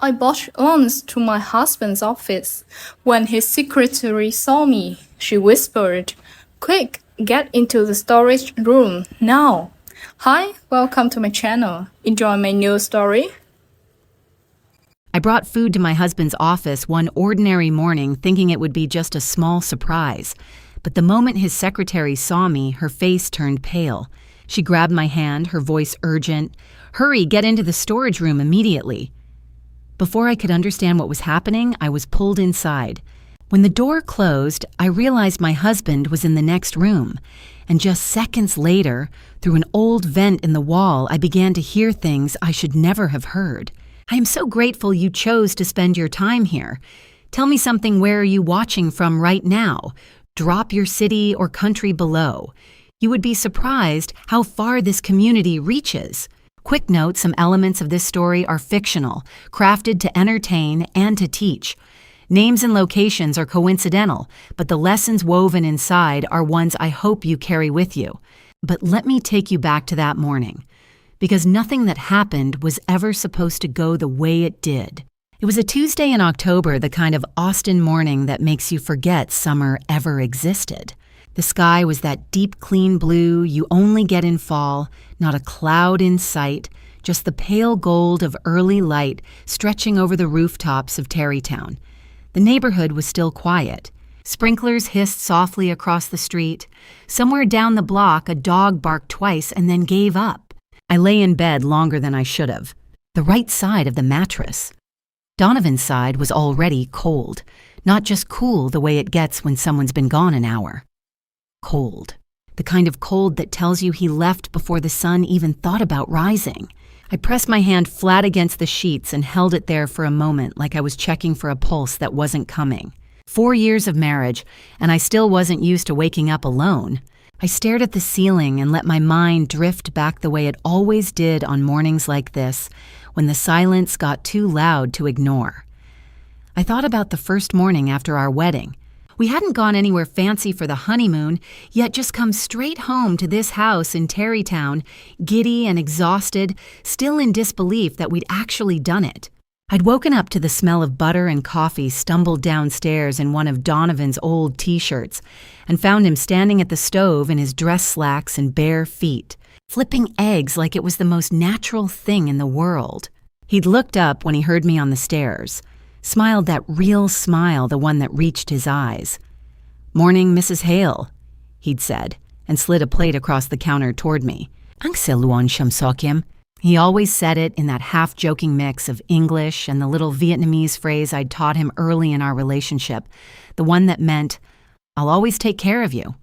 I bought once to my husband's office. When his secretary saw me, she whispered, "Quick, get into the storage room, now." Hi, welcome to my channel. Enjoy my new story? I brought food to my husband's office one ordinary morning thinking it would be just a small surprise. But the moment his secretary saw me, her face turned pale. She grabbed my hand, her voice urgent. "Hurry, get into the storage room immediately." Before I could understand what was happening, I was pulled inside. When the door closed, I realized my husband was in the next room. And just seconds later, through an old vent in the wall, I began to hear things I should never have heard. "I am so grateful you chose to spend your time here. Tell me something, where are you watching from right now? Drop your city or country below. You would be surprised how far this community reaches." Quick note, some elements of this story are fictional, crafted to entertain and to teach. Names and locations are coincidental, but the lessons woven inside are ones I hope you carry with you. But let me take you back to that morning, because nothing that happened was ever supposed to go the way it did. It was a Tuesday in October, the kind of Austin morning that makes you forget summer ever existed. The sky was that deep, clean blue you only get in fall, not a cloud in sight, just the pale gold of early light stretching over the rooftops of Tarrytown. The neighborhood was still quiet. Sprinklers hissed softly across the street. Somewhere down the block, a dog barked twice and then gave up. I lay in bed longer than I should have, the right side of the mattress. Donovan's side was already cold, not just cool the way it gets when someone's been gone an hour. Cold. The kind of cold that tells you he left before the sun even thought about rising. I pressed my hand flat against the sheets and held it there for a moment like I was checking for a pulse that wasn't coming. 4 years of marriage, and I still wasn't used to waking up alone. I stared at the ceiling and let my mind drift back the way it always did on mornings like this, when the silence got too loud to ignore. I thought about the first morning after our wedding. We hadn't gone anywhere fancy for the honeymoon, yet just come straight home to this house in Tarrytown, giddy and exhausted, still in disbelief that we'd actually done it. I'd woken up to the smell of butter and coffee, stumbled downstairs in one of Donovan's old t-shirts, and found him standing at the stove in his dress slacks and bare feet, flipping eggs like it was the most natural thing in the world. He'd looked up when he heard me on the stairs, smiled that real smile, the one that reached his eyes. "Morning, Mrs. Hale," he'd said, and slid a plate across the counter toward me. "Angseluan Shamsokim." He always said it in that half-joking mix of English and the little Vietnamese phrase I'd taught him early in our relationship, the one that meant, "I'll always take care of you."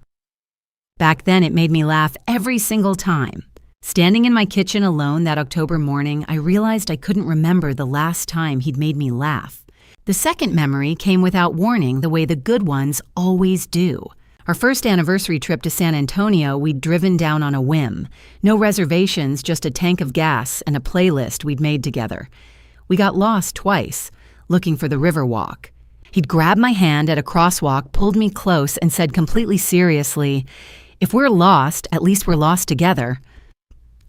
Back then, it made me laugh every single time. Standing in my kitchen alone that October morning, I realized I couldn't remember the last time he'd made me laugh. The second memory came without warning, the way the good ones always do. Our first anniversary trip to San Antonio, we'd driven down on a whim. No reservations, just a tank of gas and a playlist we'd made together. We got lost twice, looking for the Riverwalk. He'd grabbed my hand at a crosswalk, pulled me close, and said completely seriously, "If we're lost, at least we're lost together."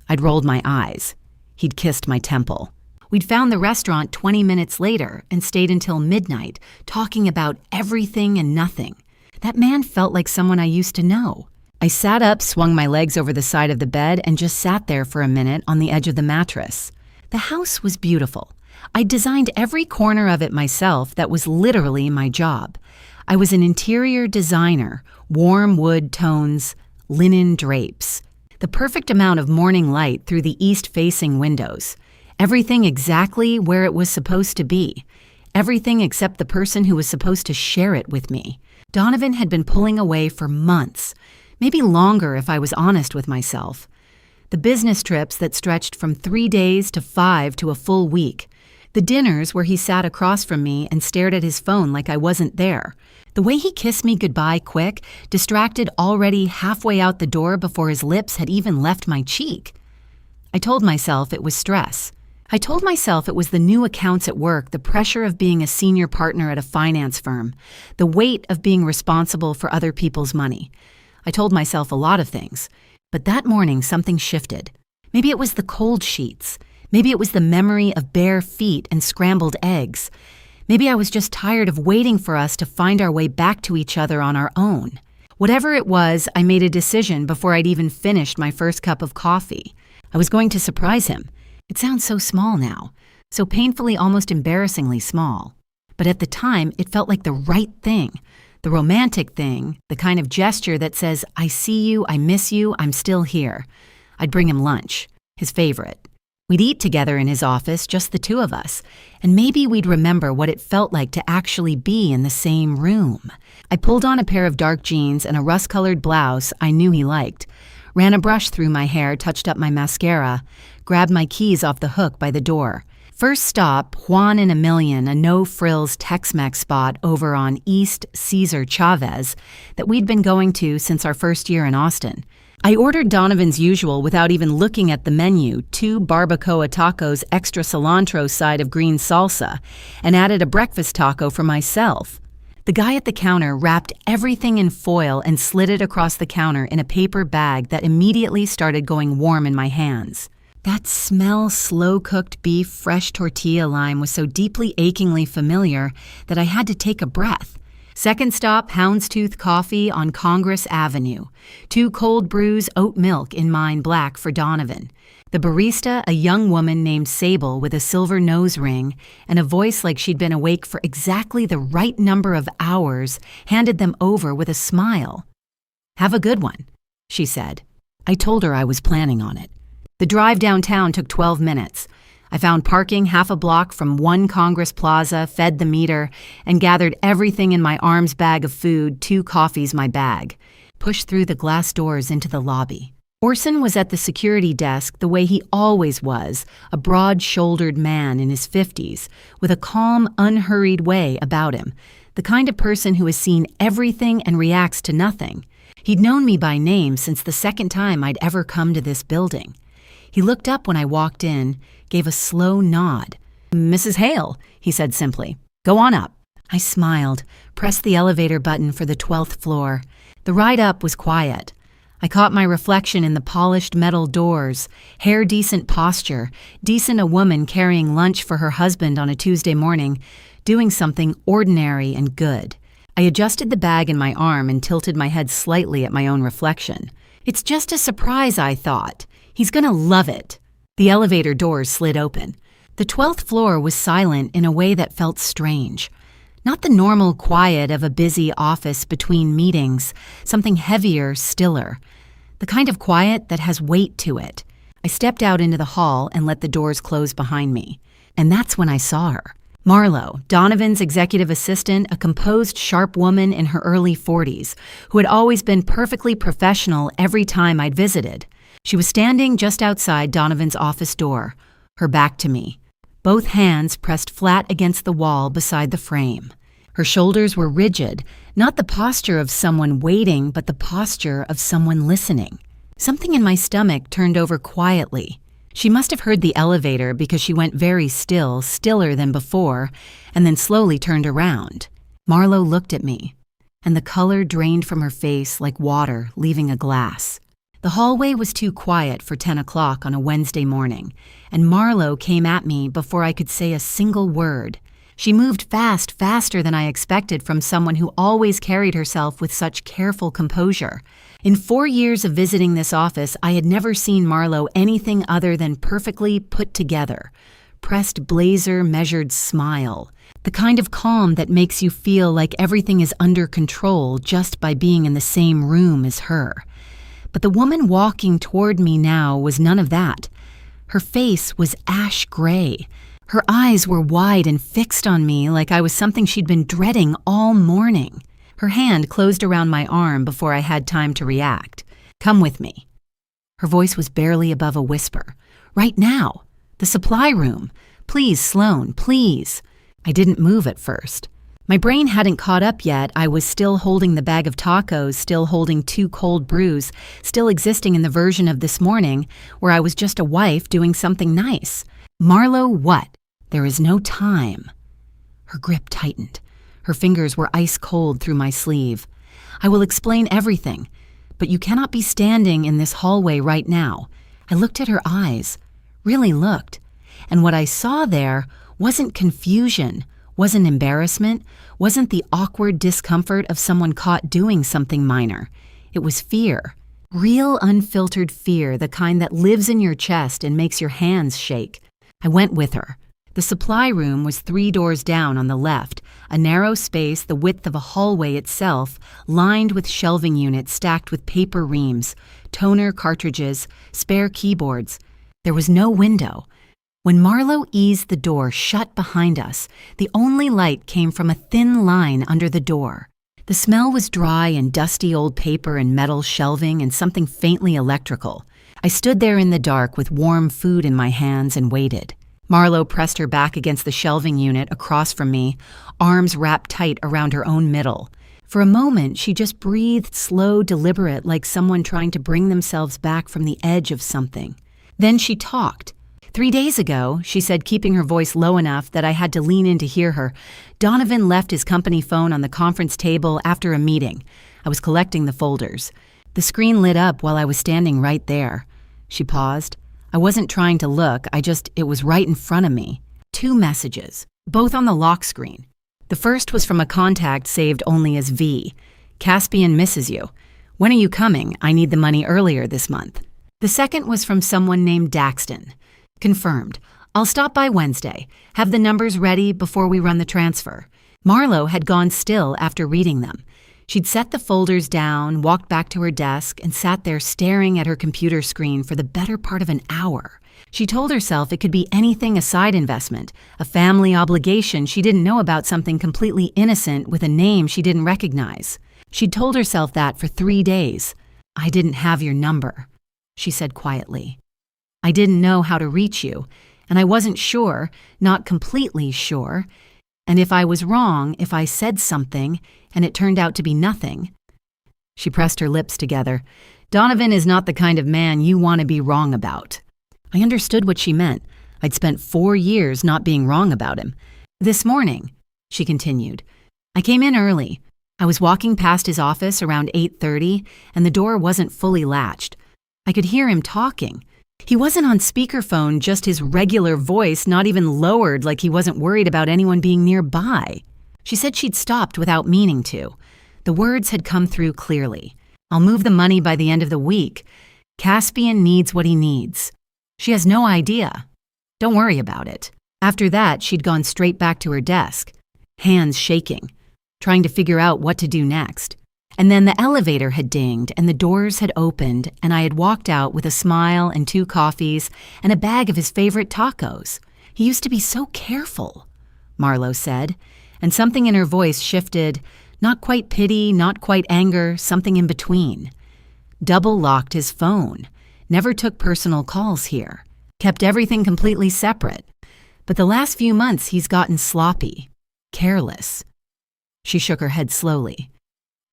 I'd rolled my eyes. He'd kissed my temple. We'd found the restaurant 20 minutes later and stayed until midnight, talking about everything and nothing. That man felt like someone I used to know. I sat up, swung my legs over the side of the bed, and just sat there for a minute on the edge of the mattress. The house was beautiful. I'd designed every corner of it myself. That was literally my job. I was an interior designer, warm wood tones, linen drapes. The perfect amount of morning light through the east-facing windows. Everything exactly where it was supposed to be. Everything except the person who was supposed to share it with me. Donovan had been pulling away for months, maybe longer if I was honest with myself. The business trips that stretched from 3 days to 5 to a full week. The dinners where he sat across from me and stared at his phone like I wasn't there. The way he kissed me goodbye quick, distracted already halfway out the door before his lips had even left my cheek. I told myself it was stress. I told myself it was the new accounts at work, the pressure of being a senior partner at a finance firm, the weight of being responsible for other people's money. I told myself a lot of things, but that morning something shifted. Maybe it was the cold sheets. Maybe it was the memory of bare feet and scrambled eggs. Maybe I was just tired of waiting for us to find our way back to each other on our own. Whatever it was, I made a decision before I'd even finished my first cup of coffee. I was going to surprise him. It sounds so small now, so painfully, almost embarrassingly small. But at the time, it felt like the right thing, the romantic thing, the kind of gesture that says, I see you, I miss you, I'm still here. I'd bring him lunch, his favorite. We'd eat together in his office, just the two of us, and maybe we'd remember what it felt like to actually be in the same room. I pulled on a pair of dark jeans and a rust-colored blouse I knew he liked, ran a brush through my hair, touched up my mascara, grabbed my keys off the hook by the door. First stop, Juan in a Million, a no-frills Tex-Mex spot over on East Cesar Chavez that we'd been going to since our first year in Austin. I ordered Donovan's usual without even looking at the menu, 2 barbacoa tacos extra cilantro side of green salsa, and added a breakfast taco for myself. The guy at the counter wrapped everything in foil and slid it across the counter in a paper bag that immediately started going warm in my hands. That smell slow-cooked beef, fresh tortilla lime was so deeply achingly familiar that I had to take a breath. Second stop, Houndstooth Coffee on Congress Avenue. 2 cold brews, oat milk in mine black for Donovan. The barista, a young woman named Sable with a silver nose ring and a voice like she'd been awake for exactly the right number of hours, handed them over with a smile. "Have a good one," she said. I told her I was planning on it. The drive downtown took 12 minutes. I found parking half a block from 1 Congress Plaza, fed the meter, and gathered everything in my arms bag of food, 2 coffees my bag. Pushed through the glass doors into the lobby. Orson was at the security desk the way he always was, a broad-shouldered man in his 50s, with a calm, unhurried way about him, the kind of person who has seen everything and reacts to nothing. He'd known me by name since the second time I'd ever come to this building. He looked up when I walked in, gave a slow nod. "Mrs. Hale," he said simply. "Go on up." I smiled, pressed the elevator button for the 12th floor. The ride up was quiet. I caught my reflection in the polished metal doors, hair-decent posture, decent a woman carrying lunch for her husband on a Tuesday morning, doing something ordinary and good. I adjusted the bag in my arm and tilted my head slightly at my own reflection. It's just a surprise, I thought. He's gonna love it. The elevator doors slid open. The 12th floor was silent in a way that felt strange. Not the normal quiet of a busy office between meetings, something heavier, stiller. The kind of quiet that has weight to it. I stepped out into the hall and let the doors close behind me. And that's when I saw her. Marlo, Donovan's executive assistant, a composed, sharp woman in her early 40s, who had always been perfectly professional every time I'd visited. She was standing just outside Donovan's office door, her back to me, both hands pressed flat against the wall beside the frame. Her shoulders were rigid, not the posture of someone waiting, but the posture of someone listening. Something in my stomach turned over quietly. She must have heard the elevator because she went very still, stiller than before, and then slowly turned around. Marlo looked at me, and the color drained from her face like water leaving a glass. The hallway was too quiet for 10 o'clock on a Wednesday morning, and Marlo came at me before I could say a single word. She moved fast, faster than I expected from someone who always carried herself with such careful composure. In 4 years of visiting this office, I had never seen Marlo anything other than perfectly put together. Pressed blazer, measured smile. The kind of calm that makes you feel like everything is under control just by being in the same room as her. But the woman walking toward me now was none of that. Her face was ash gray. Her eyes were wide and fixed on me like I was something she'd been dreading all morning. Her hand closed around my arm before I had time to react. "Come with me." Her voice was barely above a whisper. "Right now. The supply room. Please, Sloan, please." I didn't move at first. My brain hadn't caught up yet. I was still holding the bag of tacos, still holding 2 cold brews, still existing in the version of this morning where I was just a wife doing something nice. "Marlo, what? There is no time." Her grip tightened. Her fingers were ice cold through my sleeve. "I will explain everything, but you cannot be standing in this hallway right now." I looked at her eyes, really looked. And what I saw there wasn't confusion, wasn't embarrassment, wasn't the awkward discomfort of someone caught doing something minor. It was fear. Real unfiltered fear, the kind that lives in your chest and makes your hands shake. I went with her. The supply room was 3 doors down on the left, a narrow space the width of a hallway itself, lined with shelving units stacked with paper reams, toner cartridges, spare keyboards. There was no window. When Marlo eased the door shut behind us, the only light came from a thin line under the door. The smell was dry and dusty old paper and metal shelving and something faintly electrical. I stood there in the dark with warm food in my hands and waited. Marlo pressed her back against the shelving unit across from me, arms wrapped tight around her own middle. For a moment, she just breathed slow, deliberate, like someone trying to bring themselves back from the edge of something. Then she talked. 3 days ago, she said, keeping her voice low enough that I had to lean in to hear her, Donovan left his company phone on the conference table after a meeting. I was collecting the folders. The screen lit up while I was standing right there. She paused. I wasn't trying to look, it was right in front of me. 2 messages, both on the lock screen. The first was from a contact saved only as V. Caspian misses you. When are you coming? I need the money earlier this month. The second was from someone named Daxton. Confirmed. I'll stop by Wednesday. Have the numbers ready before we run the transfer. Marlo had gone still after reading them. She'd set the folders down, walked back to her desk, and sat there staring at her computer screen for the better part of an hour. She told herself it could be anything, a side investment, a family obligation she didn't know about, something completely innocent with a name she didn't recognize. She'd told herself that for 3 days. I didn't have your number, she said quietly. I didn't know how to reach you, and I wasn't sure, not completely sure. And if I was wrong, if I said something, and it turned out to be nothing. She pressed her lips together. Donovan is not the kind of man you want to be wrong about. I understood what she meant. I'd spent 4 years not being wrong about him. This morning, she continued, I came in early. I was walking past his office around 8:30, and the door wasn't fully latched. I could hear him talking. He wasn't on speakerphone, just his regular voice, not even lowered, like he wasn't worried about anyone being nearby. She said she'd stopped without meaning to. The words had come through clearly. I'll move the money by the end of the week. Caspian needs what he needs. She has no idea. Don't worry about it. After that, she'd gone straight back to her desk, hands shaking, trying to figure out what to do next. And then the elevator had dinged and the doors had opened and I had walked out with a smile and 2 coffees and a bag of his favorite tacos. He used to be so careful, Marlo said, and something in her voice shifted, not quite pity, not quite anger, something in between. Double-locked his phone, never took personal calls here, kept everything completely separate. But the last few months he's gotten sloppy, careless. She shook her head slowly.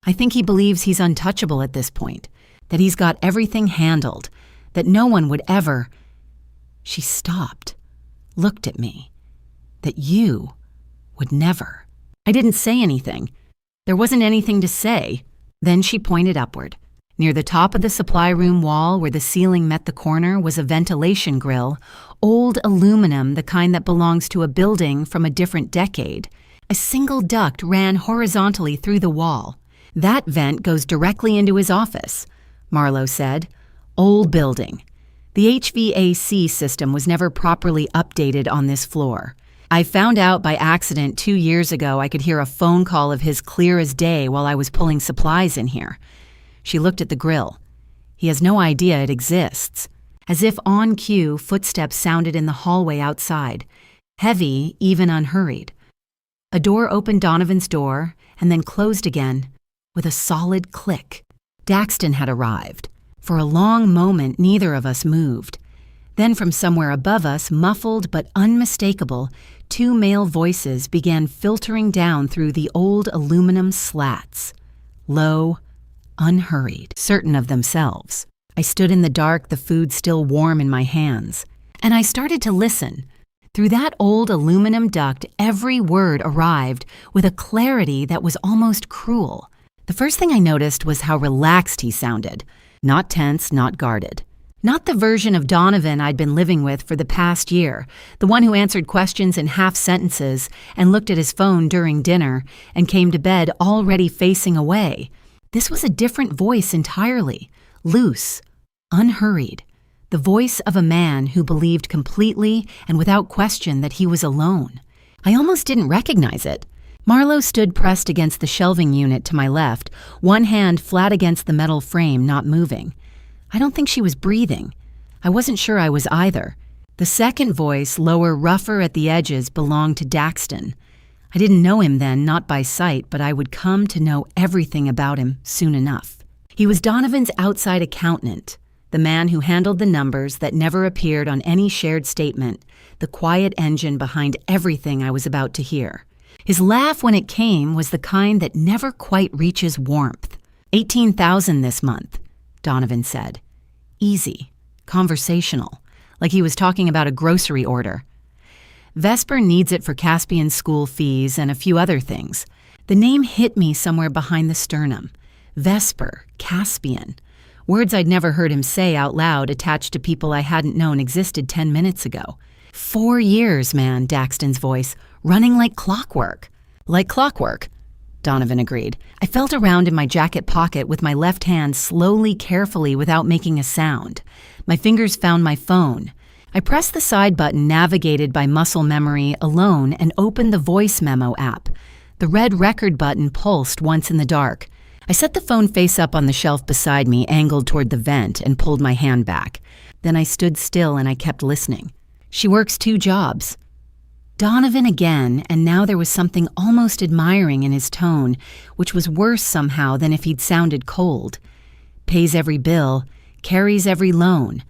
I think he believes he's untouchable at this point, that he's got everything handled, that no one would ever. She stopped, looked at me, that you would never. I didn't say anything. There wasn't anything to say. Then she pointed upward. Near the top of the supply room wall where the ceiling met the corner was a ventilation grill, old aluminum, the kind that belongs to a building from a different decade. A single duct ran horizontally through the wall. That vent goes directly into his office, Marlo said. Old building. The HVAC system was never properly updated on this floor. I found out by accident 2 years ago I could hear a phone call of his clear as day while I was pulling supplies in here. She looked at the grill. He has no idea it exists. As if on cue, footsteps sounded in the hallway outside. Heavy, even unhurried. A door opened Donovan's door and then closed again. With a solid click. Daxton had arrived. For a long moment, neither of us moved. Then from somewhere above us, muffled but unmistakable, 2 male voices began filtering down through the old aluminum slats. Low, unhurried, certain of themselves. I stood in the dark, the food still warm in my hands. And I started to listen. Through that old aluminum duct, every word arrived with a clarity that was almost cruel. The first thing I noticed was how relaxed he sounded. Not tense, not guarded. Not the version of Donovan I'd been living with for the past year, the one who answered questions in half sentences and looked at his phone during dinner and came to bed already facing away. This was a different voice entirely, loose, unhurried, the voice of a man who believed completely and without question that he was alone. I almost didn't recognize it. Marlo stood pressed against the shelving unit to my left, one hand flat against the metal frame, not moving. I don't think she was breathing. I wasn't sure I was either. The second voice, lower, rougher at the edges, belonged to Daxton. I didn't know him then, not by sight, but I would come to know everything about him soon enough. He was Donovan's outside accountant, the man who handled the numbers that never appeared on any shared statement, the quiet engine behind everything I was about to hear. His laugh when it came was the kind that never quite reaches warmth. 18,000 this month, Donovan said. Easy, conversational, like he was talking about a grocery order. Vesper needs it for Caspian's school fees and a few other things. The name hit me somewhere behind the sternum. Vesper, Caspian. Words I'd never heard him say out loud attached to people I hadn't known existed 10 minutes ago. 4 years, man, Daxton's voice, running like clockwork. Like clockwork, Donovan agreed. I felt around in my jacket pocket with my left hand slowly, carefully, without making a sound. My fingers found my phone. I pressed the side button navigated by muscle memory alone and opened the voice memo app. The red record button pulsed once in the dark. I set the phone face up on the shelf beside me, angled toward the vent, and pulled my hand back. Then I stood still and I kept listening. She works 2 jobs. Donovan again, and now there was something almost admiring in his tone, which was worse somehow than if he'd sounded cold. Pays every bill, carries every loan.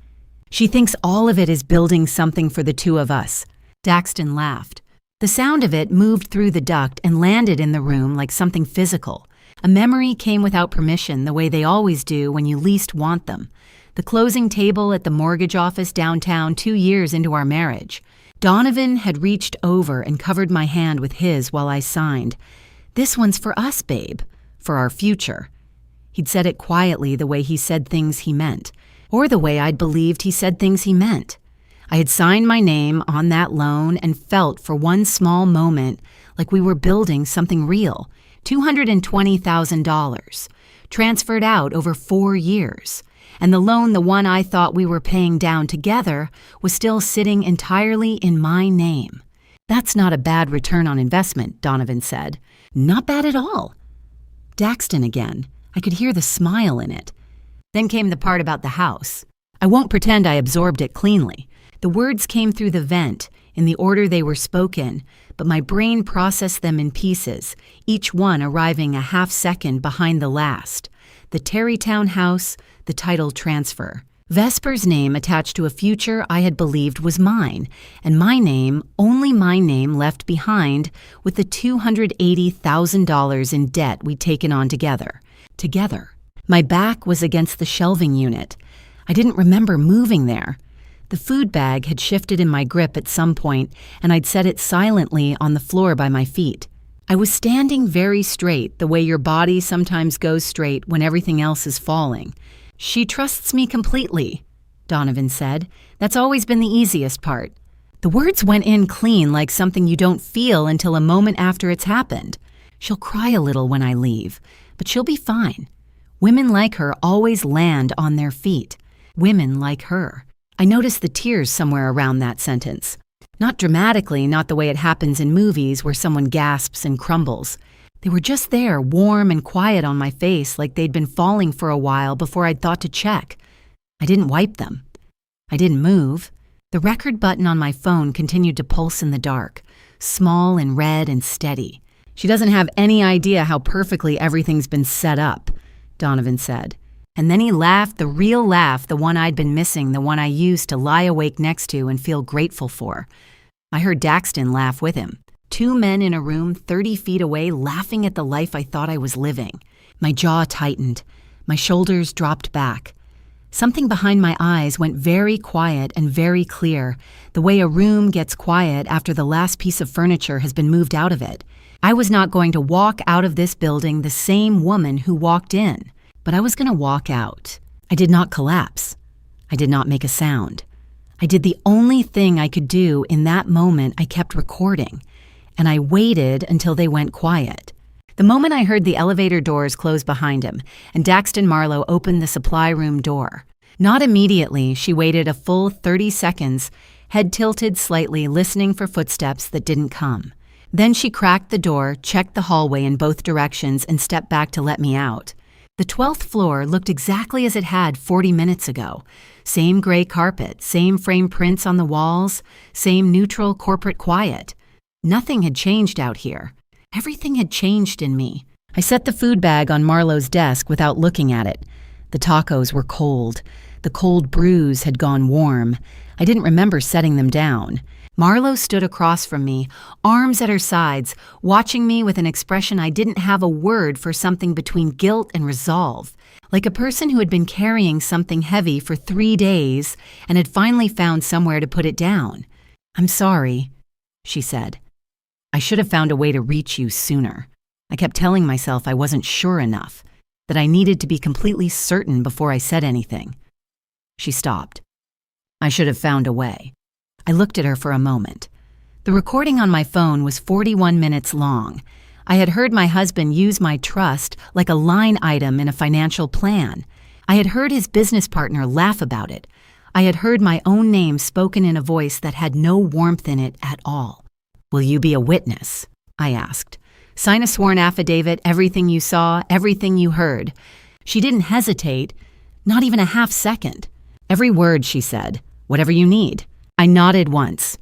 She thinks all of it is building something for the 2 of us. Daxton laughed. The sound of it moved through the duct and landed in the room like something physical. A memory came without permission, the way they always do when you least want them. The closing table at the mortgage office downtown 2 years into our marriage. Donovan had reached over and covered my hand with his while I signed. This one's for us, babe. For our future. He'd said it quietly, the way he said things he meant. Or the way I'd believed he said things he meant. I had signed my name on that loan and felt for one small moment like we were building something real. $220,000. Transferred out over 4 years. And the loan, the one I thought we were paying down together, was still sitting entirely in my name. That's not a bad return on investment, Donovan said. Not bad at all. Daxton again. I could hear the smile in it. Then came the part about the house. I won't pretend I absorbed it cleanly. The words came through the vent, in the order they were spoken, but my brain processed them in pieces, each one arriving a half second behind the last. The Terrytown house, the title transfer. Vesper's name attached to a future I had believed was mine, and my name, only my name left behind, with the $280,000 in debt we'd taken on together. Together. My back was against the shelving unit. I didn't remember moving there. The food bag had shifted in my grip at some point, and I'd set it silently on the floor by my feet. I was standing very straight, the way your body sometimes goes straight when everything else is falling. She trusts me completely, Donovan said. That's always been the easiest part. The words went in clean, like something you don't feel until a moment after it's happened. She'll cry a little when I leave, but she'll be fine. Women like her always land on their feet. Women like her. I noticed the tears somewhere around that sentence. Not dramatically, not the way it happens in movies where someone gasps and crumbles. They were just there, warm and quiet on my face, like they'd been falling for a while before I'd thought to check. I didn't wipe them. I didn't move. The record button on my phone continued to pulse in the dark, small and red and steady. She doesn't have any idea how perfectly everything's been set up, Donovan said. And then he laughed, the real laugh, the one I'd been missing, the one I used to lie awake next to and feel grateful for. I heard Daxton laugh with him. 2 men in a room 30 feet away laughing at the life I thought I was living. My jaw tightened. My shoulders dropped back. Something behind my eyes went very quiet and very clear, the way a room gets quiet after the last piece of furniture has been moved out of it. I was not going to walk out of this building the same woman who walked in, but I was going to walk out. I did not collapse. I did not make a sound. I did the only thing I could do in that moment. I kept recording, and I waited until they went quiet. The moment I heard the elevator doors close behind him and Daxton Marlowe opened the supply room door. Not immediately, she waited a full 30 seconds, head tilted slightly, listening for footsteps that didn't come. Then she cracked the door, checked the hallway in both directions, and stepped back to let me out. The 12th floor looked exactly as it had 40 minutes ago. Same gray carpet, same frame prints on the walls, same neutral corporate quiet. Nothing had changed out here. Everything had changed in me. I set the food bag on Marlowe's desk without looking at it. The tacos were cold. The cold brews had gone warm. I didn't remember setting them down. Marlowe stood across from me, arms at her sides, watching me with an expression I didn't have a word for, something between guilt and resolve, like a person who had been carrying something heavy for 3 days and had finally found somewhere to put it down. "I'm sorry," she said. "I should have found a way to reach you sooner. I kept telling myself I wasn't sure enough, that I needed to be completely certain before I said anything." She stopped. "I should have found a way." I looked at her for a moment. The recording on my phone was 41 minutes long. I had heard my husband use my trust like a line item in a financial plan. I had heard his business partner laugh about it. I had heard my own name spoken in a voice that had no warmth in it at all. "Will you be a witness?" I asked. "Sign a sworn affidavit, everything you saw, everything you heard." She didn't hesitate, not even a half second. "Every word," she said. "Whatever you need." I nodded once.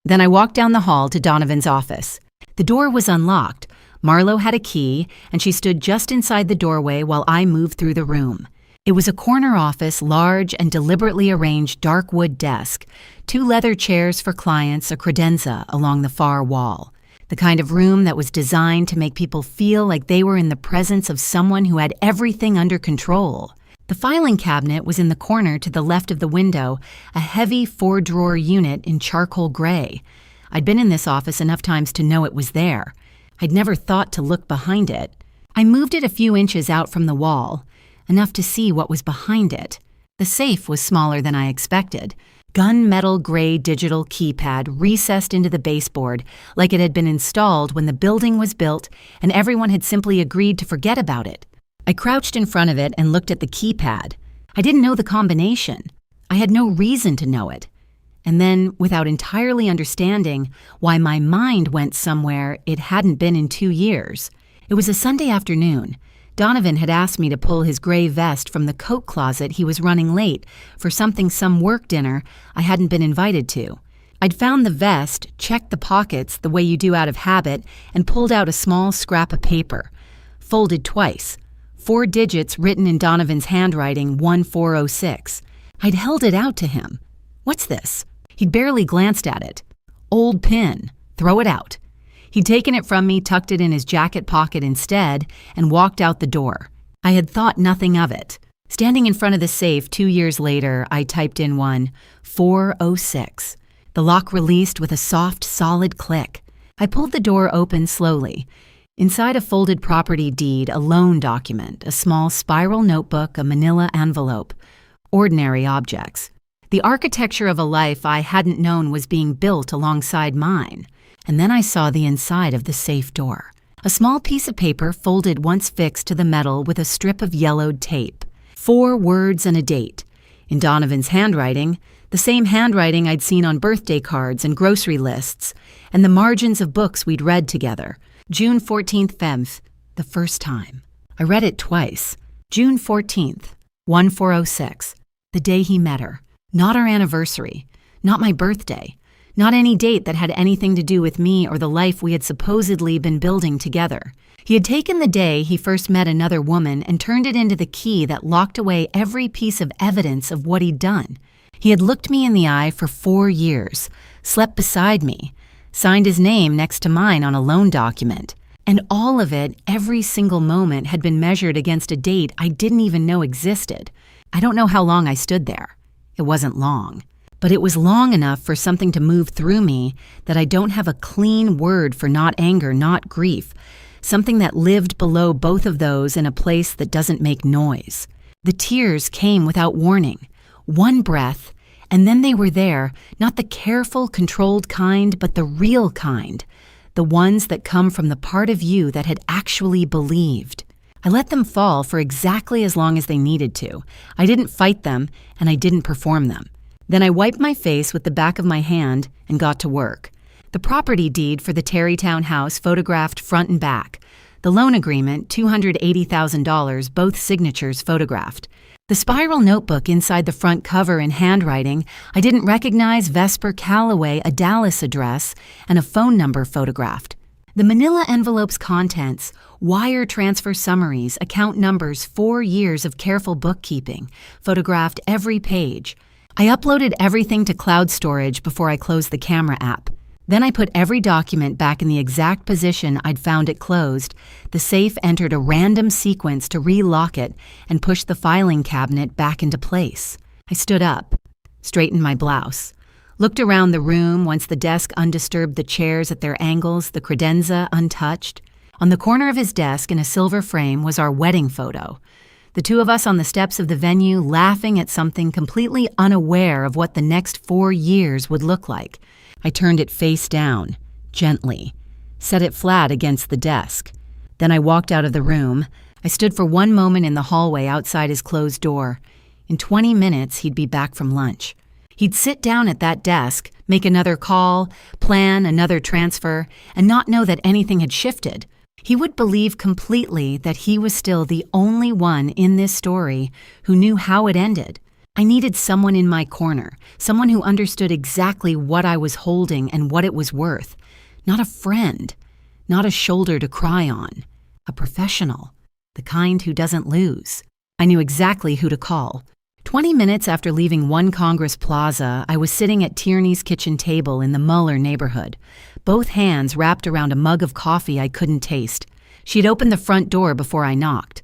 Then I walked down the hall to Donovan's office. The door was unlocked. Marlowe had a key, and she stood just inside the doorway while I moved through the room. It was a corner office, large and deliberately arranged dark wood desk, 2 leather chairs for clients, a credenza along the far wall. The kind of room that was designed to make people feel like they were in the presence of someone who had everything under control. The filing cabinet was in the corner to the left of the window, a heavy 4-drawer unit in charcoal gray. I'd been in this office enough times to know it was there. I'd never thought to look behind it. I moved it a few inches out from the wall, enough to see what was behind it. The safe was smaller than I expected. Gunmetal gray digital keypad recessed into the baseboard like it had been installed when the building was built and everyone had simply agreed to forget about it. I crouched in front of it and looked at the keypad. I didn't know the combination. I had no reason to know it. And then, without entirely understanding why my mind went somewhere it hadn't been in 2 years, it was a Sunday afternoon. Donovan had asked me to pull his gray vest from the coat closet. He was running late for some work dinner I hadn't been invited to. I'd found the vest, checked the pockets the way you do out of habit, and pulled out a small scrap of paper, folded twice, 4 digits written in Donovan's handwriting, 1406. I'd held it out to him. "What's this?" He'd barely glanced at it. "Old pin. Throw it out." He'd taken it from me, tucked it in his jacket pocket instead, and walked out the door. I had thought nothing of it. Standing in front of the safe 2 years later, I typed in 1406. The lock released with a soft, solid click. I pulled the door open slowly. Inside a folded property deed, a loan document, a small spiral notebook, a manila envelope. Ordinary objects. The architecture of a life I hadn't known was being built alongside mine. And then I saw the inside of the safe door. A small piece of paper folded once fixed to the metal with a strip of yellowed tape. 4 words and a date. In Donovan's handwriting, the same handwriting I'd seen on birthday cards and grocery lists, and the margins of books we'd read together. June 14th, Femf, the first time. I read it twice. June 14th, 1406, the day he met her. Not our anniversary, not my birthday. Not any date that had anything to do with me or the life we had supposedly been building together. He had taken the day he first met another woman and turned it into the key that locked away every piece of evidence of what he'd done. He had looked me in the eye for 4 years, slept beside me, signed his name next to mine on a loan document. And all of it, every single moment, had been measured against a date I didn't even know existed. I don't know how long I stood there. It wasn't long. But it was long enough for something to move through me that I don't have a clean word for, not anger, not grief. Something that lived below both of those in a place that doesn't make noise. The tears came without warning. One breath, and then they were there, not the careful, controlled kind, but the real kind, the ones that come from the part of you that had actually believed. I let them fall for exactly as long as they needed to. I didn't fight them, and I didn't perform them. Then I wiped my face with the back of my hand and got to work. The property deed for the Terrytown house photographed front and back. The loan agreement, $280,000, both signatures photographed. The spiral notebook inside the front cover in handwriting, I didn't recognize Vesper Calloway, a Dallas address, and a phone number photographed. The manila envelope's contents, wire transfer summaries, account numbers, 4 years of careful bookkeeping, photographed every page. I uploaded everything to cloud storage before I closed the camera app. Then I put every document back in the exact position I'd found it closed. The safe entered a random sequence to relock it and pushed the filing cabinet back into place. I stood up, straightened my blouse, looked around the room once the desk undisturbed, the chairs at their angles, the credenza untouched. On the corner of his desk in a silver frame was our wedding photo. The two of us on the steps of the venue laughing at something, completely unaware of what the next 4 years would look like. I turned it face down, gently, set it flat against the desk. Then I walked out of the room. I stood for one moment in the hallway outside his closed door. In 20 minutes, he'd be back from lunch. He'd sit down at that desk, make another call, plan another transfer, and not know that anything had shifted. He would believe completely that he was still the only one in this story who knew how it ended. I needed someone in my corner, someone who understood exactly what I was holding and what it was worth. Not a friend, not a shoulder to cry on. A professional, the kind who doesn't lose. I knew exactly who to call. 20 minutes after leaving One Congress Plaza, I was sitting at Tierney's kitchen table in the Muller neighborhood, both hands wrapped around a mug of coffee I couldn't taste. She'd opened the front door before I knocked.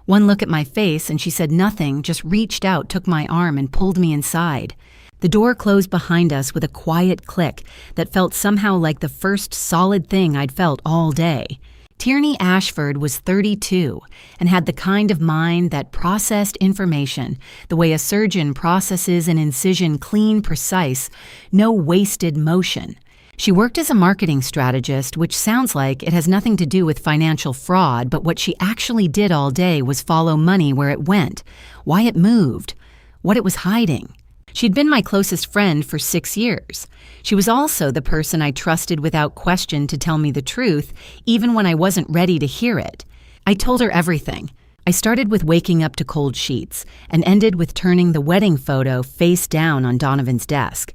One look at my face and she said nothing, just reached out, took my arm and pulled me inside. The door closed behind us with a quiet click that felt somehow like the first solid thing I'd felt all day. Tierney Ashford was 32 and had the kind of mind that processed information, the way a surgeon processes an incision, clean, precise, no wasted motion. She worked as a marketing strategist, which sounds like it has nothing to do with financial fraud, but what she actually did all day was follow money where it went, why it moved, what it was hiding. She'd been my closest friend for 6 years. She was also the person I trusted without question to tell me the truth, even when I wasn't ready to hear it. I told her everything. I started with waking up to cold sheets and ended with turning the wedding photo face down on Donovan's desk.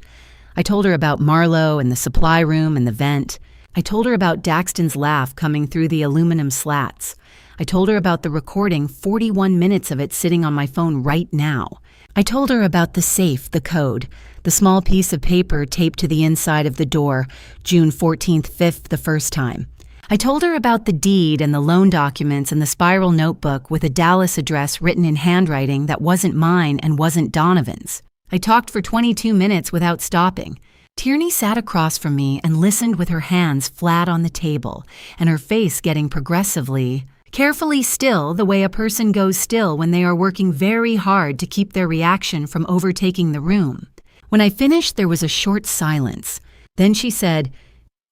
I told her about Marlowe and the supply room and the vent. I told her about Daxton's laugh coming through the aluminum slats. I told her about the recording, 41 minutes of it sitting on my phone right now. I told her about the safe, the code, the small piece of paper taped to the inside of the door, June 14th, 5th, the first time. I told her about the deed and the loan documents and the spiral notebook with a Dallas address written in handwriting that wasn't mine and wasn't Donovan's. I talked for 22 minutes without stopping. Tierney sat across from me and listened with her hands flat on the table and her face getting progressively, carefully still the way a person goes still when they are working very hard to keep their reaction from overtaking the room. When I finished, there was a short silence. Then she said,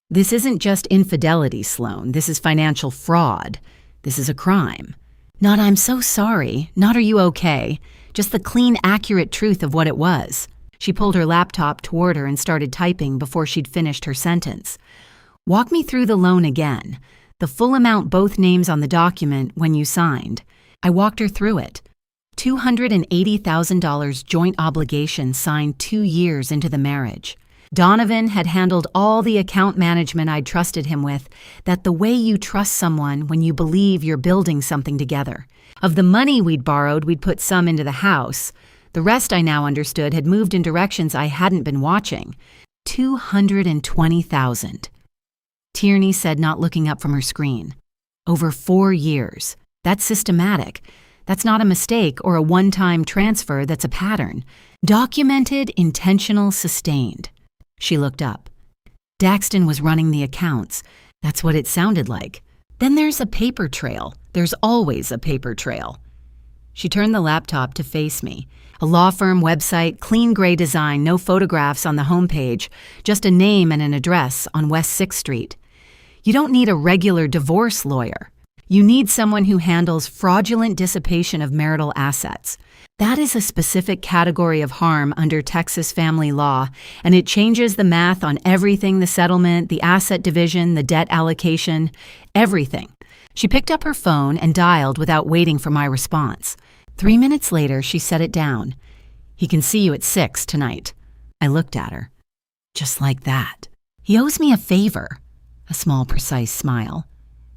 "This isn't just infidelity, Sloan. This is financial fraud. This is a crime." Not "I'm so sorry," not "Are you okay?" Just the clean, accurate truth of what it was. She pulled her laptop toward her and started typing before she'd finished her sentence. "Walk me through the loan again. The full amount, both names on the document when you signed." I walked her through it. $280,000 joint obligation signed 2 years into the marriage. Donovan had handled all the account management I'd trusted him with, that the way you trust someone when you believe you're building something together. Of the money we'd borrowed, we'd put some into the house. The rest, I now understood, had moved in directions I hadn't been watching. $220,000. Tierney said, not looking up from her screen. Over 4 years. That's systematic. That's not a mistake or a one-time transfer, that's a pattern. Documented, intentional, sustained. She looked up. Daxton was running the accounts. That's what it sounded like. Then there's a paper trail. There's always a paper trail. She turned the laptop to face me. A law firm website, clean gray design, no photographs on the homepage, just a name and an address on West 6th Street. You don't need a regular divorce lawyer. You need someone who handles fraudulent dissipation of marital assets. That is a specific category of harm under Texas family law, and it changes the math on everything: the settlement, the asset division, the debt allocation, everything. She picked up her phone and dialed without waiting for my response. 3 minutes later, she set it down. "He can see you at 6 tonight." I looked at her. Just like that. "He owes me a favor." A small, precise smile.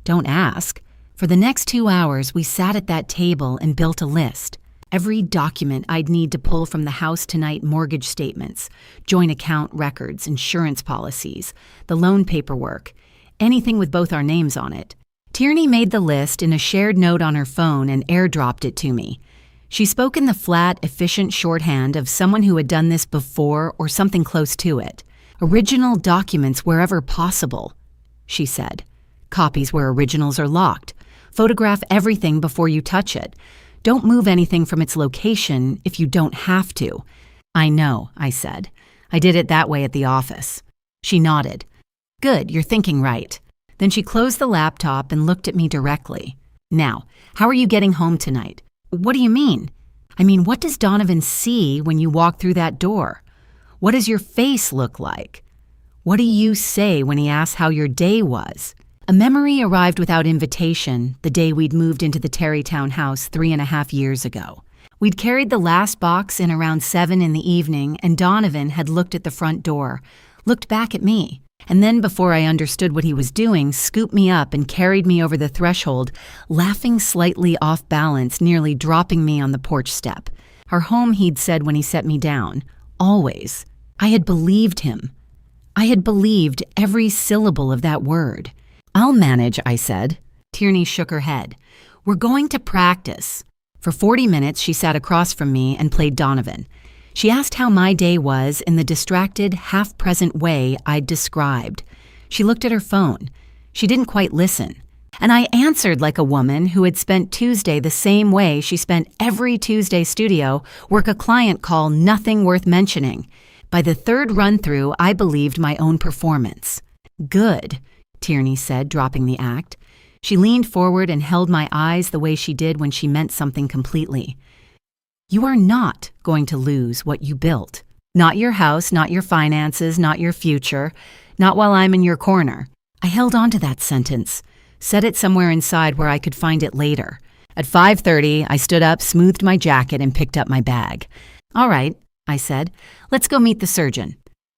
"Don't ask." For the next 2 hours, we sat at that table and built a list. Every document I'd need to pull from the House Tonight mortgage statements, joint account records, insurance policies, the loan paperwork, anything with both our names on it. Tierney made the list in a shared note on her phone and airdropped it to me. She spoke in the flat, efficient shorthand of someone who had done this before or something close to it. "Original documents wherever possible," she said. "Copies where originals are locked. Photograph everything before you touch it. Don't move anything from its location if you don't have to." "I know," I said. "I did it that way at the office." She nodded. "Good, you're thinking right." Then she closed the laptop and looked at me directly. "Now, how are you getting home tonight?" "What do you mean?" "I mean, what does Donovan see when you walk through that door? What does your face look like? What do you say when he asks how your day was?" A memory arrived without invitation the day we'd moved into the Terrytown house 3.5 years ago. We'd carried the last box in around 7 in the evening, and Donovan had looked at the front door, looked back at me, and then, before I understood what he was doing, scooped me up and carried me over the threshold, laughing slightly off balance, nearly dropping me on the porch step. Our home, he'd said when he set me down. Always. I had believed him. I had believed every syllable of that word. "I'll manage," I said. Tierney shook her head. "We're going to practice." For 40 minutes, she sat across from me and played Donovan. She asked how my day was in the distracted, half-present way I'd described. She looked at her phone. She didn't quite listen. And I answered like a woman who had spent Tuesday the same way she spent every Tuesday studio, work a client call nothing worth mentioning. By the third run-through, I believed my own performance. "Good," Tierney said, dropping the act. She leaned forward and held my eyes the way she did when she meant something completely. "You are not going to lose what you built. Not your house, not your finances, not your future, not while I'm in your corner." I held on to that sentence, set it somewhere inside where I could find it later. At 5:30, I stood up, smoothed my jacket, and picked up my bag. "All right," I said, "let's go meet the surgeon."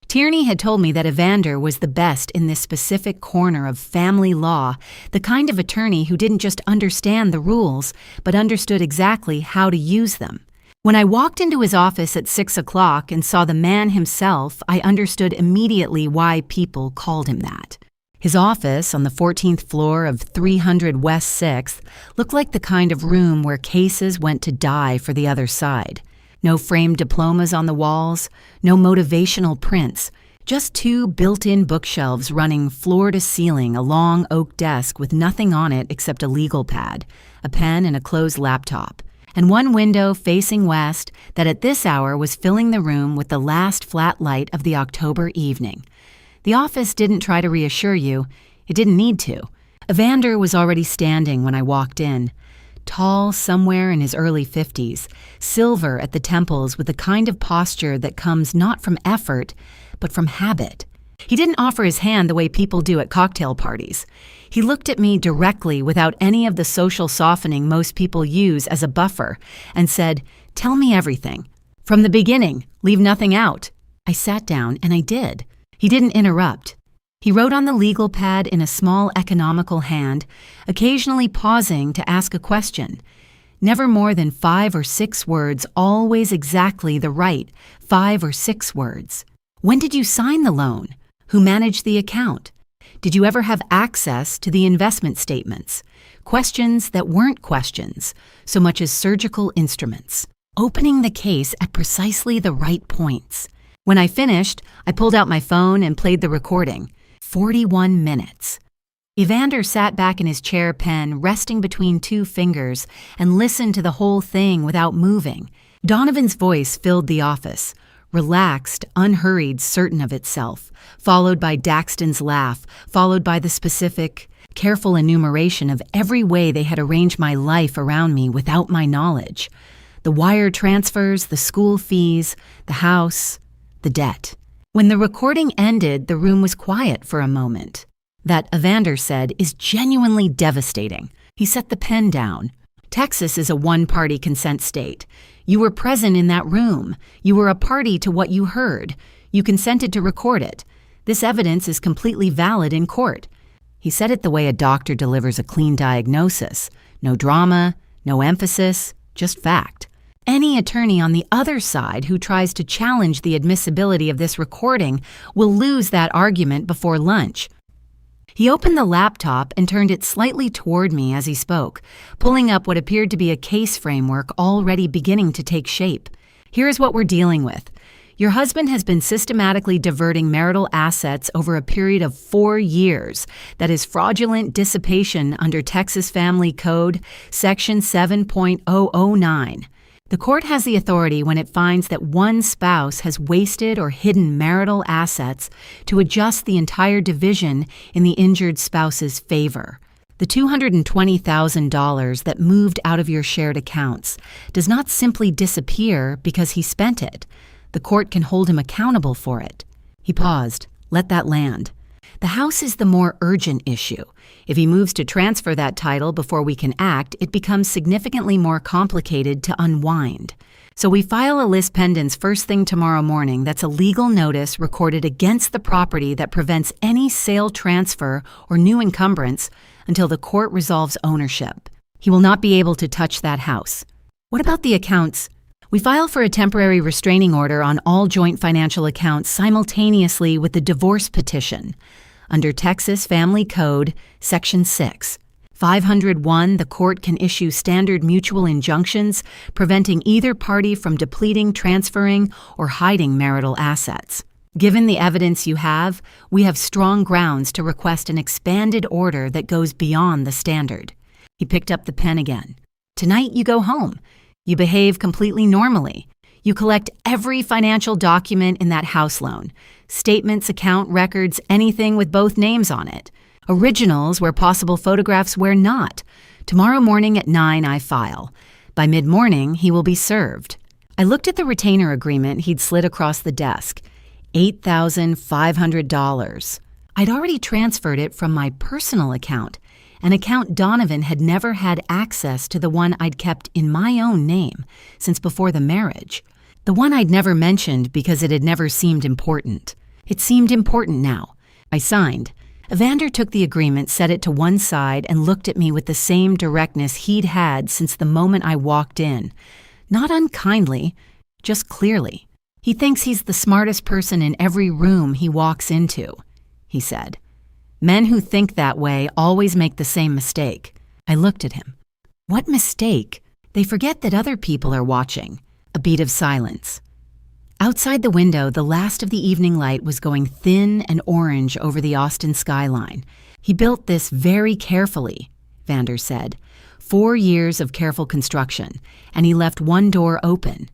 Tierney had told me that Evander was the best in this specific corner of family law, the kind of attorney who didn't just understand the rules, but understood exactly how to use them. When I walked into his office at 6 o'clock and saw the man himself, I understood immediately why people called him that. His office on the 14th floor of 300 West 6th looked like the kind of room where cases went to die for the other side. No framed diplomas on the walls, no motivational prints, just 2 built-in bookshelves running floor to ceiling, a long oak desk with nothing on it except a legal pad, a pen, and a closed laptop, and one window facing west that at this hour was filling the room with the last flat light of the October evening. The office didn't try to reassure you. It didn't need to. Evander was already standing when I walked in. Tall, somewhere in his early 50s, silver at the temples with the kind of posture that comes not from effort, but from habit. He didn't offer his hand the way people do at cocktail parties. He looked at me directly without any of the social softening most people use as a buffer and said, "Tell me everything. From the beginning, leave nothing out." I sat down, and I did. He didn't interrupt. He wrote on the legal pad in a small economical hand, occasionally pausing to ask a question. Never more than 5 or 6 words, always exactly the right 5 or 6 words. "When did you sign the loan? Who managed the account? Did you ever have access to the investment statements?" Questions that weren't questions, so much as surgical instruments. Opening the case at precisely the right points. When I finished, I pulled out my phone and played the recording. 41 minutes. Evander sat back in his chair, pen resting between two fingers, and listened to the whole thing without moving. Donovan's voice filled the office, relaxed, unhurried, certain of itself, followed by Daxton's laugh, followed by the specific, careful enumeration of every way they had arranged my life around me without my knowledge. The wire transfers, the school fees, the house, the debt. When the recording ended, the room was quiet for a moment. That, Evander said, is genuinely devastating. He set the pen down. Texas is a one-party consent state. You were present in that room. You were a party to what you heard. You consented to record it. This evidence is completely valid in court. He said it the way a doctor delivers a clean diagnosis. No drama, no emphasis, just fact. Any attorney on the other side who tries to challenge the admissibility of this recording will lose that argument before lunch. He opened the laptop and turned it slightly toward me as he spoke, pulling up what appeared to be a case framework already beginning to take shape. Here's what we're dealing with. Your husband has been systematically diverting marital assets over a period of 4 years. That is fraudulent dissipation under Texas Family Code, Section 7.009. The court has the authority when it finds that one spouse has wasted or hidden marital assets to adjust the entire division in the injured spouse's favor. The $220,000 that moved out of your shared accounts does not simply disappear because he spent it. The court can hold him accountable for it. He paused. Let that land. The house is the more urgent issue. If he moves to transfer that title before we can act, it becomes significantly more complicated to unwind. So we file a lis pendens first thing tomorrow morning that's a legal notice recorded against the property that prevents any sale transfer or new encumbrance until the court resolves ownership. He will not be able to touch that house. What about the accounts? We file for a temporary restraining order on all joint financial accounts simultaneously with the divorce petition. Under Texas Family Code, Section 6. 501, the court can issue standard mutual injunctions preventing either party from depleting, transferring, or hiding marital assets. Given the evidence you have, we have strong grounds to request an expanded order that goes beyond the standard. He picked up the pen again. Tonight you go home. You behave completely normally. You collect every financial document in that house loan. Statements, account records, anything with both names on it. Originals where possible, photographs where not. Tomorrow morning at 9 I file. By mid-morning, he will be served. I looked at the retainer agreement he'd slid across the desk. $8,500. I'd already transferred it from my personal account, an account Donovan had never had access to, the one I'd kept in my own name since before the marriage. The one I'd never mentioned because it had never seemed important. It seemed important now. I signed. Evander took the agreement, set it to one side, and looked at me with the same directness he'd had since the moment I walked in. Not unkindly, just clearly. He thinks he's the smartest person in every room he walks into, he said. Men who think that way always make the same mistake. I looked at him. What mistake? They forget that other people are watching. A beat of silence. Outside the window, the last of the evening light was going thin and orange over the Austin skyline. He built this very carefully, Vander said. 4 years of careful construction, and he left one door open.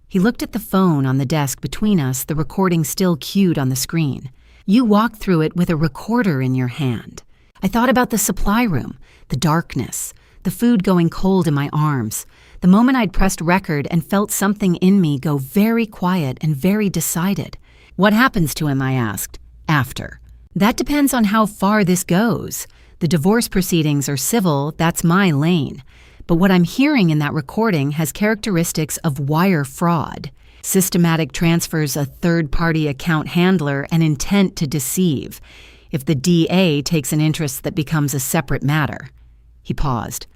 He looked at the phone on the desk between us, the recording still cued on the screen. You walked through it with a recorder in your hand. I thought about the supply room, the darkness, the food going cold in my arms. The moment I'd pressed record and felt something in me go very quiet and very decided. What happens to him, I asked. After. That depends on how far this goes. The divorce proceedings are civil, that's my lane. But what I'm hearing in that recording has characteristics of wire fraud. Systematic transfers, a third-party account handler, and intent to deceive. If the DA takes an interest, that becomes a separate matter. He paused.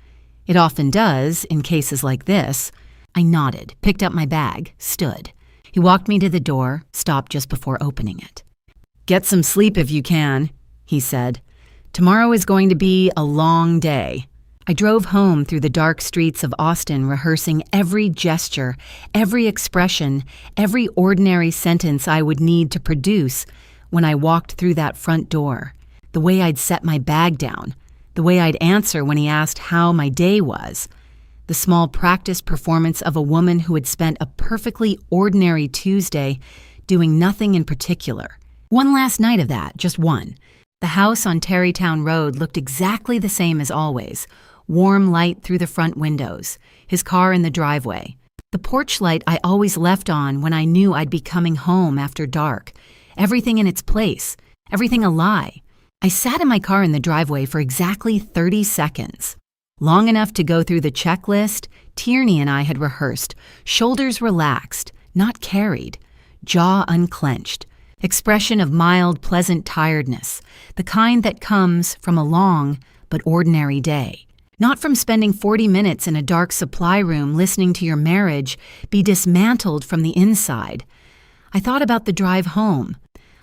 It often does, in cases like this. I nodded, picked up my bag, stood. He walked me to the door, stopped just before opening it. Get some sleep if you can, he said. Tomorrow is going to be a long day. I drove home through the dark streets of Austin, rehearsing every gesture, every expression, every ordinary sentence I would need to produce when I walked through that front door. the way I'd set my bag down, the way I'd answer when he asked how my day was. The small practice performance of a woman who had spent a perfectly ordinary Tuesday doing nothing in particular. One last night of that, just one. The house on Tarrytown Road looked exactly the same as always. Warm light through the front windows, his car in the driveway. The porch light I always left on when I knew I'd be coming home after dark. Everything in its place, everything a lie. I sat in my car in the driveway for exactly 30 seconds. Long enough to go through the checklist Tierney and I had rehearsed, shoulders relaxed, not carried, jaw unclenched, expression of mild, pleasant tiredness, the kind that comes from a long but ordinary day. Not from spending 40 minutes in a dark supply room listening to your marriage be dismantled from the inside. I thought about the drive home.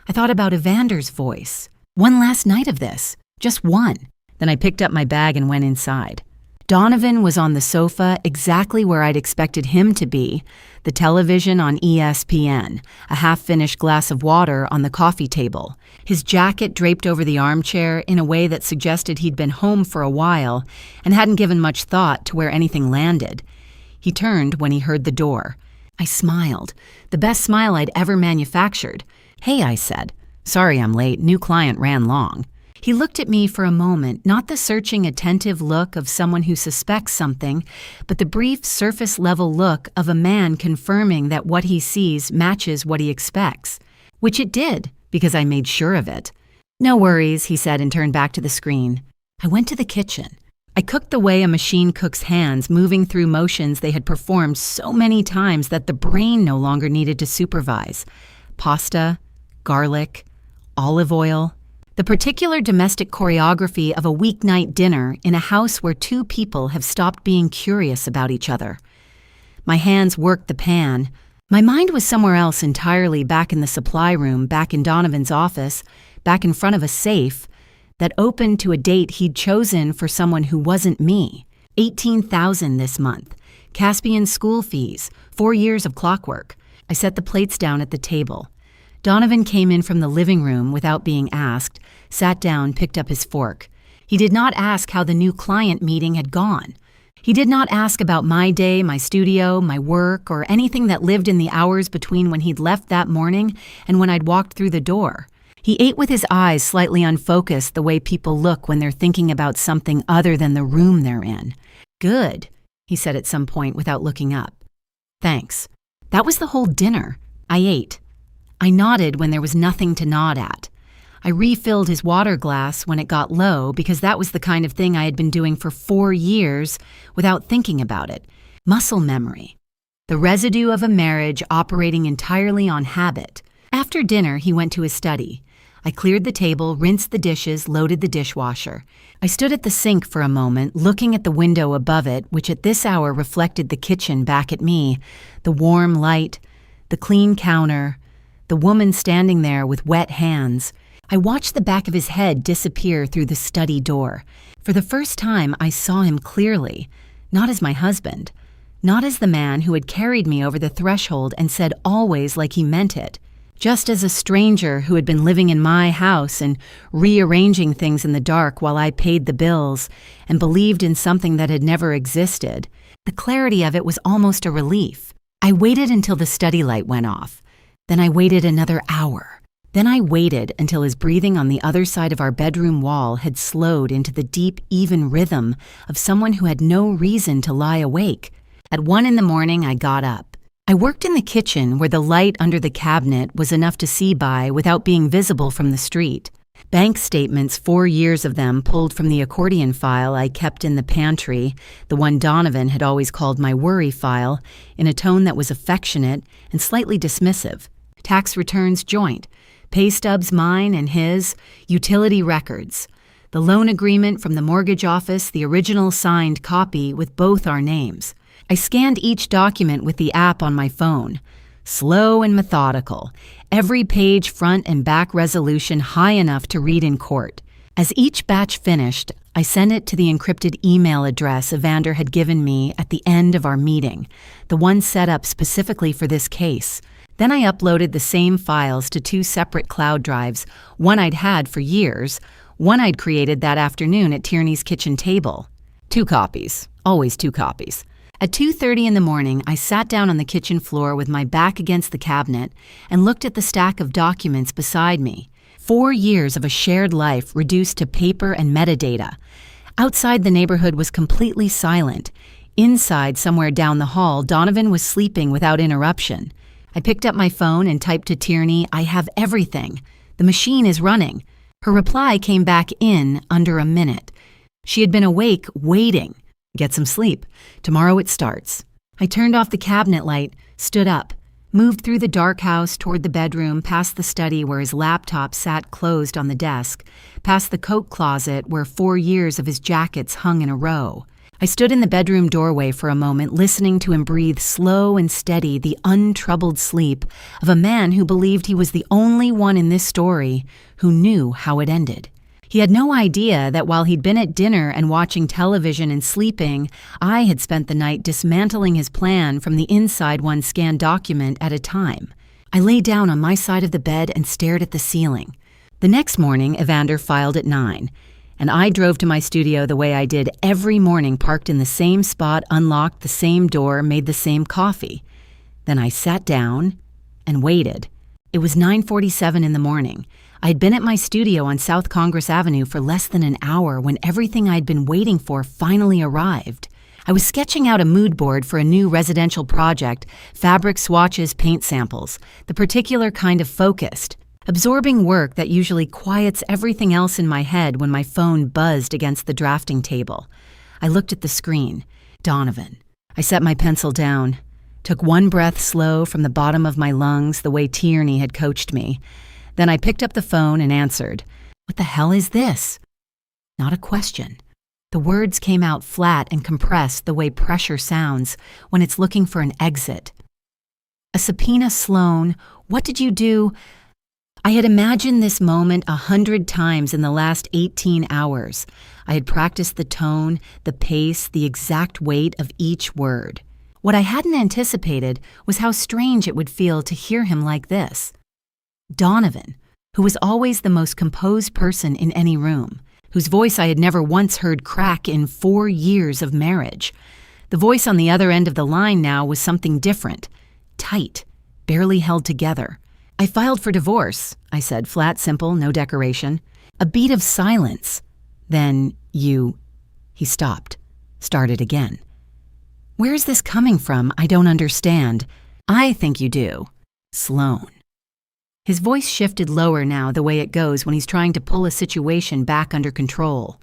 I thought about Evander's voice. One last night of this, just one. Then I picked up my bag and went inside. Donovan was on the sofa exactly where I'd expected him to be, the television on ESPN, a half-finished glass of water on the coffee table, his jacket draped over the armchair in a way that suggested he'd been home for a while and hadn't given much thought to where anything landed. He turned when he heard the door. I smiled, the best smile I'd ever manufactured. "Hey," I said. "Sorry I'm late, new client ran long." He looked at me for a moment, not the searching, attentive look of someone who suspects something, but the brief, surface-level look of a man confirming that what he sees matches what he expects. Which it did, because I made sure of it. "No worries," he said and turned back to the screen. I went to the kitchen. I cooked the way a machine cooks hands, moving through motions they had performed so many times that the brain no longer needed to supervise. Pasta, garlic, olive oil. The particular domestic choreography of a weeknight dinner in a house where two people have stopped being curious about each other. My hands worked the pan. My mind was somewhere else entirely, back in the supply room, back in Donovan's office, back in front of a safe that opened to a date he'd chosen for someone who wasn't me. $18,000 this month. Caspian school fees, 4 years of clockwork. I set the plates down at the table. Donovan came in from the living room without being asked, sat down, picked up his fork. He did not ask how the new client meeting had gone. He did not ask about my day, my studio, my work, or anything that lived in the hours between when he'd left that morning and when I'd walked through the door. He ate with his eyes slightly unfocused, the way people look when they're thinking about something other than the room they're in. "Good," he said at some point without looking up. "Thanks." That was the whole dinner. I ate. I nodded when there was nothing to nod at. I refilled his water glass when it got low because that was the kind of thing I had been doing for 4 years without thinking about it. Muscle memory. The residue of a marriage operating entirely on habit. After dinner, he went to his study. I cleared the table, rinsed the dishes, loaded the dishwasher. I stood at the sink for a moment, looking at the window above it, which at this hour reflected the kitchen back at me, the warm light, the clean counter, the woman standing there with wet hands. I watched the back of his head disappear through the study door. For the first time, I saw him clearly, not as my husband, not as the man who had carried me over the threshold and said always like he meant it, just as a stranger who had been living in my house and rearranging things in the dark while I paid the bills and believed in something that had never existed. The clarity of it was almost a relief. I waited until the study light went off. Then I waited another hour. Then I waited until his breathing on the other side of our bedroom wall had slowed into the deep, even rhythm of someone who had no reason to lie awake. At 1 a.m, I got up. I worked in the kitchen where the light under the cabinet was enough to see by without being visible from the street. Bank statements, 4 years of them pulled from the accordion file I kept in the pantry, the one Donovan had always called my worry file, in a tone that was affectionate and slightly dismissive. Tax returns joint, pay stubs mine and his, utility records, the loan agreement from the mortgage office, the original signed copy with both our names. I scanned each document with the app on my phone. Slow and methodical, every page front and back resolution high enough to read in court. As each batch finished, I sent it to the encrypted email address Evander had given me at the end of our meeting, the one set up specifically for this case. Then I uploaded the same files to 2 separate cloud drives, one I'd had for years, One I'd created that afternoon at Tierney's kitchen table. 2 copies. Always 2 copies. At 2:30 in the morning, I sat down on the kitchen floor with my back against the cabinet and looked at the stack of documents beside me. 4 years of a shared life reduced to paper and metadata. Outside, the neighborhood was completely silent. Inside, somewhere down the hall, Donovan was sleeping without interruption. I picked up my phone and typed to Tierney, "I have everything. The machine is running." Her reply came back in under a minute. She had been awake, waiting. "Get some sleep. Tomorrow it starts." I turned off the cabinet light, stood up, moved through the dark house toward the bedroom, past the study where his laptop sat closed on the desk, past the coat closet where 4 years of his jackets hung in a row. I stood in the bedroom doorway for a moment, listening to him breathe slow and steady the untroubled sleep of a man who believed he was the only one in this story who knew how it ended. He had no idea that while he'd been at dinner and watching television and sleeping, I had spent the night dismantling his plan from the inside one scanned document at a time. I lay down on my side of the bed and stared at the ceiling. The next morning, Evander filed at 9, and I drove to my studio the way I did every morning, parked in the same spot, unlocked the same door, made the same coffee. Then I sat down and waited. It was 9:47 in the morning. I'd been at my studio on South Congress Avenue for less than an hour when everything I'd been waiting for finally arrived. I was sketching out a mood board for a new residential project, fabric swatches, paint samples, the particular kind of focused, absorbing work that usually quiets everything else in my head when my phone buzzed against the drafting table. I looked at the screen. Donovan. I set my pencil down, took one breath slow from the bottom of my lungs the way Tierney had coached me. Then I picked up the phone and answered. "What the hell is this?" Not a question. The words came out flat and compressed the way pressure sounds when it's looking for an exit. "A subpoena, Sloan. What did you do?" I had imagined this moment 100 times in the last 18 hours. I had practiced the tone, the pace, the exact weight of each word. What I hadn't anticipated was how strange it would feel to hear him like this. Donovan, who was always the most composed person in any room, whose voice I had never once heard crack in 4 years of marriage. The voice on the other end of the line now was something different, tight, barely held together. "I filed for divorce," I said, flat, simple, no decoration. A beat of silence. Then He stopped, started again. "Where is this coming from? I don't understand." "I think you do. Sloan." His voice shifted lower now, the way it goes when he's trying to pull a situation back under control.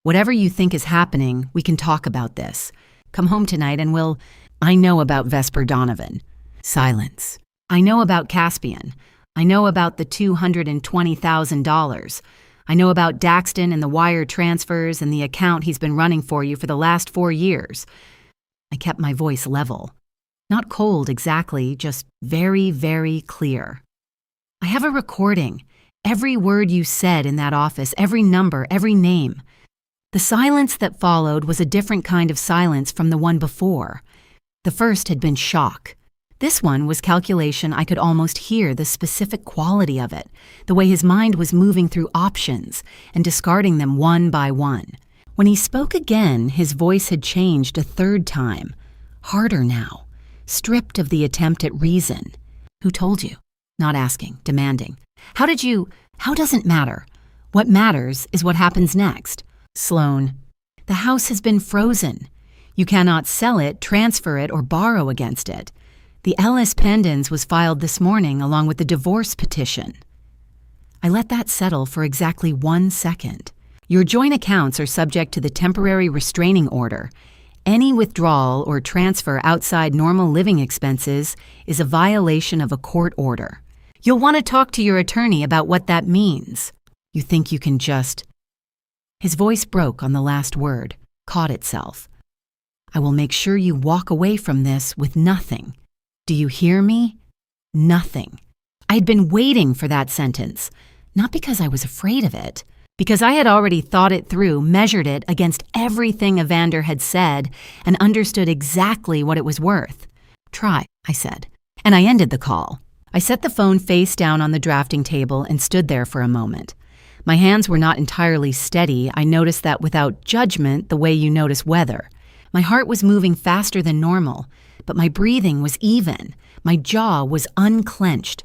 "Whatever you think is happening, we can talk about this. Come home tonight and I know about Vesper Donovan." Silence. "I know about Caspian. I know about the $220,000. I know about Daxton and the wire transfers and the account he's been running for you for the last 4 years. I kept my voice level. Not cold exactly, just very, very clear. "I have a recording. Every word you said in that office, every number, every name." The silence that followed was a different kind of silence from the one before. The first had been shock. This one was calculation. I could almost hear the specific quality of it, the way his mind was moving through options and discarding them one by one. When he spoke again, his voice had changed a third time. Harder now, stripped of the attempt at reason. "Who told you?" Not asking, demanding. How doesn't matter. What matters is what happens next." "Sloan, the house has been frozen. You cannot sell it, transfer it, or borrow against it. The Ellis pendants was filed this morning along with the divorce petition." I let that settle for exactly 1 second. "Your joint accounts are subject to the temporary restraining order. Any withdrawal or transfer outside normal living expenses is a violation of a court order. You'll want to talk to your attorney about what that means. You think you can just..." His voice broke on the last word, caught itself. "I will make sure you walk away from this with nothing. Do you hear me? Nothing." I'd been waiting for that sentence, not because I was afraid of it, because I had already thought it through, measured it against everything Evander had said, and understood exactly what it was worth. "Try," I said, and I ended the call. I set the phone face down on the drafting table and stood there for a moment. My hands were not entirely steady. I noticed that without judgment, the way you notice weather. My heart was moving faster than normal, but my breathing was even. My jaw was unclenched.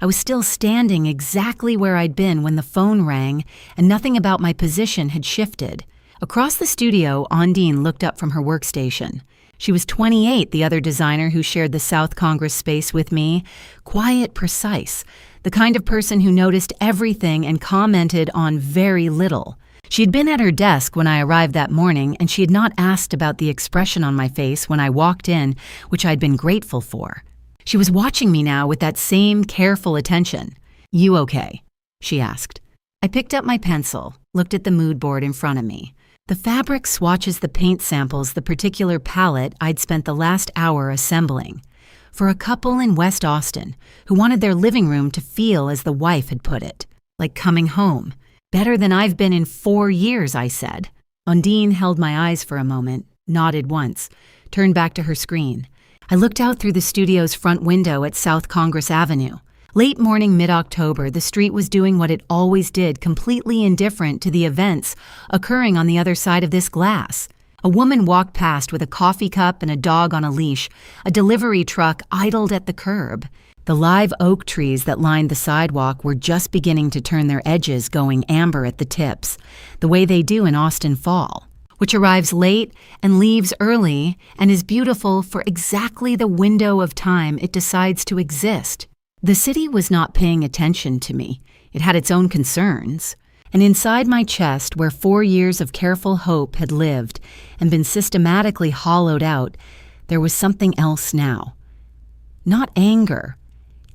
I was still standing exactly where I'd been when the phone rang, and nothing about my position had shifted. Across the studio, Ondine looked up from her workstation. She was 28, the other designer who shared the South Congress space with me. Quiet, precise, the kind of person who noticed everything and commented on very little. She had been at her desk when I arrived that morning, and she had not asked about the expression on my face when I walked in, which I'd been grateful for. She was watching me now with that same careful attention. "You okay?" she asked. I picked up my pencil, looked at the mood board in front of me. The fabric swatches the paint samples the particular palette I'd spent the last hour assembling. For a couple in West Austin who wanted their living room to feel as the wife had put it, like coming home. "Better than I've been in 4 years," I said. Ondine held my eyes for a moment, nodded once, turned back to her screen. I looked out through the studio's front window at South Congress Avenue. Late morning mid-October, the street was doing what it always did, completely indifferent to the events occurring on the other side of this glass. A woman walked past with a coffee cup and a dog on a leash. A delivery truck idled at the curb. The live oak trees that lined the sidewalk were just beginning to turn their edges, going amber at the tips, the way they do in Austin fall, which arrives late and leaves early and is beautiful for exactly the window of time it decides to exist. The city was not paying attention to me. It had its own concerns. And inside my chest, where 4 years of careful hope had lived and been systematically hollowed out, there was something else now. Not anger.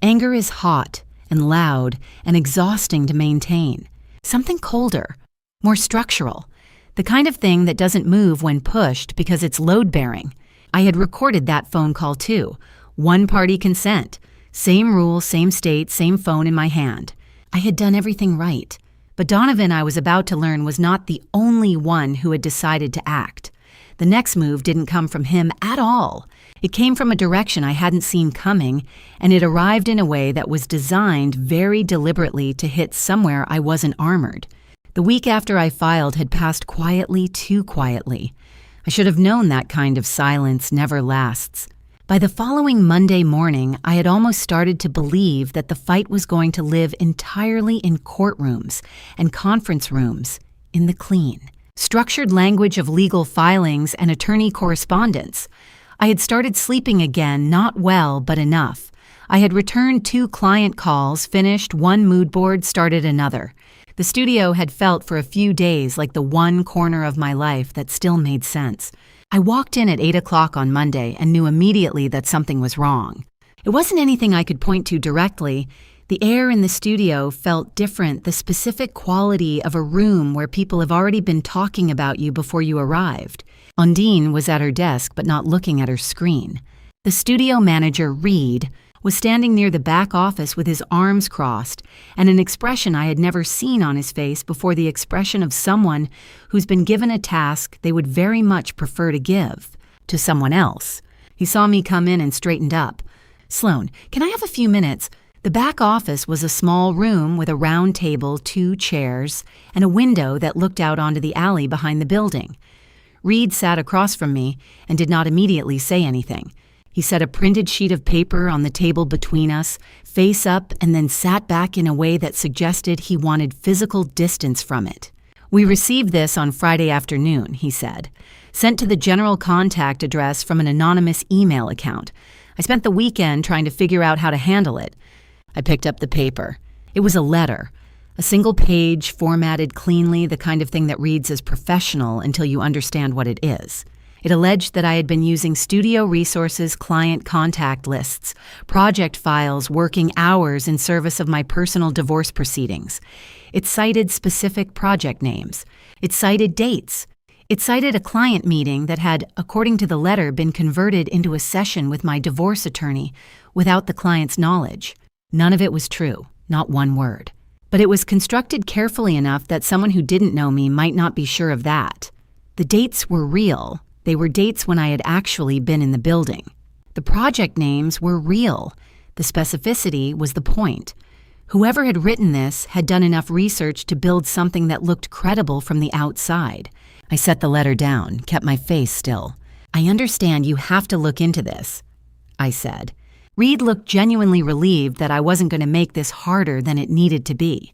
Anger is hot and loud and exhausting to maintain. Something colder, more structural. The kind of thing that doesn't move when pushed because it's load-bearing. I had recorded that phone call too. One-party consent. Same rule, same state, same phone in my hand. I had done everything right. But Donovan, I was about to learn, was not the only one who had decided to act. The next move didn't come from him at all. It came from a direction I hadn't seen coming, and it arrived in a way that was designed very deliberately to hit somewhere I wasn't armored. The week after I filed had passed quietly, too quietly. I should have known that kind of silence never lasts. By the following Monday morning, I had almost started to believe that the fight was going to live entirely in courtrooms and conference rooms, in the clean, structured language of legal filings and attorney correspondence. I had started sleeping again, not well, but enough. I had returned 2 client calls, finished 1 mood board, started another. The studio had felt for a few days like the one corner of my life that still made sense. I walked in at 8 o'clock on Monday and knew immediately that something was wrong. It wasn't anything I could point to directly. The air in the studio felt different, the specific quality of a room where people have already been talking about you before you arrived. Ondine was at her desk but not looking at her screen. The studio manager, Reed, was standing near the back office with his arms crossed and an expression I had never seen on his face before, the expression of someone who's been given a task they would very much prefer to give to someone else. He saw me come in and straightened up. "Sloan, can I have a few minutes?" The back office was a small room with a round table, 2 chairs, and a window that looked out onto the alley behind the building. Reed sat across from me and did not immediately say anything. He set a printed sheet of paper on the table between us, face up, and then sat back in a way that suggested he wanted physical distance from it. "We received this on Friday afternoon," he said. "Sent to the general contact address from an anonymous email account. I spent the weekend trying to figure out how to handle it." I picked up the paper. It was a letter. A single page, formatted cleanly, the kind of thing that reads as professional until you understand what it is. It alleged that I had been using Studio Resources client contact lists, project files, working hours in service of my personal divorce proceedings. It cited specific project names. It cited dates. It cited a client meeting that had, according to the letter, been converted into a session with my divorce attorney without the client's knowledge. None of it was true, not one word. But it was constructed carefully enough that someone who didn't know me might not be sure of that. The dates were real. They were dates when I had actually been in the building. The project names were real. The specificity was the point. Whoever had written this had done enough research to build something that looked credible from the outside. I set the letter down, kept my face still. "I understand you have to look into this," I said. Reed looked genuinely relieved that I wasn't going to make this harder than it needed to be.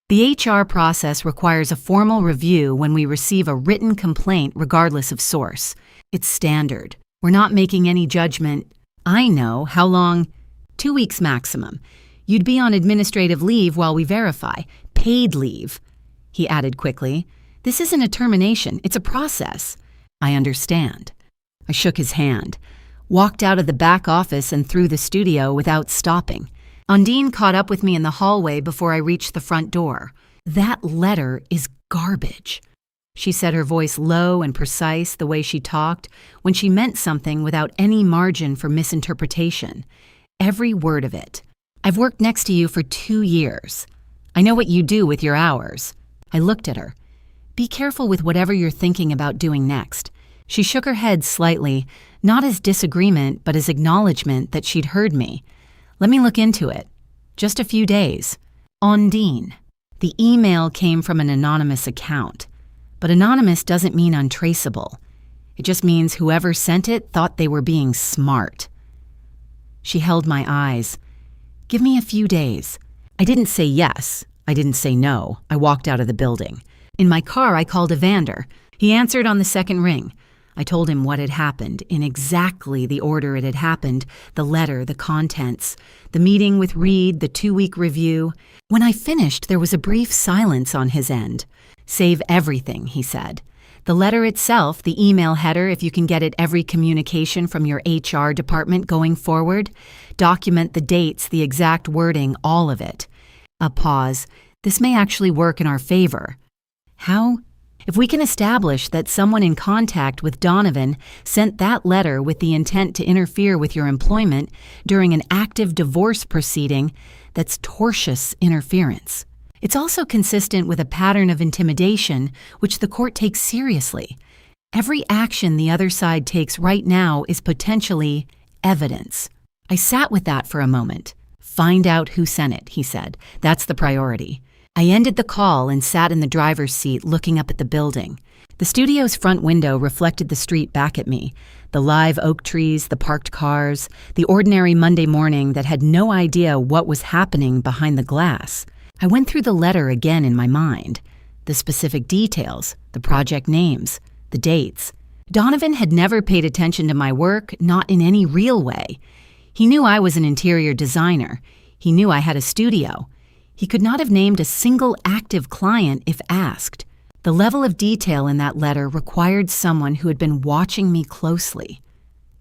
The HR process requires a formal review when we receive a written complaint regardless of source. It's standard. We're not making any judgment. I know. How long? 2 weeks maximum. You'd be on administrative leave while we verify. Paid leave, he added quickly. This isn't a termination. It's a process. I understand. I shook his hand, walked out of the back office and through the studio without stopping. Undine caught up with me in the hallway before I reached the front door. "That letter is garbage," she said, her voice low and precise the way she talked when she meant something without any margin for misinterpretation. "Every word of it. I've worked next to you for 2 years. I know what you do with your hours." I looked at her. "Be careful with whatever you're thinking about doing next." She shook her head slightly, not as disagreement but as acknowledgement that she'd heard me. "Let me look into it. Just a few days. Undine." The email came from an anonymous account. But anonymous doesn't mean untraceable. It just means whoever sent it thought they were being smart. She held my eyes. "Give me a few days." I didn't say yes. I didn't say no. I walked out of the building. In my car, I called Evander. He answered on the second ring. I told him what had happened, in exactly the order it had happened, the letter, the contents, the meeting with Reed, the 2-week review. When I finished, there was a brief silence on his end. "Save everything," he said. "The letter itself, the email header, if you can get it every communication from your HR department going forward. Document the dates, the exact wording, all of it." A pause. "This may actually work in our favor." "How?" "If we can establish that someone in contact with Donovan sent that letter with the intent to interfere with your employment during an active divorce proceeding, that's tortious interference. It's also consistent with a pattern of intimidation, which the court takes seriously. Every action the other side takes right now is potentially evidence." I sat with that for a moment. "Find out who sent it," he said. "That's the priority." I ended the call and sat in the driver's seat looking up at the building. The studio's front window reflected the street back at me, the live oak trees, the parked cars, the ordinary Monday morning that had no idea what was happening behind the glass. I went through the letter again in my mind, the specific details, the project names, the dates. Donovan had never paid attention to my work, not in any real way. He knew I was an interior designer. He knew I had a studio. He could not have named a single active client if asked. The level of detail in that letter required someone who had been watching me closely.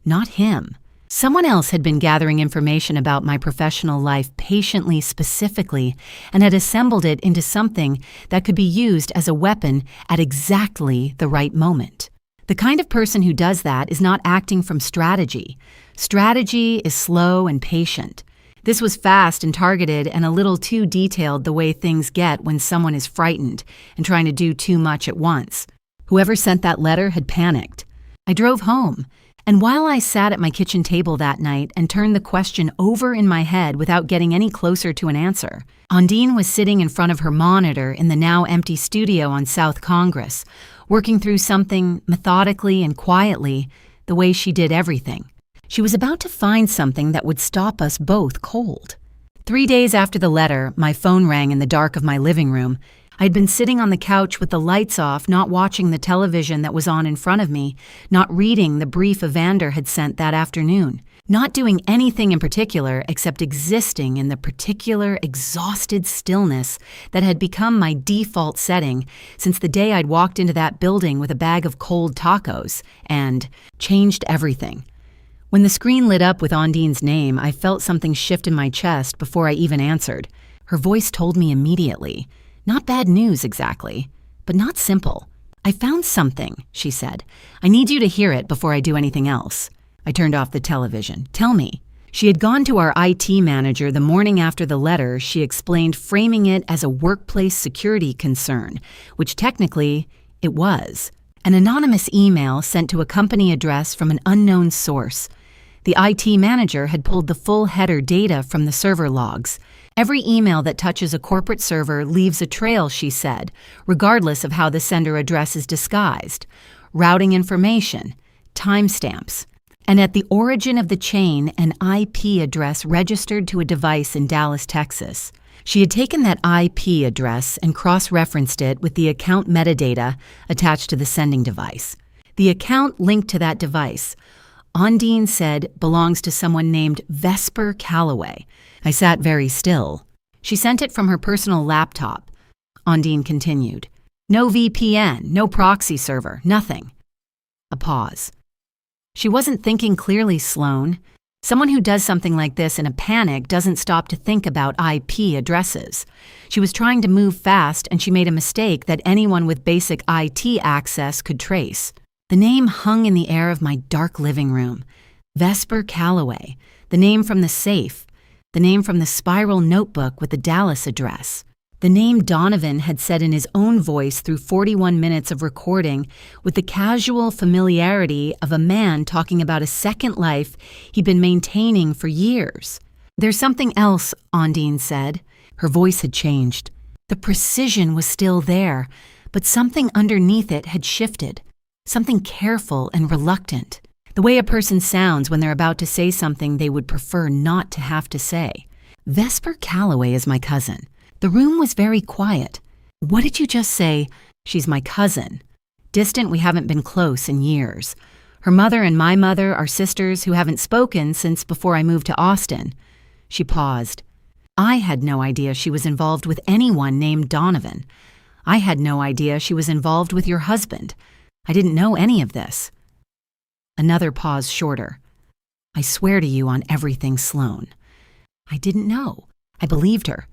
Not him. Someone else had been gathering information about my professional life patiently, specifically, and had assembled it into something that could be used as a weapon at exactly the right moment. The kind of person who does that is not acting from strategy. Strategy is slow and patient. This was fast and targeted and a little too detailed the way things get when someone is frightened and trying to do too much at once. Whoever sent that letter had panicked. I drove home, and while I sat at my kitchen table that night and turned the question over in my head without getting any closer to an answer, Undine was sitting in front of her monitor in the now empty studio on South Congress, working through something methodically and quietly, the way she did everything. She was about to find something that would stop us both cold. 3 days after the letter, my phone rang in the dark of my living room. I'd been sitting on the couch with the lights off, not watching the television that was on in front of me, not reading the brief Evander had sent that afternoon, not doing anything in particular except existing in the particular exhausted stillness that had become my default setting since the day I'd walked into that building with a bag of cold tacos and changed everything. When the screen lit up with Ondine's name, I felt something shift in my chest before I even answered. Her voice told me immediately. Not bad news exactly, but not simple. "I found something," she said. "I need you to hear it before I do anything else." I turned off the television. "Tell me." She had gone to our IT manager the morning after the letter, she explained, framing it as a workplace security concern, which technically it was. An anonymous email sent to a company address from an unknown source. The IT manager had pulled the full header data from the server logs. Every email that touches a corporate server leaves a trail, she said, regardless of how the sender address is disguised. Routing information, timestamps, and at the origin of the chain, an IP address registered to a device in Dallas, Texas. She had taken that IP address and cross-referenced it with the account metadata attached to the sending device. The account linked to that device, Ondine said, belongs to someone named Vesper Calloway. I sat very still. She sent it from her personal laptop. Ondine continued. No VPN, no proxy server, nothing. A pause. She wasn't thinking clearly, Sloan. Someone who does something like this in a panic doesn't stop to think about IP addresses. She was trying to move fast, and she made a mistake that anyone with basic IT access could trace. The name hung in the air of my dark living room. Vesper Calloway, the name from the safe, the name from the spiral notebook with the Dallas address. The name Donovan had said in his own voice through 41 minutes of recording with the casual familiarity of a man talking about a second life he'd been maintaining for years. There's something else, Ondine said. Her voice had changed. The precision was still there, but something underneath it had shifted. Something careful and reluctant. The way a person sounds when they're about to say something they would prefer not to have to say. Vesper Calloway is my cousin. The room was very quiet. What did you just say? She's my cousin. Distant, we haven't been close in years. Her mother and my mother are sisters who haven't spoken since before I moved to Austin. She paused. I had no idea she was involved with anyone named Donovan. I had no idea she was involved with your husband. I didn't know any of this. Another pause shorter. I swear to you on everything, Sloan. I didn't know. I believed her.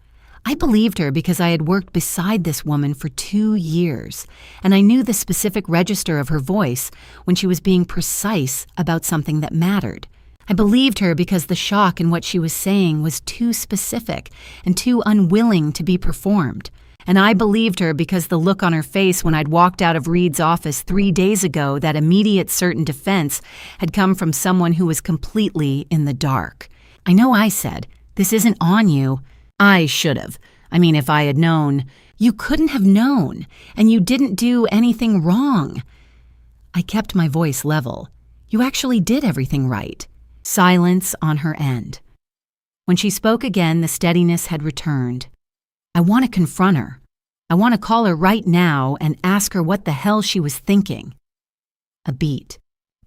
I believed her because I had worked beside this woman for 2 years, and I knew the specific register of her voice when she was being precise about something that mattered. I believed her because the shock in what she was saying was too specific and too unwilling to be performed. And I believed her because the look on her face when I'd walked out of Reed's office 3 days ago, that immediate certain defense, had come from someone who was completely in the dark. I know I said, "This isn't on you." I should have. I mean, if I had known. You couldn't have known, and you didn't do anything wrong. I kept my voice level. You actually did everything right. Silence on her end. When she spoke again, the steadiness had returned. I want to confront her. I want to call her right now and ask her what the hell she was thinking. A beat.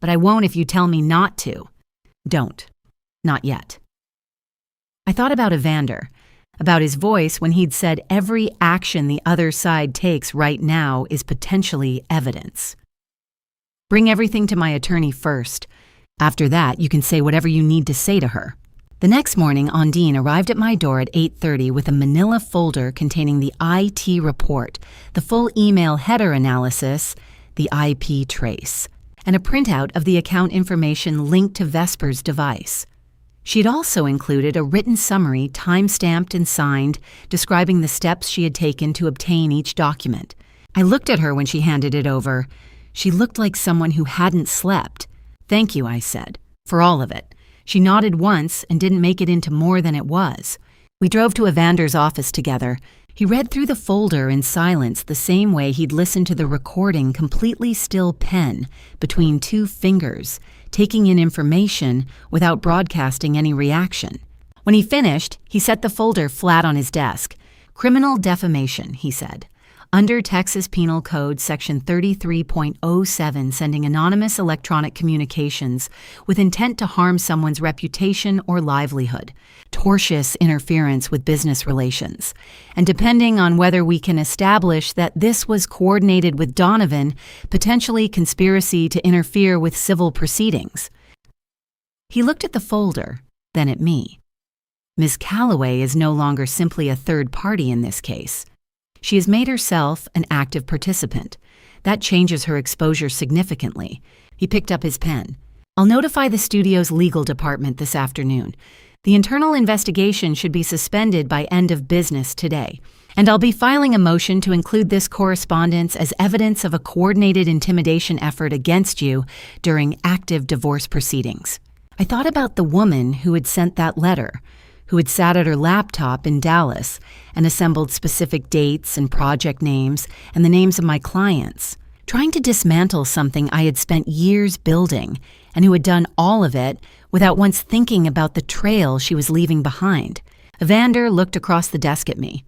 But I won't if you tell me not to. Don't. Not yet. I thought about Evander. About his voice when he'd said every action the other side takes right now is potentially evidence. Bring everything to my attorney first. After that, you can say whatever you need to say to her. The next morning, Ondine arrived at my door at 8:30 with a manila folder containing the IT report, the full email header analysis, the IP trace, and a printout of the account information linked to Vesper's device. She had also included a written summary, time-stamped and signed, describing the steps she had taken to obtain each document. I looked at her when she handed it over. She looked like someone who hadn't slept. "Thank you," I said, "for all of it." She nodded once and didn't make it into more than it was. We drove to Evander's office together. He read through the folder in silence the same way he'd listened to the recording, completely still pen, between 2 fingers, taking in information without broadcasting any reaction. When he finished, he set the folder flat on his desk. "Criminal defamation," he said. "Under Texas Penal Code Section 33.07, sending anonymous electronic communications with intent to harm someone's reputation or livelihood. Tortious interference with business relations. And depending on whether we can establish that this was coordinated with Donovan, potentially conspiracy to interfere with civil proceedings." He looked at the folder, then at me. Ms. Calloway is no longer simply a third party in this case. She has made herself an active participant. That changes her exposure significantly. He picked up his pen. "I'll notify the studio's legal department this afternoon. The internal investigation should be suspended by end of business today. And I'll be filing a motion to include this correspondence as evidence of a coordinated intimidation effort against you during active divorce proceedings." I thought about the woman who had sent that letter, who had sat at her laptop in Dallas and assembled specific dates and project names and the names of my clients, trying to dismantle something I had spent years building, and who had done all of it without once thinking about the trail she was leaving behind. Evander looked across the desk at me.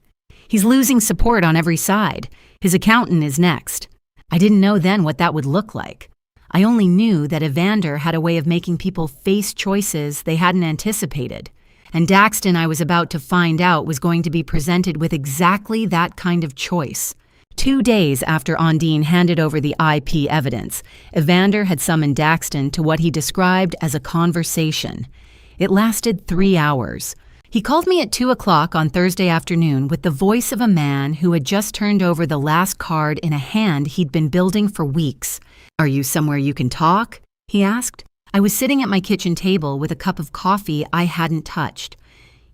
He's losing support on every side. His accountant is next. I didn't know then what that would look like. I only knew that Evander had a way of making people face choices they hadn't anticipated. And Daxton, I was about to find out, was going to be presented with exactly that kind of choice. 2 days after Ondine handed over the IP evidence, Evander had summoned Daxton to what he described as a conversation. It lasted 3 hours. He called me at 2 o'clock on Thursday afternoon with the voice of a man who had just turned over the last card in a hand he'd been building for weeks. "Are you somewhere you can talk?" he asked. I was sitting at my kitchen table with a cup of coffee I hadn't touched.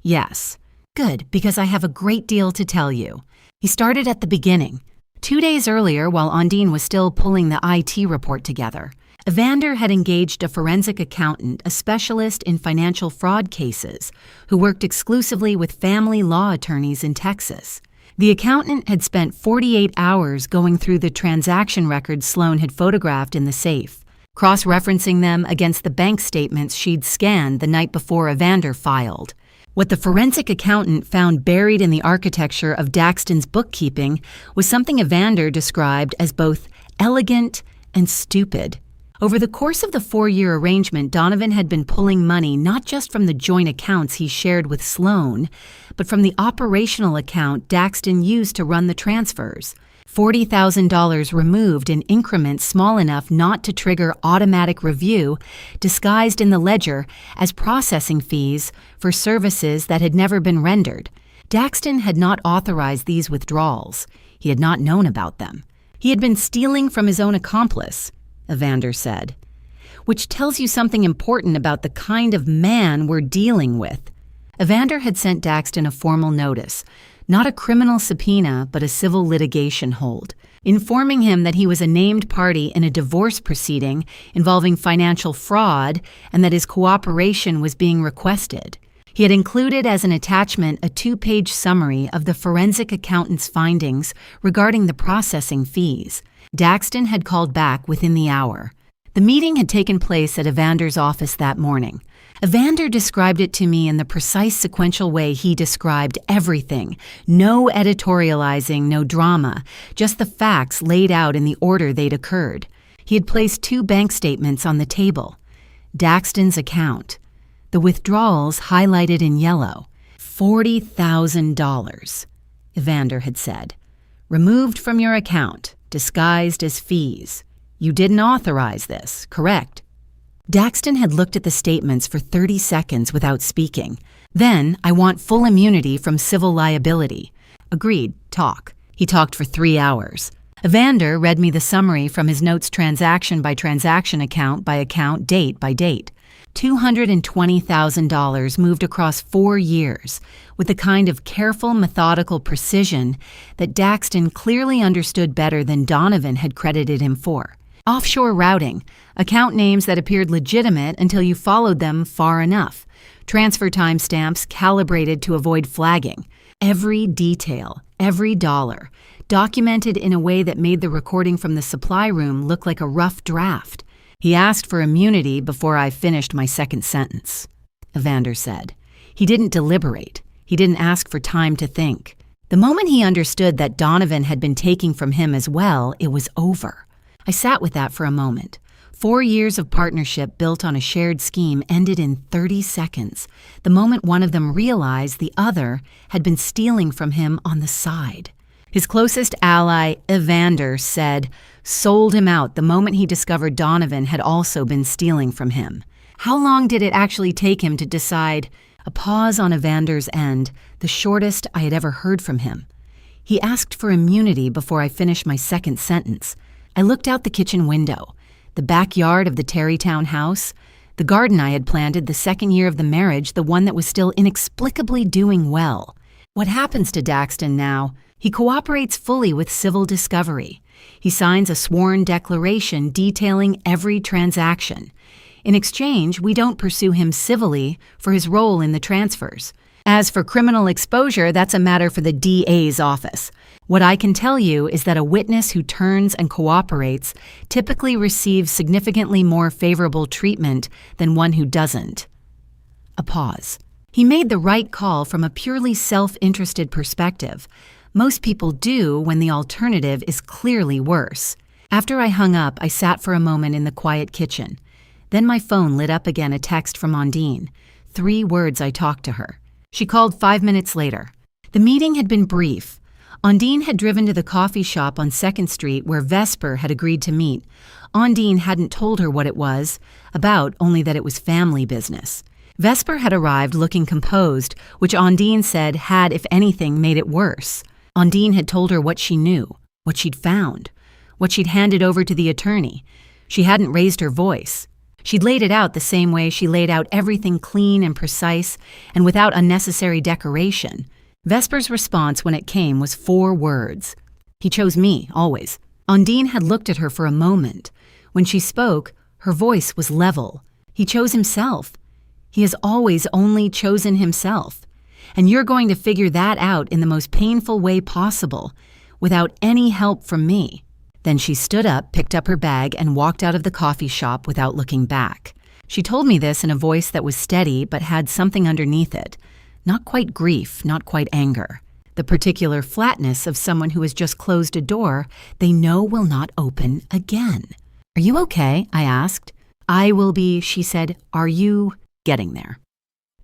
"Yes." "Good, because I have a great deal to tell you." He started at the beginning. 2 days earlier, while Ondine was still pulling the IT report together, Evander had engaged a forensic accountant, a specialist in financial fraud cases, who worked exclusively with family law attorneys in Texas. The accountant had spent 48 hours going through the transaction records Sloan had photographed in the safe, cross-referencing them against the bank statements she'd scanned the night before Evander filed. What the forensic accountant found buried in the architecture of Daxton's bookkeeping was something Evander described as both elegant and stupid. Over the course of the 4-year arrangement, Donovan had been pulling money not just from the joint accounts he shared with Sloan, but from the operational account Daxton used to run the transfers. $40,000 removed in increments small enough not to trigger automatic review, disguised in the ledger as processing fees for services that had never been rendered. Daxton had not authorized these withdrawals. He had not known about them. He had been stealing from his own accomplice, Evander said, which tells you something important about the kind of man we're dealing with. Evander had sent Daxton a formal notice, not a criminal subpoena, but a civil litigation hold, informing him that he was a named party in a divorce proceeding involving financial fraud and that his cooperation was being requested. He had included as an attachment a 2-page summary of the forensic accountant's findings regarding the processing fees. Daxton had called back within the hour. The meeting had taken place at Evander's office that morning. Evander described it to me in the precise sequential way he described everything. No editorializing, no drama, just the facts laid out in the order they'd occurred. He had placed 2 bank statements on the table. Daxton's account. The withdrawals highlighted in yellow. $40,000, Evander had said. Removed from your account, disguised as fees. You didn't authorize this, correct? Daxton had looked at the statements for 30 seconds without speaking. Then, "I want full immunity from civil liability." Agreed, talk. He talked for 3 hours. Evander read me the summary from his notes transaction by transaction, account by account, date by date. $220,000 moved across 4 years with the kind of careful, methodical precision that Daxton clearly understood better than Donovan had credited him for. Offshore routing, account names that appeared legitimate until you followed them far enough. Transfer timestamps calibrated to avoid flagging. Every detail, every dollar, documented in a way that made the recording from the supply room look like a rough draft. He asked for immunity before I finished my second sentence, Evander said. He didn't deliberate. He didn't ask for time to think. The moment he understood that Donovan had been taking from him as well, it was over. I sat with that for a moment. 4 years of partnership built on a shared scheme ended in 30 seconds, the moment one of them realized the other had been stealing from him on the side. His closest ally, Evander, said, sold him out the moment he discovered Donovan had also been stealing from him. How long did it actually take him to decide? A pause on Evander's end, the shortest I had ever heard from him. He asked for immunity before I finished my second sentence. I looked out the kitchen window, the backyard of the Terrytown house, the garden I had planted the second year of the marriage, the one that was still inexplicably doing well. What happens to Daxton now? He cooperates fully with civil discovery. He signs a sworn declaration detailing every transaction. In exchange, we don't pursue him civilly for his role in the transfers. As for criminal exposure, that's a matter for the DA's office. What I can tell you is that a witness who turns and cooperates typically receives significantly more favorable treatment than one who doesn't. A pause. He made the right call from a purely self-interested perspective. Most people do when the alternative is clearly worse. After I hung up, I sat for a moment in the quiet kitchen. Then my phone lit up again, a text from Ondine. 3 words I talked to her. She called 5 minutes later. The meeting had been brief. Ondine had driven to the coffee shop on 2nd Street where Vesper had agreed to meet. Ondine hadn't told her what it was about, only that it was family business. Vesper had arrived looking composed, which Ondine said had, if anything, made it worse. Ondine had told her what she knew, what she'd found, what she'd handed over to the attorney. She hadn't raised her voice. She'd laid it out the same way she laid out everything clean and precise and without unnecessary decoration. Vesper's response when it came was 4 words. He chose me, always. Ondine had looked at her for a moment. When she spoke, her voice was level. He chose himself. He has always only chosen himself. And you're going to figure that out in the most painful way possible, without any help from me. Then she stood up, picked up her bag, and walked out of the coffee shop without looking back. She told me this in a voice that was steady but had something underneath it. Not quite grief, not quite anger. The particular flatness of someone who has just closed a door they know will not open again. "Are you okay?" I asked. "I will be," she said. "Are you getting there?"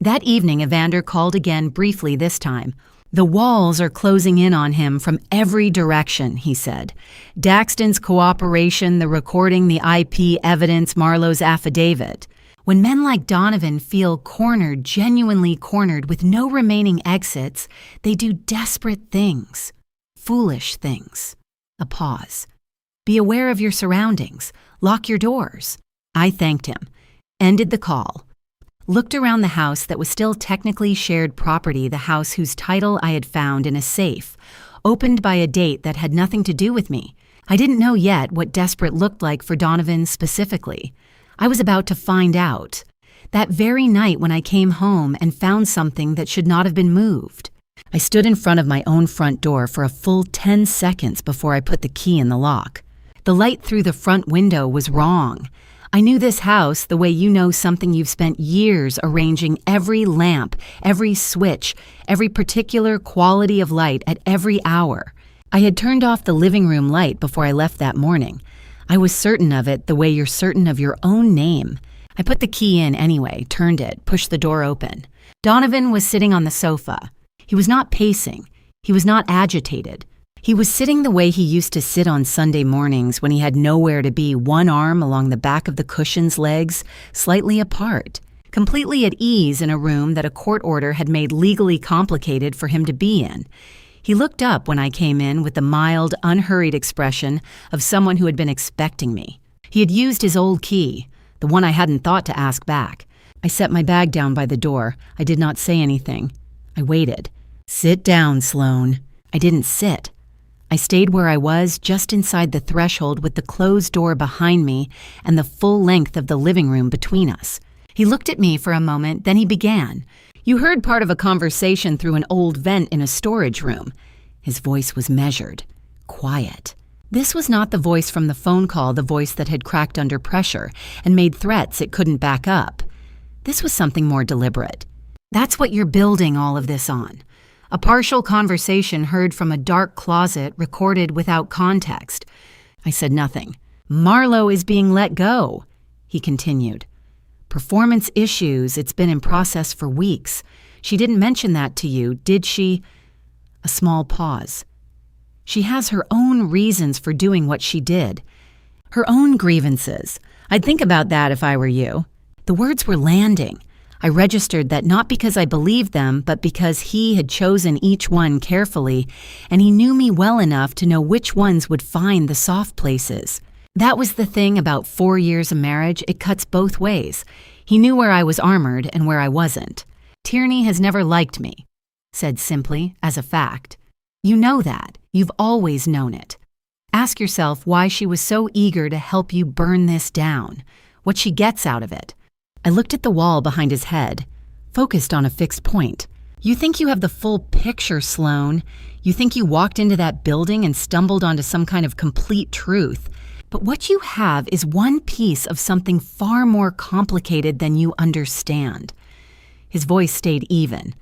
That evening, Evander called again briefly this time. "The walls are closing in on him from every direction," he said. "Daxton's cooperation, the recording, the IP evidence, Marlowe's affidavit. When men like Donovan feel cornered, genuinely cornered, with no remaining exits, they do desperate things, foolish things." A pause. "Be aware of your surroundings. Lock your doors." I thanked him, ended the call, looked around the house that was still technically shared property, the house whose title I had found in a safe, opened by a date that had nothing to do with me. I didn't know yet what desperate looked like for Donovan specifically. I was about to find out. That very night when I came home and found something that should not have been moved. I stood in front of my own front door for a full 10 seconds before I put the key in the lock. The light through the front window was wrong. I knew this house the way you know something you've spent years arranging every lamp, every switch, every particular quality of light at every hour. I had turned off the living room light before I left that morning. I was certain of it the way you're certain of your own name. I put the key in anyway, turned it, pushed the door open. Donovan was sitting on the sofa. He was not pacing. He was not agitated. He was sitting the way he used to sit on Sunday mornings when he had nowhere to be, one arm along the back of the cushion's legs, slightly apart, completely at ease in a room that a court order had made legally complicated for him to be in. He looked up when I came in with the mild, unhurried expression of someone who had been expecting me. He had used his old key, the one I hadn't thought to ask back. I set my bag down by the door. I did not say anything. I waited. "Sit down, Sloane." I didn't sit. I stayed where I was, just inside the threshold with the closed door behind me and the full length of the living room between us. He looked at me for a moment, then he began. "You heard part of a conversation through an old vent in a storage room." His voice was measured, quiet. This was not the voice from the phone call, the voice that had cracked under pressure and made threats it couldn't back up. This was something more deliberate. "That's what you're building all of this on. A partial conversation heard from a dark closet, recorded without context." I said nothing. "Marlowe is being let go," he continued. "Performance issues, it's been in process for weeks. She didn't mention that to you, did she?" A small pause. "She has her own reasons for doing what she did. Her own grievances. I'd think about that if I were you." The words were landing. I registered that not because I believed them, but because he had chosen each one carefully, and he knew me well enough to know which ones would find the soft places. That was the thing about 4 years of marriage, it cuts both ways. He knew where I was armored and where I wasn't. "Tierney has never liked me," said simply, as a fact. "You know that. You've always known it. Ask yourself why she was so eager to help you burn this down. what she gets out of it. I looked at the wall behind his head, focused on a fixed point. You think you have the full picture, Sloane. You think you walked into that building and stumbled onto some kind of complete truth. But what you have is one piece of something far more complicated than you understand. His voice stayed even,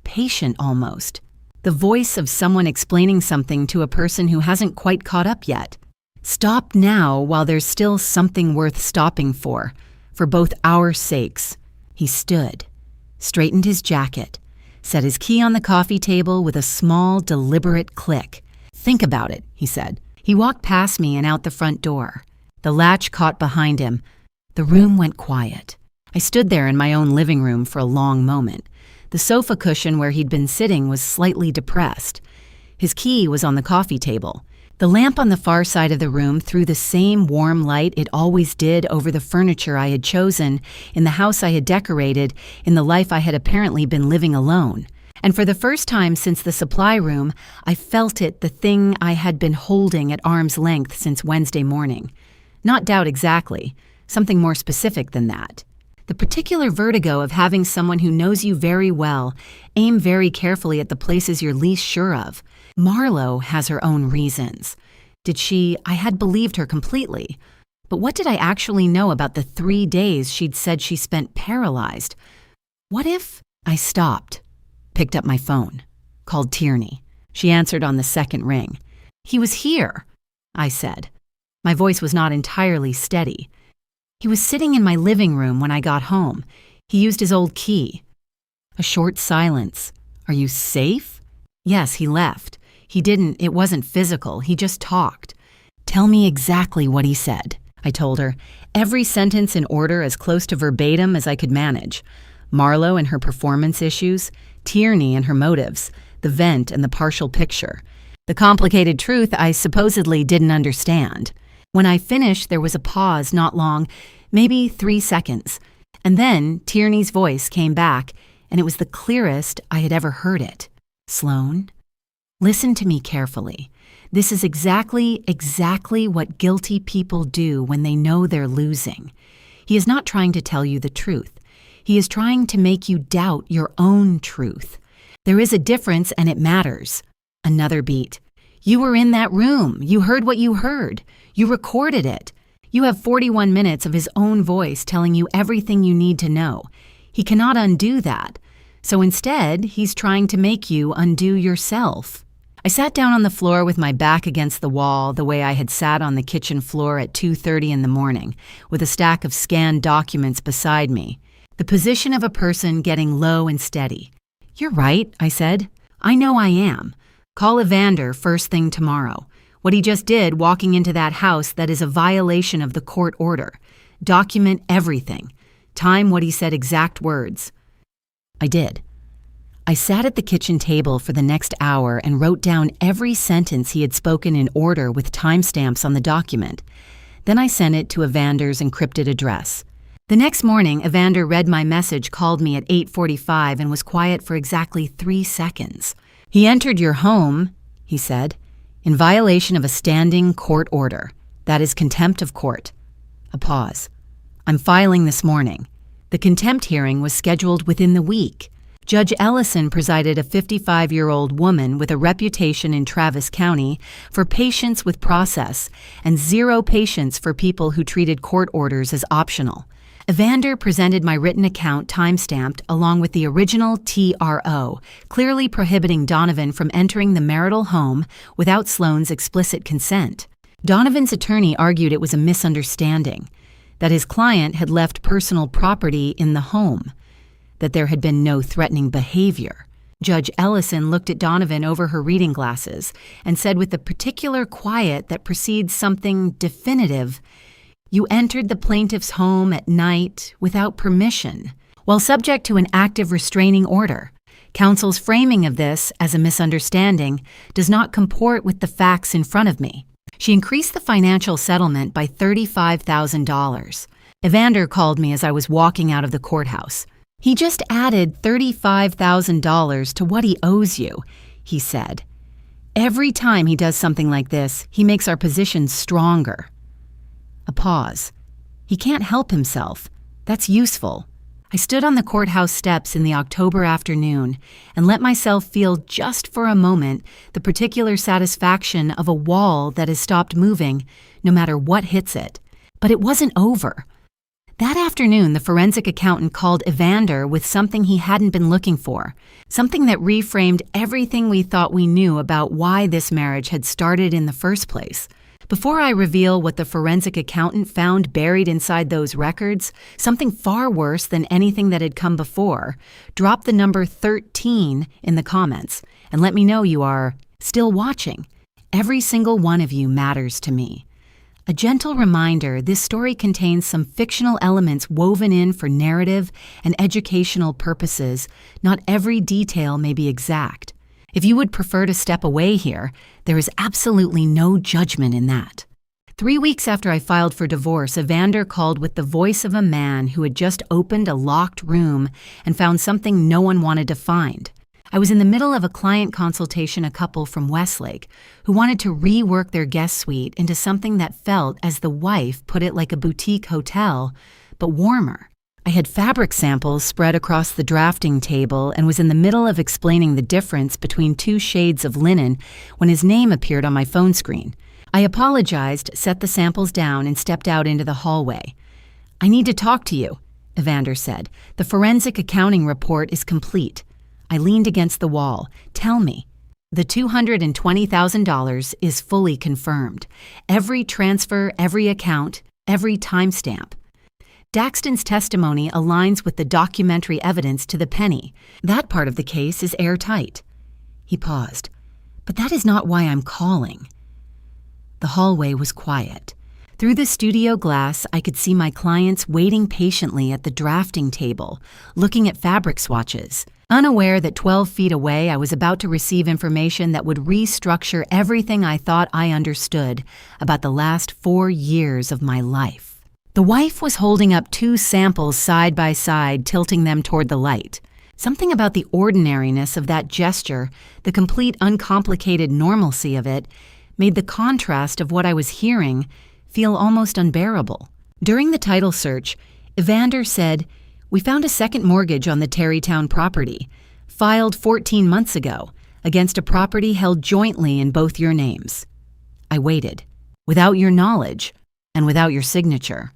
patient almost. The voice of someone explaining something to a person who hasn't quite caught up yet. Stop now while there's still something worth stopping for both our sakes. He stood, straightened his jacket, set his key on the coffee table with a small, deliberate click. Think about it, he said. He walked past me and out the front door. The latch caught behind him. The room went quiet. I stood there in my own living room for a long moment. The sofa cushion where he'd been sitting was slightly depressed. His key was on the coffee table. The lamp on the far side of the room threw the same warm light it always did over the furniture I had chosen, in the house I had decorated, in the life I had apparently been living alone. And for the first time since the supply room, I felt it, the thing I had been holding at arm's length since Wednesday morning. Not doubt exactly, something more specific than that. The particular vertigo of having someone who knows you very well aim very carefully at the places you're least sure of. Marlo has her own reasons. Did she? I had believed her completely. But what did I actually know about the 3 days she'd said she spent paralyzed? What if? I stopped, picked up my phone, called Tierney. She answered on the second ring. He was here, I said. My voice was not entirely steady. He was sitting in my living room when I got home. He used his old key. A short silence. Are you safe? Yes, he left. It wasn't physical, he just talked. Tell me exactly what he said, I told her, every sentence in order as close to verbatim as I could manage. Marlo and her performance issues, Tierney and her motives, the vent and the partial picture. The complicated truth I supposedly didn't understand. When I finished, there was a pause not long, maybe 3 seconds. And then Tierney's voice came back, and it was the clearest I had ever heard it. Sloane, listen to me carefully. This is exactly what guilty people do when they know they're losing. He is not trying to tell you the truth. He is trying to make you doubt your own truth. There is a difference, and it matters. Another beat. You were in that room. You heard what you heard. You recorded it. You have 41 minutes of his own voice telling you everything you need to know. He cannot undo that. So instead, he's trying to make you undo yourself. I sat down on the floor with my back against the wall the way I had sat on the kitchen floor at 2:30 in the morning, with a stack of scanned documents beside me. The position of a person getting low and steady. You're right, I said. I know I am. Call Evander first thing tomorrow. What he just did walking into that house, that is a violation of the court order. Document everything. Time what he said, exact words. I did. I sat at the kitchen table for the next hour and wrote down every sentence he had spoken in order with timestamps on the document. Then I sent it to Evander's encrypted address. The next morning, Evander read my message, called me at 8:45, and was quiet for exactly 3 seconds. He entered your home, he said, in violation of a standing court order. That is contempt of court. A pause. I'm filing this morning. The contempt hearing was scheduled within the week. Judge Ellison presided a 55-year-old woman with a reputation in Travis County for patience with process and 0 patience for people who treated court orders as optional. Evander presented my written account timestamped along with the original TRO, clearly prohibiting Donovan from entering the marital home without Sloane's explicit consent. Donovan's attorney argued it was a misunderstanding, that his client had left personal property in the home, that there had been no threatening behavior. Judge Ellison looked at Donovan over her reading glasses and said with the particular quiet that precedes something definitive, "You entered the plaintiff's home at night without permission, while subject to an active restraining order. Counsel's framing of this as a misunderstanding does not comport with the facts in front of me." She increased the financial settlement by $35,000. Evander called me as I was walking out of the courthouse. He just added $35,000 to what he owes you, he said. Every time he does something like this, he makes our position stronger. A pause. He can't help himself. That's useful. I stood on the courthouse steps in the October afternoon and let myself feel just for a moment the particular satisfaction of a wall that has stopped moving no matter what hits it. But it wasn't over. That afternoon, the forensic accountant called Evander with something he hadn't been looking for, something that reframed everything we thought we knew about why this marriage had started in the first place. Before I reveal what the forensic accountant found buried inside those records, something far worse than anything that had come before, drop the number 13 in the comments and let me know you are still watching. Every single one of you matters to me. A gentle reminder, this story contains some fictional elements woven in for narrative and educational purposes. Not every detail may be exact. If you would prefer to step away here, there is absolutely no judgment in that. 3 weeks after I filed for divorce, Evander called with the voice of a man who had just opened a locked room and found something no one wanted to find. I was in the middle of a client consultation, a couple from Westlake, who wanted to rework their guest suite into something that felt, as the wife put it, like a boutique hotel, but warmer. I had fabric samples spread across the drafting table and was in the middle of explaining the difference between 2 shades of linen when his name appeared on my phone screen. I apologized, set the samples down, and stepped out into the hallway. "I need to talk to you," Evander said. "The forensic accounting report is complete." I leaned against the wall. "Tell me." "The $220,000 is fully confirmed. Every transfer, every account, every timestamp. Daxton's testimony aligns with the documentary evidence to the penny. That part of the case is airtight." He paused. "But that is not why I'm calling." The hallway was quiet. Through the studio glass, I could see my clients waiting patiently at the drafting table, looking at fabric swatches, unaware that 12 feet away I was about to receive information that would restructure everything I thought I understood about the last 4 years of my life. The wife was holding up 2 samples side by side, tilting them toward the light. Something about the ordinariness of that gesture, the complete uncomplicated normalcy of it, made the contrast of what I was hearing feel almost unbearable. During the title search, Evander said, "We found a second mortgage on the Terrytown property, filed 14 months ago, against a property held jointly in both your names." I waited, "Without your knowledge and without your signature."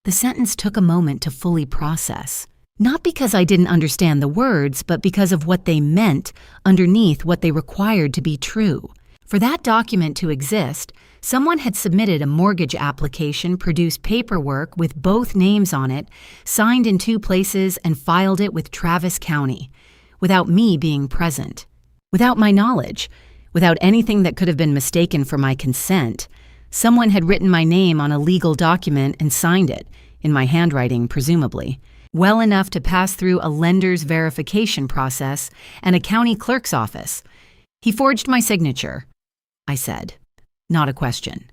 The sentence took a moment to fully process, not because I didn't understand the words, but because of what they meant underneath what they required to be true. For that document to exist, someone had submitted a mortgage application, produced paperwork with both names on it, signed in 2 places, and filed it with Travis County, without me being present, without my knowledge, without anything that could have been mistaken for my consent. Someone had written my name on a legal document and signed it, in my handwriting presumably, well enough to pass through a lender's verification process and a county clerk's office. "He forged my signature," I said. Not a question.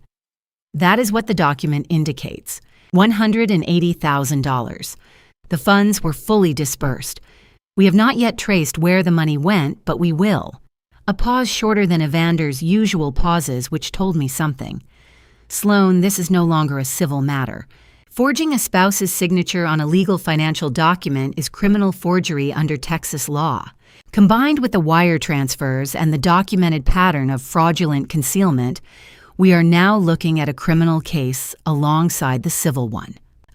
That is what the document indicates. $180,000. The funds were fully dispersed. We have not yet traced where the money went, but we will. A pause shorter than Evander's usual pauses, which told me something. "Sloan, this is no longer a civil matter. Forging a spouse's signature on a legal financial document is criminal forgery under Texas law. Combined with the wire transfers and the documented pattern of fraudulent concealment, we are now looking at a criminal case alongside the civil one."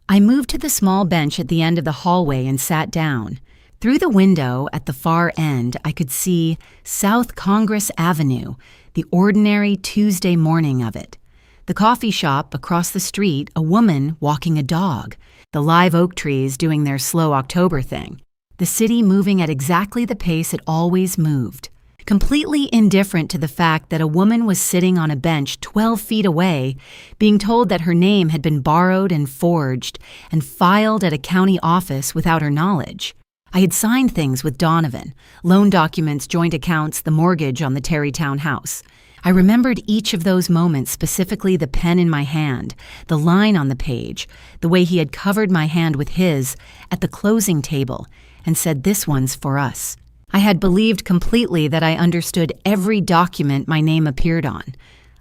I moved to the small bench at the end of the hallway and sat down. Through the window at the far end, I could see South Congress Avenue, the ordinary Tuesday morning of it. The coffee shop across the street, a woman walking a dog, the live oak trees doing their slow October thing, the city moving at exactly the pace it always moved, completely indifferent to the fact that a woman was sitting on a bench 12 feet away, being told that her name had been borrowed and forged and filed at a county office without her knowledge. I had signed things with Donovan, loan documents, joint accounts, the mortgage on the Terrytown house. I remembered each of those moments, specifically the pen in my hand, the line on the page, the way he had covered my hand with his at the closing table and said, "This one's for us." I had believed completely that I understood every document my name appeared on.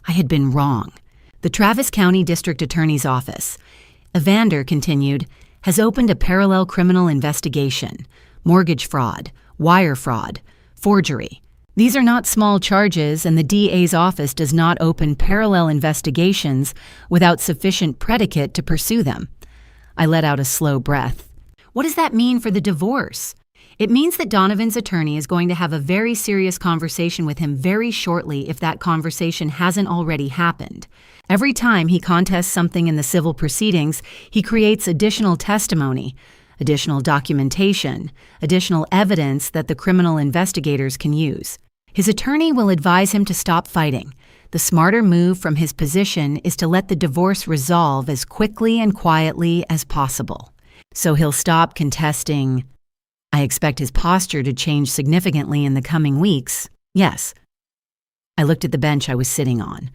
I had been wrong. The Travis County District Attorney's Office. Evander continued, has opened a parallel criminal investigation, mortgage fraud, wire fraud, forgery. These are not small charges, and the DA's office does not open parallel investigations without sufficient predicate to pursue them. I let out a slow breath. What does that mean for the divorce? It means that Donovan's attorney is going to have a very serious conversation with him very shortly if that conversation hasn't already happened. Every time he contests something in the civil proceedings, he creates additional testimony, additional documentation, additional evidence that the criminal investigators can use. His attorney will advise him to stop fighting. The smarter move from his position is to let the divorce resolve as quickly and quietly as possible. So he'll stop contesting. I expect his posture to change significantly in the coming weeks. Yes. I looked at the bench I was sitting on.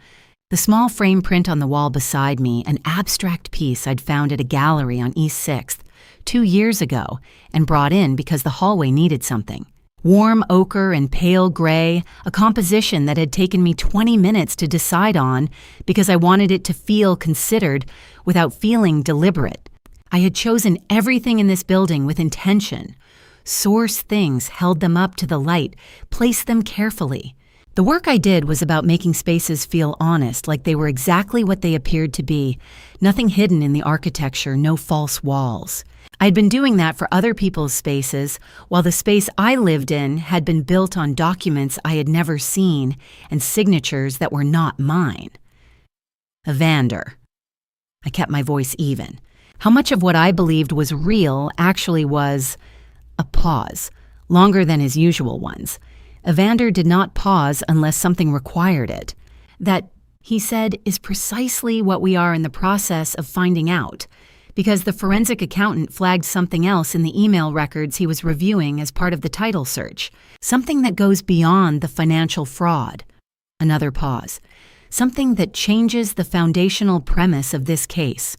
The small frame print on the wall beside me, an abstract piece I'd found at a gallery on East 6th 2 years ago and brought in because the hallway needed something. Warm ochre and pale gray, a composition that had taken me 20 minutes to decide on because I wanted it to feel considered without feeling deliberate. I had chosen everything in this building with intention. Source things, held them up to the light, placed them carefully. The work I did was about making spaces feel honest, like they were exactly what they appeared to be. Nothing hidden in the architecture, no false walls. I'd been doing that for other people's spaces, while the space I lived in had been built on documents I had never seen and signatures that were not mine. Evander. I kept my voice even. How much of what I believed was real actually was a pause, longer than his usual ones. Evander did not pause unless something required it. That, he said, is precisely what we are in the process of finding out, because the forensic accountant flagged something else in the email records he was reviewing as part of the title search, something that goes beyond the financial fraud. Another pause. Something that changes the foundational premise of this case.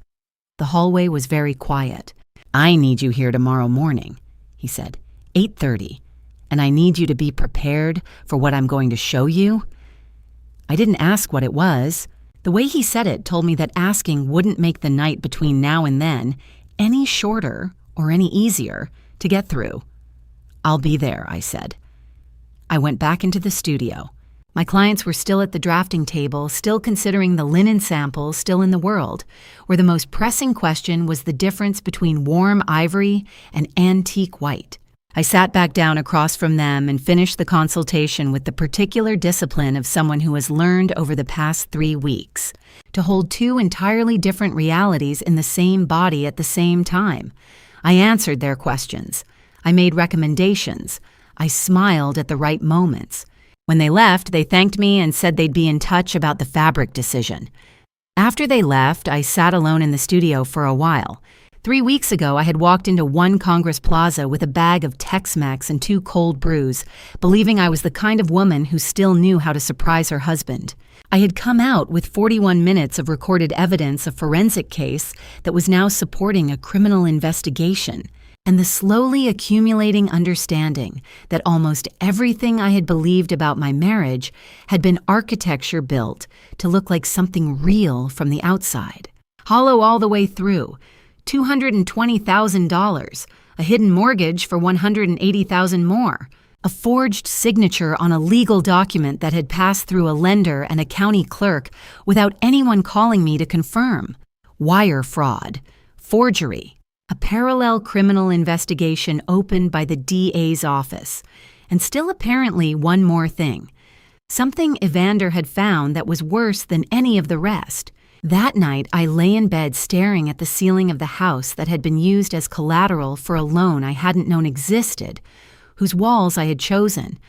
The hallway was very quiet. I need you here tomorrow morning, he said, 8:30, and I need you to be prepared for what I'm going to show you. I didn't ask what it was. The way he said it told me that asking wouldn't make the night between now and then any shorter or any easier to get through. I'll be there, I said. I went back into the studio. My clients were still at the drafting table, still considering the linen samples still in the world, where the most pressing question was the difference between warm ivory and antique white. I sat back down across from them and finished the consultation with the particular discipline of someone who has learned over the past 3 weeks to hold two entirely different realities in the same body at the same time. I answered their questions. I made recommendations. I smiled at the right moments. When they left, they thanked me and said they'd be in touch about the fabric decision. After they left, I sat alone in the studio for a while. 3 weeks ago, I had walked into One Congress Plaza with a bag of Tex-Mex and 2 cold brews, believing I was the kind of woman who still knew how to surprise her husband. I had come out with 41 minutes of recorded evidence, a forensic case that was now supporting a criminal investigation, and the slowly accumulating understanding that almost everything I had believed about my marriage had been architecture built to look like something real from the outside. Hollow all the way through. $220,000, a hidden mortgage for $180,000 more, a forged signature on a legal document that had passed through a lender and a county clerk without anyone calling me to confirm, wire fraud, forgery, a parallel criminal investigation opened by the DA's office, and still apparently one more thing, something Evander had found that was worse than any of the rest. That night, I lay in bed staring at the ceiling of the house that had been used as collateral for a loan I hadn't known existed, whose walls I had chosen,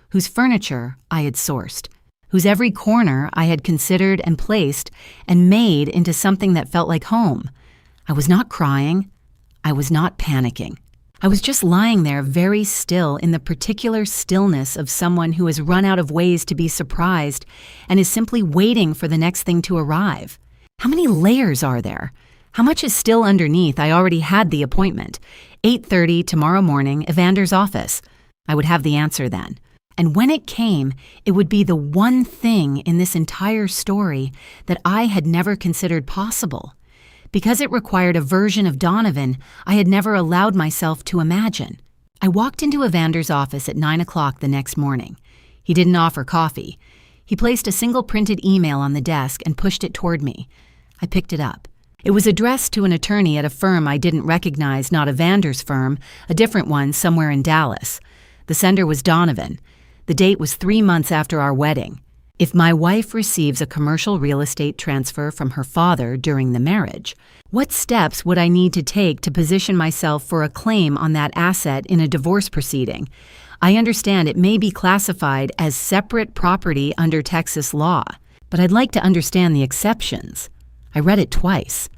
whose furniture I had sourced, whose every corner I had considered and placed and made into something that felt like home. I was not crying. I was not panicking. I was just lying there very still in the particular stillness of someone who has run out of ways to be surprised and is simply waiting for the next thing to arrive. How many layers are there? How much is still underneath? I already had the appointment. 8:30 tomorrow morning, Evander's office. I would have the answer then. And when it came, it would be the one thing in this entire story that I had never considered possible. because it required a version of Donovan I had never allowed myself to imagine. I walked into Evander's office at 9 o'clock the next morning. He didn't offer coffee. He placed a single printed email on the desk and pushed it toward me. I picked it up. It was addressed to an attorney at a firm I didn't recognize, not Evander's firm, a different one somewhere in Dallas. The sender was Donovan. The date was 3 months after our wedding. If my wife receives a commercial real estate transfer from her father during the marriage, what steps would I need to take to position myself for a claim on that asset in a divorce proceeding? I understand it may be classified as separate property under Texas law, but I'd like to understand the exceptions. I read it twice.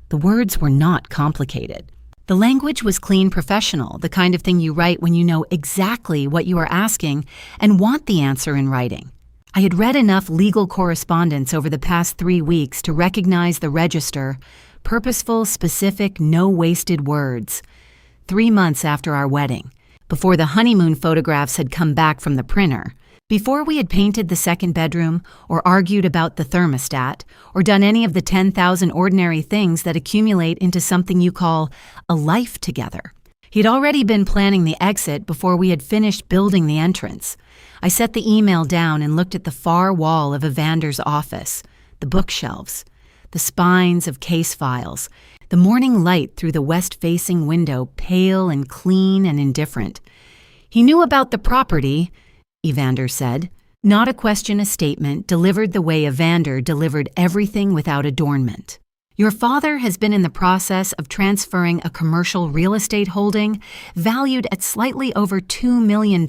The words were not complicated. The language was clean professional, the kind of thing you write when you know exactly what you are asking and want the answer in writing. I had read enough legal correspondence over the past 3 weeks to recognize the register, purposeful, specific, no wasted words. 3 months after our wedding, before the honeymoon photographs had come back from the printer, before we had painted the second bedroom or argued about the thermostat or done any of the 10,000 ordinary things that accumulate into something you call a life together. He'd already been planning the exit before we had finished building the entrance. I set the email down and looked at the far wall of Evander's office, the bookshelves, the spines of case files, the morning light through the west-facing window, pale and clean and indifferent. He knew about the property, Evander said. Not a question, a statement, delivered the way Evander delivered everything without adornment. Your father has been in the process of transferring a commercial real estate holding valued at slightly over $2 million.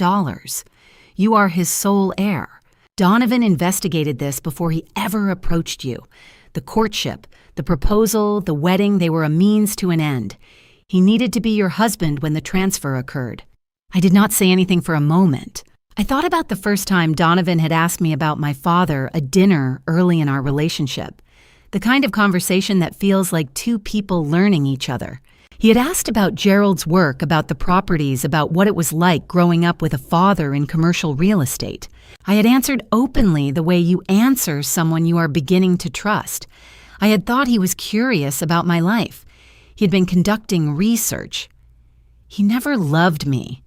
You are his sole heir. Donovan investigated this before he ever approached you. The courtship, the proposal, the wedding, they were a means to an end. He needed to be your husband when the transfer occurred. I did not say anything for a moment. I thought about the first time Donovan had asked me about my father at dinner early in our relationship. The kind of conversation that feels like two people learning each other. He had asked about Gerald's work, about the properties, about what it was like growing up with a father in commercial real estate. I had answered openly the way you answer someone you are beginning to trust. I had thought he was curious about my life. He had been conducting research. He never loved me,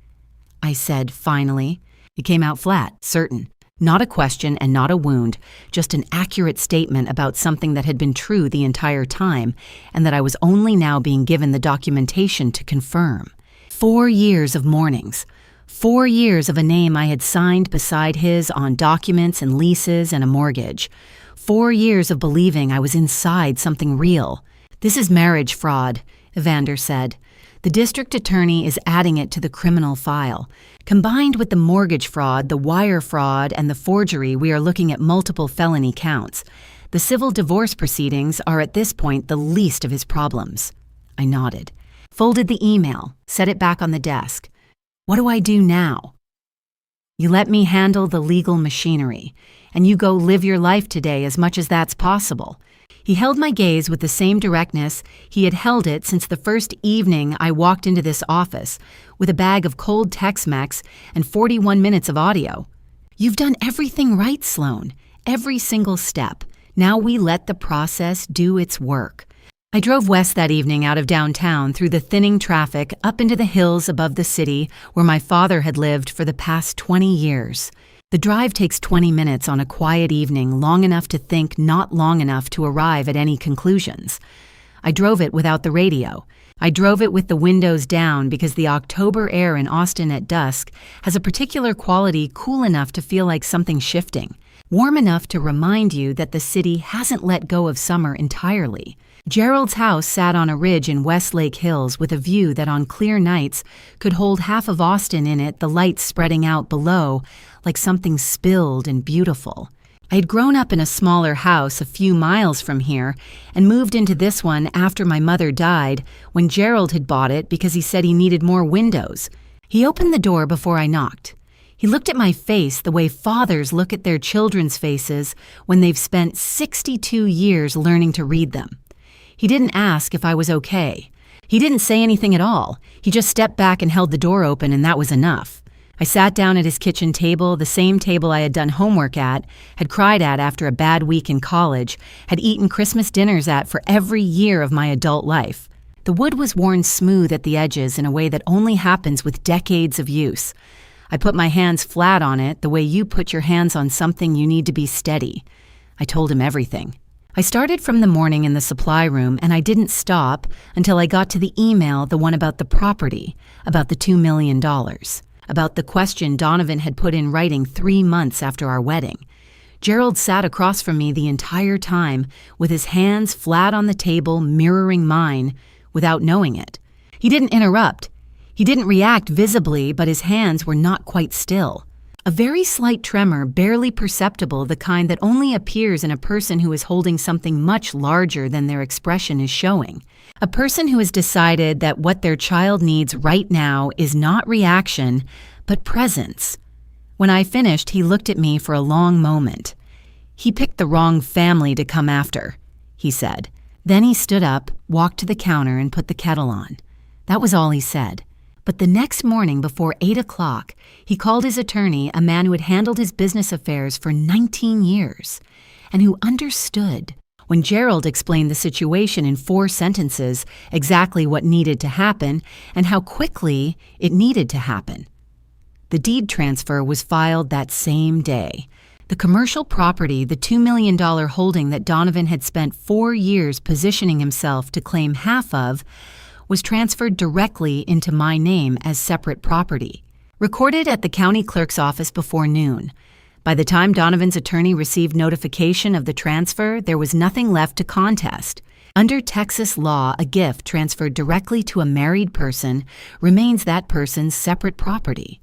I said finally. It came out flat, certain. Not a question and not a wound, just an accurate statement about something that had been true the entire time and that I was only now being given the documentation to confirm. 4 years of mornings. 4 years of a name I had signed beside his on documents and leases and a mortgage. 4 years of believing I was inside something real. This is marriage fraud, Evander said. The district attorney is adding it to the criminal file. Combined with the mortgage fraud, the wire fraud, and the forgery, we are looking at multiple felony counts. The civil divorce proceedings are at this point the least of his problems. I nodded, folded the email, set it back on the desk. What do I do now? You let me handle the legal machinery, and you go live your life today as much as that's possible. He held my gaze with the same directness he had held it since the first evening I walked into this office with a bag of cold Tex-Mex and 41 minutes of audio. You've done everything right, Sloan. Every single step. Now we let the process do its work. I drove west that evening out of downtown through the thinning traffic up into the hills above the city where my father had lived for the past 20 years. The drive takes 20 minutes on a quiet evening, long enough to think, not long enough to arrive at any conclusions. I drove it without the radio. I drove it with the windows down because the October air in Austin at dusk has a particular quality cool enough to feel like something shifting, warm enough to remind you that the city hasn't let go of summer entirely. Gerald's house sat on a ridge in Westlake Hills with a view that on clear nights could hold half of Austin in it, the lights spreading out below like something spilled and beautiful. I had grown up in a smaller house a few miles from here and moved into this one after my mother died when Gerald had bought it because he said he needed more windows. He opened the door before I knocked. He looked at my face the way fathers look at their children's faces when they've spent 62 years learning to read them. He didn't ask if I was okay. He didn't say anything at all. He just stepped back and held the door open, and that was enough. I sat down at his kitchen table, the same table I had done homework at, had cried at after a bad week in college, had eaten Christmas dinners at for every year of my adult life. The wood was worn smooth at the edges in a way that only happens with decades of use. I put my hands flat on it the way you put your hands on something you need to be steady. I told him everything. I started from the morning in the supply room, and I didn't stop until I got to the email, the one about the property, about the $2 million, about the question Donovan had put in writing 3 months after our wedding. Gerald sat across from me the entire time, with his hands flat on the table, mirroring mine, without knowing it. He didn't interrupt. He didn't react visibly, but his hands were not quite still. A very slight tremor, barely perceptible, the kind that only appears in a person who is holding something much larger than their expression is showing. A person who has decided that what their child needs right now is not reaction, but presence. When I finished, he looked at me for a long moment. "He picked the wrong family to come after," he said. Then he stood up, walked to the counter, and put the kettle on. That was all he said. But the next morning before 8 o'clock, he called his attorney, a man who had handled his business affairs for 19 years, and who understood, when Gerald explained the situation in 4 sentences, exactly what needed to happen and how quickly it needed to happen. The deed transfer was filed that same day. The commercial property, the $2 million holding that Donovan had spent 4 years positioning himself to claim half of, was transferred directly into my name as separate property, recorded at the county clerk's office before noon. By the time Donovan's attorney received notification of the transfer, there was nothing left to contest. Under Texas law, a gift transferred directly to a married person remains that person's separate property.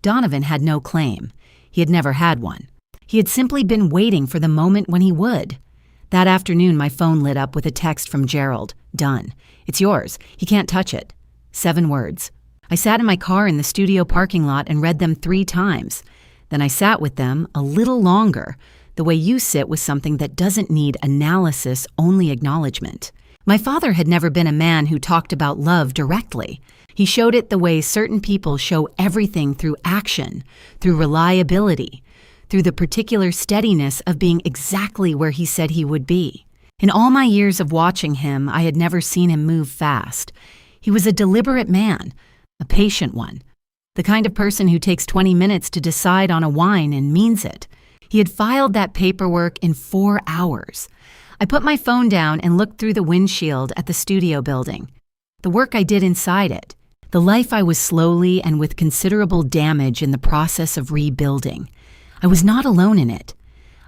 Donovan had no claim. He had never had one. He had simply been waiting for the moment when he would. That afternoon, my phone lit up with a text from Gerald. "Done. It's yours. He can't touch it." 7 words. I sat in my car in the studio parking lot and read them 3 times. Then I sat with them a little longer, the way you sit with something that doesn't need analysis, only acknowledgement. My father had never been a man who talked about love directly. He showed it the way certain people show everything, through action, through reliability, through the particular steadiness of being exactly where he said he would be. In all my years of watching him, I had never seen him move fast. He was a deliberate man, a patient one, the kind of person who takes 20 minutes to decide on a wine and means it. He had filed that paperwork in 4 hours. I put my phone down and looked through the windshield at the studio building. The work I did inside it, the life I was slowly and with considerable damage in the process of rebuilding. I was not alone in it.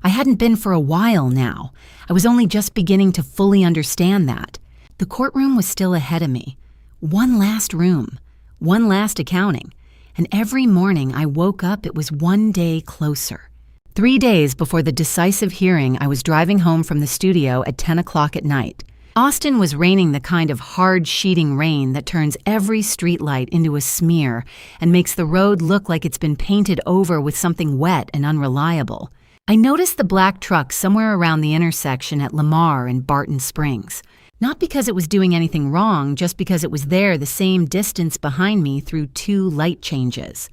I hadn't been for a while now. I was only just beginning to fully understand that. The courtroom was still ahead of me. One last room, one last accounting, and every morning I woke up, it was one day closer. 3 days before the decisive hearing, I was driving home from the studio at 10 o'clock at night. Austin was raining, the kind of hard sheeting rain that turns every streetlight into a smear and makes the road look like it's been painted over with something wet and unreliable. I noticed the black truck somewhere around the intersection at Lamar and Barton Springs. Not because it was doing anything wrong, just because it was there the same distance behind me through 2 light changes.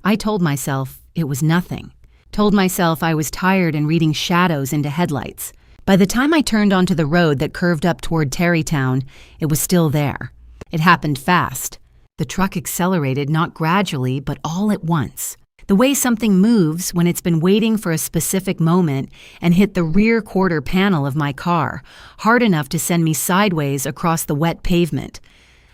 I told myself it was nothing. Told myself I was tired and reading shadows into headlights. By the time I turned onto the road that curved up toward Terrytown, it was still there. It happened fast. The truck accelerated, not gradually, but all at once. The way something moves when it's been waiting for a specific moment, and hit the rear quarter panel of my car, hard enough to send me sideways across the wet pavement.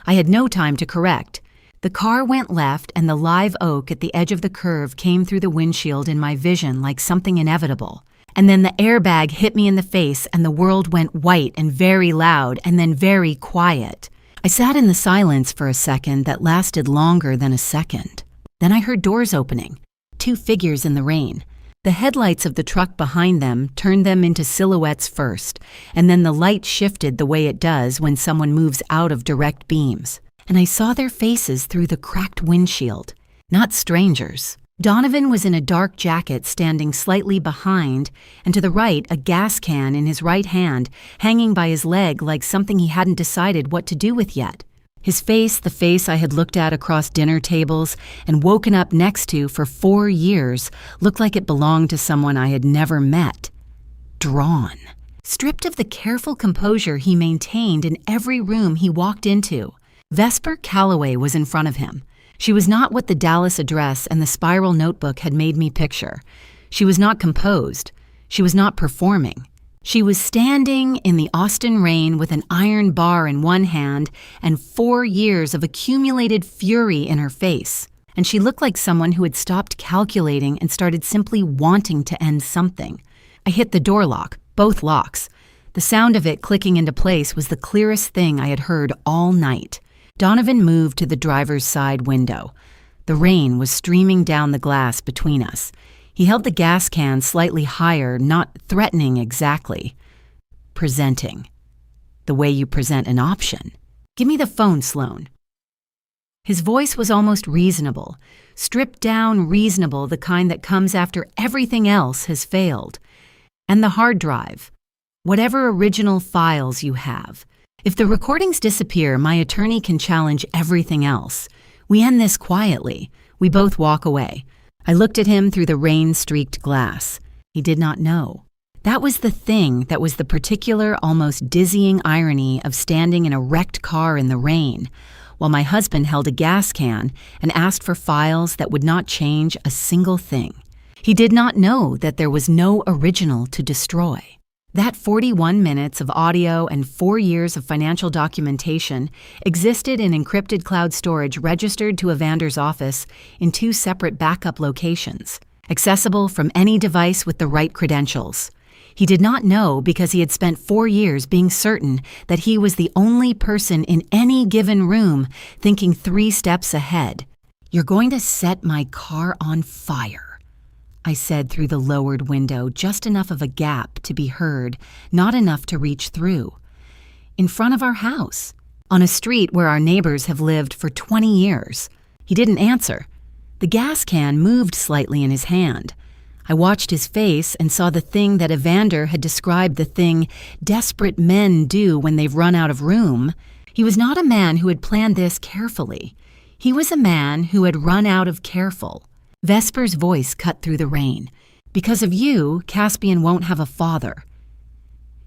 I had no time to correct. The car went left, and the live oak at the edge of the curve came through the windshield in my vision like something inevitable. And then the airbag hit me in the face, and the world went white and very loud, and then very quiet. I sat in the silence for a second that lasted longer than a second. Then I heard doors opening. 2 figures in the rain. The headlights of the truck behind them turned them into silhouettes first, and then the light shifted the way it does when someone moves out of direct beams. And I saw their faces through the cracked windshield. Not strangers. Donovan was in a dark jacket standing slightly behind, and to the right, a gas can in his right hand, hanging by his leg like something he hadn't decided what to do with yet. His face, the face I had looked at across dinner tables and woken up next to for 4 years, looked like it belonged to someone I had never met. Drawn. Stripped of the careful composure he maintained in every room he walked into. Vesper Calloway was in front of him. She was not what the Dallas address and the spiral notebook had made me picture. She was not composed. She was not performing. She was standing in the Austin rain with an iron bar in one hand and 4 years of accumulated fury in her face. And she looked like someone who had stopped calculating and started simply wanting to end something. I hit the door lock, both locks. The sound of it clicking into place was the clearest thing I had heard all night. Donovan moved to the driver's side window. The rain was streaming down the glass between us. He held the gas can slightly higher, not threatening exactly. Presenting. The way you present an option. Give me the phone, Sloan. His voice was almost reasonable, stripped down reasonable, the kind that comes after everything else has failed. And the hard drive. Whatever original files you have. If the recordings disappear, my attorney can challenge everything else. We end this quietly. We both walk away. I looked at him through the rain-streaked glass. He did not know. That was the thing that was the particular, almost dizzying irony of standing in a wrecked car in the rain, while my husband held a gas can and asked for files that would not change a single thing. He did not know that there was no original to destroy. That 41 minutes of audio and 4 years of financial documentation existed in encrypted cloud storage registered to Evander's office in 2 separate backup locations, accessible from any device with the right credentials. He did not know because he had spent 4 years being certain that he was the only person in any given room thinking 3 steps ahead. "You're going to set my car on fire," I said through the lowered window, just enough of a gap to be heard, not enough to reach through. In front of our house, on a street where our neighbors have lived for 20 years. He didn't answer. The gas can moved slightly in his hand. I watched his face and saw the thing that Evander had described, the thing desperate men do when they've run out of room. He was not a man who had planned this carefully. He was a man who had run out of careful. Vesper's voice cut through the rain. "Because of you, Caspian won't have a father."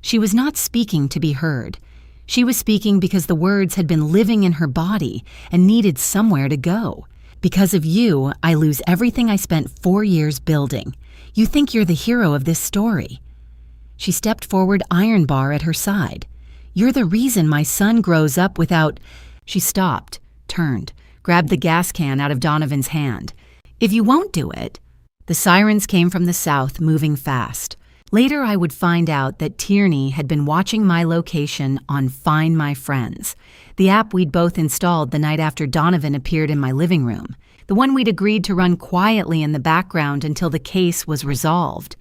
She was not speaking to be heard. She was speaking because the words had been living in her body and needed somewhere to go. "Because of you, I lose everything I spent 4 years building. You think you're the hero of this story." She stepped forward, iron bar at her side. "You're the reason my son grows up without—" She stopped, turned, grabbed the gas can out of Donovan's hand. "If you won't do it." The sirens came from the south, moving fast. Later I would find out that Tierney had been watching my location on Find My Friends, the app we'd both installed the night after Donovan appeared in my living room, the one we'd agreed to run quietly in the background until the case was resolved.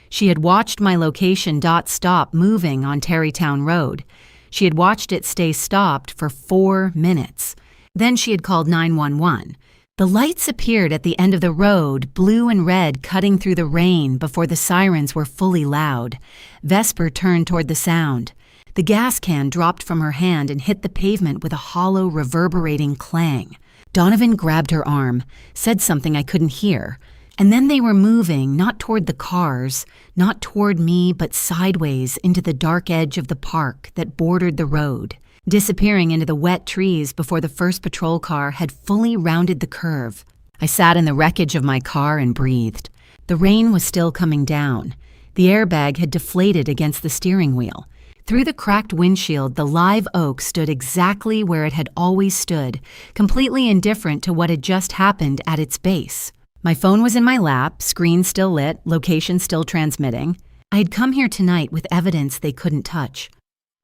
She had watched my location stop moving on Terrytown Road. She had watched it stay stopped for 4 minutes. Then she had called 911. The lights appeared at the end of the road, blue and red cutting through the rain before the sirens were fully loud. Vesper turned toward the sound. The gas can dropped from her hand and hit the pavement with a hollow, reverberating clang. Donovan grabbed her arm, said something I couldn't hear, and then they were moving, not toward the cars, not toward me, but sideways into the dark edge of the park that bordered the road, disappearing into the wet trees before the first patrol car had fully rounded the curve. I sat in the wreckage of my car and breathed. The rain was still coming down. The airbag had deflated against the steering wheel. Through the cracked windshield, the live oak stood exactly where it had always stood, completely indifferent to what had just happened at its base. My phone was in my lap, screen still lit, location still transmitting. I had come here tonight with evidence they couldn't touch.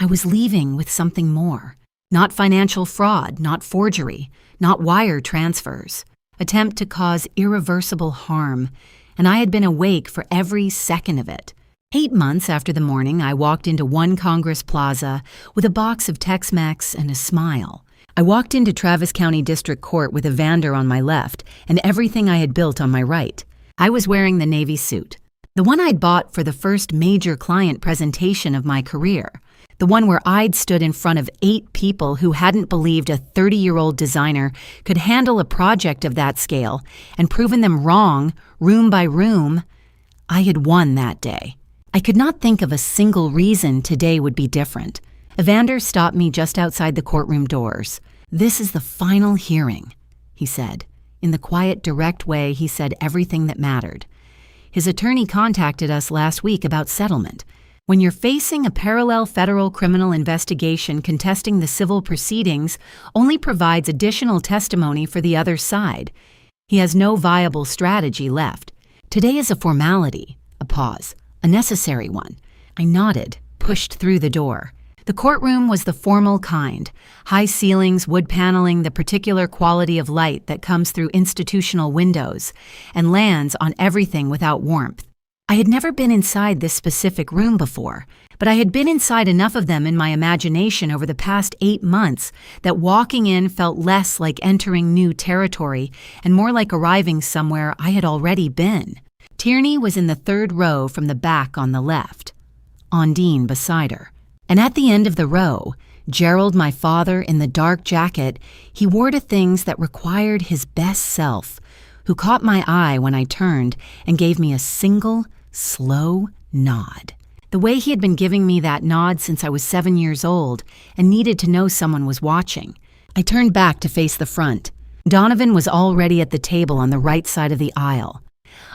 I was leaving with something more. Not financial fraud, not forgery, not wire transfers. Attempt to cause irreversible harm, and I had been awake for every second of it. 8 months after the morning I walked into One Congress Plaza with a box of Tex-Mex and a smile. I walked into Travis County District Court with Evander on my left and everything I had built on my right. I was wearing the navy suit, the one I'd bought for the first major client presentation of my career. the one where I'd stood in front of 8 people who hadn't believed a 30-year-old designer could handle a project of that scale and proven them wrong, room by room. I had won that day. I could not think of a single reason today would be different. Evander stopped me just outside the courtroom doors. "This is the final hearing," he said. In the quiet, direct way he said everything that mattered. His attorney contacted us last week about settlement. When you're facing a parallel federal criminal investigation contesting the civil proceedings, only provides additional testimony for the other side. He has no viable strategy left. Today is a formality, a pause, a necessary one. I nodded, pushed through the door. The courtroom was the formal kind, high ceilings, wood paneling, the particular quality of light that comes through institutional windows and lands on everything without warmth. I had never been inside this specific room before, but I had been inside enough of them in my imagination over the past 8 months that walking in felt less like entering new territory and more like arriving somewhere I had already been. Tierney was in the 3rd row from the back on the left, Ondine beside her. And at the end of the row, Gerald, my father, in the dark jacket he wore to things that required his best self, who caught my eye when I turned and gave me a single, slow nod. The way he had been giving me that nod since I was 7 years old and needed to know someone was watching. I turned back to face the front. Donovan was already at the table on the right side of the aisle.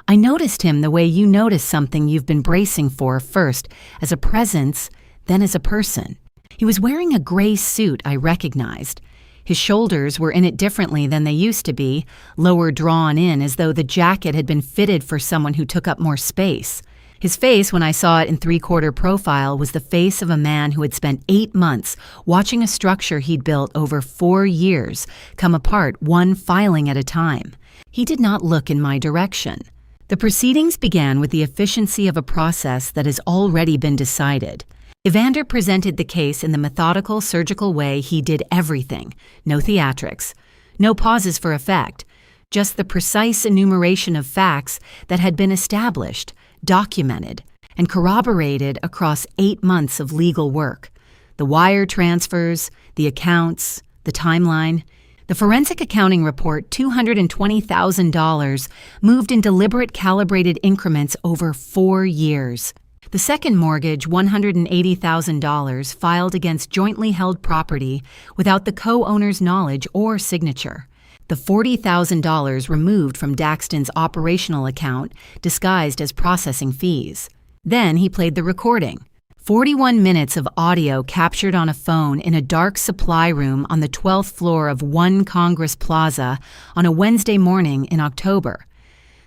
I noticed him the way you notice something you've been bracing for first as a presence, then as a person. He was wearing a gray suit I recognized. His shoulders were in it differently than they used to be, lower drawn in as though the jacket had been fitted for someone who took up more space. His face, when I saw it in 3/4 profile, was the face of a man who had spent 8 months watching a structure he'd built over 4 years come apart one filing at a time. He did not look in my direction. The proceedings began with the efficiency of a process that has already been decided. Evander presented the case in the methodical, surgical way he did everything. No theatrics, no pauses for effect, just the precise enumeration of facts that had been established, documented, and corroborated across 8 months of legal work. The wire transfers, the accounts, the timeline. The forensic accounting report, $220,000, moved in deliberate calibrated increments over 4 years. The second mortgage, $180,000, filed against jointly held property without the co-owner's knowledge or signature. The $40,000 removed from Daxton's operational account, disguised as processing fees. Then he played the recording. 41 minutes of audio captured on a phone in a dark supply room on the 12th floor of 1 Congress Plaza on a Wednesday morning in October.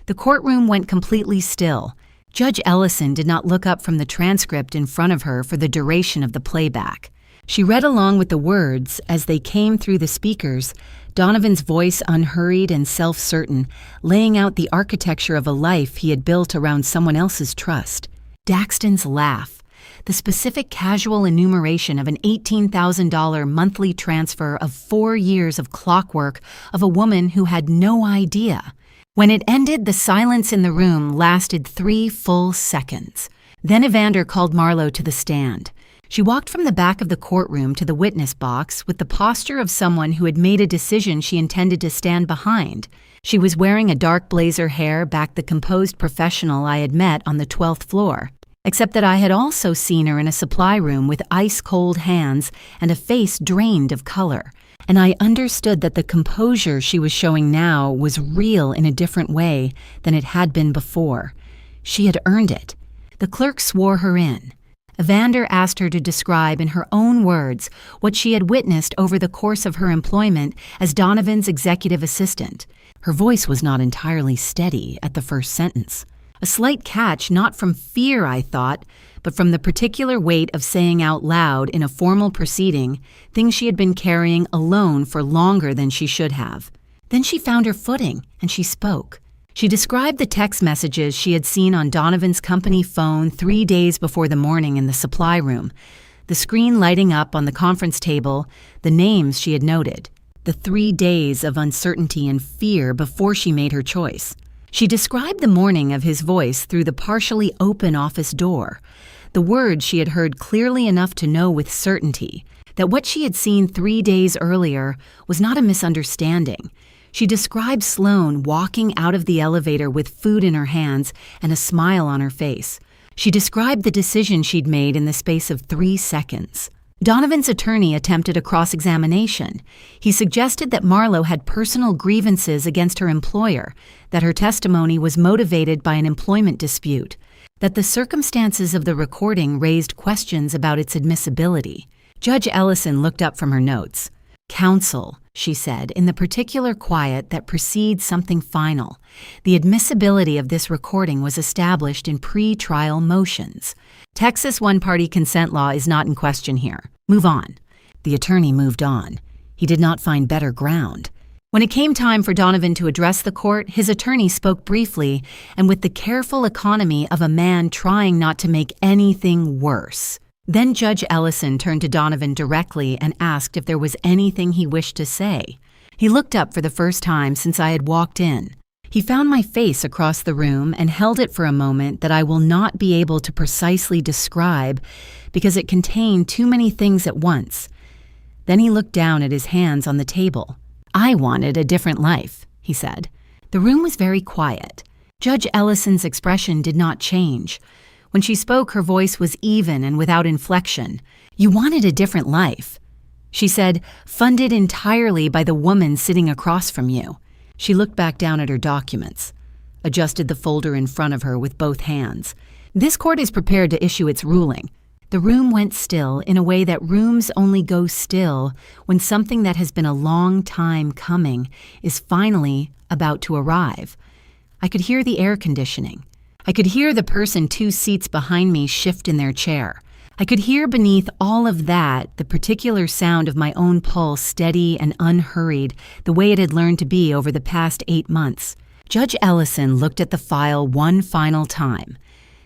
The courtroom went completely still. Judge Ellison did not look up from the transcript in front of her for the duration of the playback. She read along with the words as they came through the speakers, Donovan's voice unhurried and self-certain, laying out the architecture of a life he had built around someone else's trust. Daxton's laugh, the specific casual enumeration of an $18,000 monthly transfer of 4 years of clockwork of a woman who had no idea. When it ended, the silence in the room lasted 3 full seconds. Then Evander called Marlo to the stand. She walked from the back of the courtroom to the witness box with the posture of someone who had made a decision she intended to stand behind. She was wearing a dark blazer hair back the composed professional I had met on the 12th floor, except that I had also seen her in a supply room with ice-cold hands and a face drained of color. And I understood that the composure she was showing now was real in a different way than it had been before. She had earned it. The clerk swore her in. Evander asked her to describe in her own words what she had witnessed over the course of her employment as Donovan's executive assistant. Her voice was not entirely steady at the first sentence. A slight catch, not from fear, I thought, but from the particular weight of saying out loud in a formal proceeding things she had been carrying alone for longer than she should have. Then she found her footing, and she spoke. She described the text messages she had seen on Donovan's company phone 3 days before the morning in the supply room, the screen lighting up on the conference table, the names she had noted, the 3 days of uncertainty and fear before she made her choice. She described the morning of his voice through the partially open office door, the words she had heard clearly enough to know with certainty that what she had seen 3 days earlier was not a misunderstanding. She described Sloane walking out of the elevator with food in her hands and a smile on her face. She described the decision she'd made in the space of 3 seconds. Donovan's attorney attempted a cross-examination. He suggested that Marlowe had personal grievances against her employer, that her testimony was motivated by an employment dispute, that the circumstances of the recording raised questions about its admissibility. Judge Ellison looked up from her notes. "Counsel," she said, in the particular quiet that precedes something final, "the admissibility of this recording was established in pre-trial motions. Texas one-party consent law is not in question here. Move on." The attorney moved on. He did not find better ground. When it came time for Donovan to address the court, his attorney spoke briefly and with the careful economy of a man trying not to make anything worse. Then Judge Ellison turned to Donovan directly and asked if there was anything he wished to say. He looked up for the first time since I had walked in. He found my face across the room and held it for a moment that I will not be able to precisely describe because it contained too many things at once. Then he looked down at his hands on the table. "I wanted a different life," he said. The room was very quiet. Judge Ellison's expression did not change. When she spoke, her voice was even and without inflection. "You wanted a different life," she said, "funded entirely by the woman sitting across from you." She looked back down at her documents, adjusted the folder in front of her with both hands. "This court is prepared to issue its ruling." The room went still in a way that rooms only go still when something that has been a long time coming is finally about to arrive. I could hear the air conditioning. I could hear the person 2 seats behind me shift in their chair. I could hear beneath all of that the particular sound of my own pulse steady and unhurried, the way it had learned to be over the past 8 months. Judge Ellison looked at the file one final time.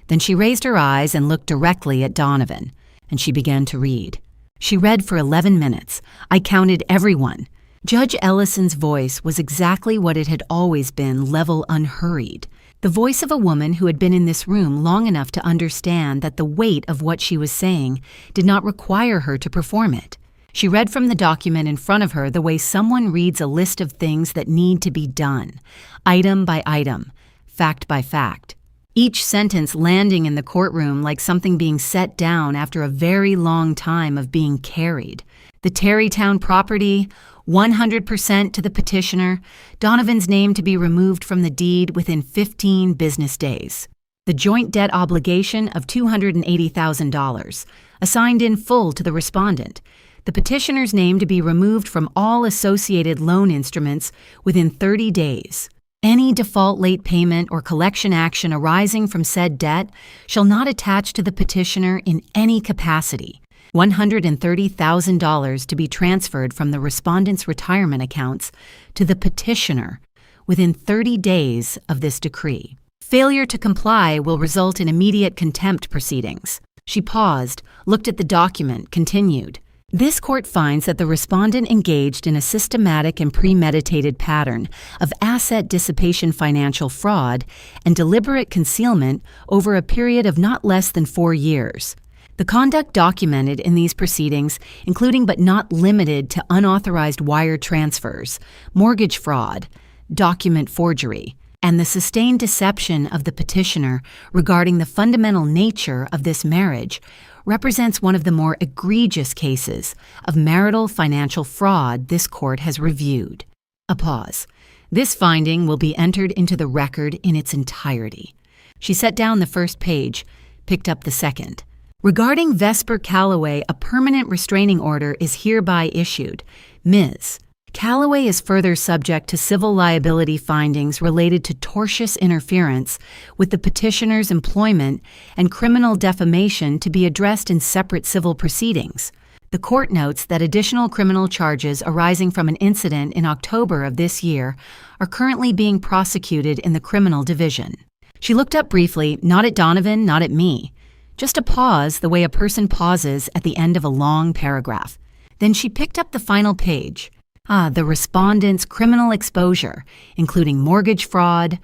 Then she raised her eyes and looked directly at Donovan, and she began to read. She read for 11 minutes. I counted everyone. Judge Ellison's voice was exactly what it had always been, level unhurried. The voice of a woman who had been in this room long enough to understand that the weight of what she was saying did not require her to perform it. She read from the document in front of her the way someone reads a list of things that need to be done, item by item, fact by fact. Each sentence landing in the courtroom like something being set down after a very long time of being carried. The Terrytown property, 100% to the petitioner, Donovan's name to be removed from the deed within 15 business days. The joint debt obligation of $280,000, assigned in full to the respondent. The petitioner's name to be removed from all associated loan instruments within 30 days. Any default late payment or collection action arising from said debt shall not attach to the petitioner in any capacity. $130,000 to be transferred from the respondent's retirement accounts to the petitioner within 30 days of this decree. Failure to comply will result in immediate contempt proceedings. She paused, looked at the document, continued. This court finds that the respondent engaged in a systematic and premeditated pattern of asset dissipation, financial fraud, and deliberate concealment over a period of not less than 4 years. The conduct documented in these proceedings, including but not limited to unauthorized wire transfers, mortgage fraud, document forgery, and the sustained deception of the petitioner regarding the fundamental nature of this marriage, represents one of the more egregious cases of marital financial fraud this court has reviewed. A pause. This finding will be entered into the record in its entirety. She set down the first page, picked up the second. Regarding Vesper Calloway, a permanent restraining order is hereby issued. Ms. Calloway is further subject to civil liability findings related to tortious interference with the petitioner's employment and criminal defamation to be addressed in separate civil proceedings. The court notes that additional criminal charges arising from an incident in October of this year are currently being prosecuted in the criminal division. She looked up briefly, not at Donovan, not at me. Just a pause the way a person pauses at the end of a long paragraph. Then she picked up the final page. The respondent's criminal exposure, including mortgage fraud,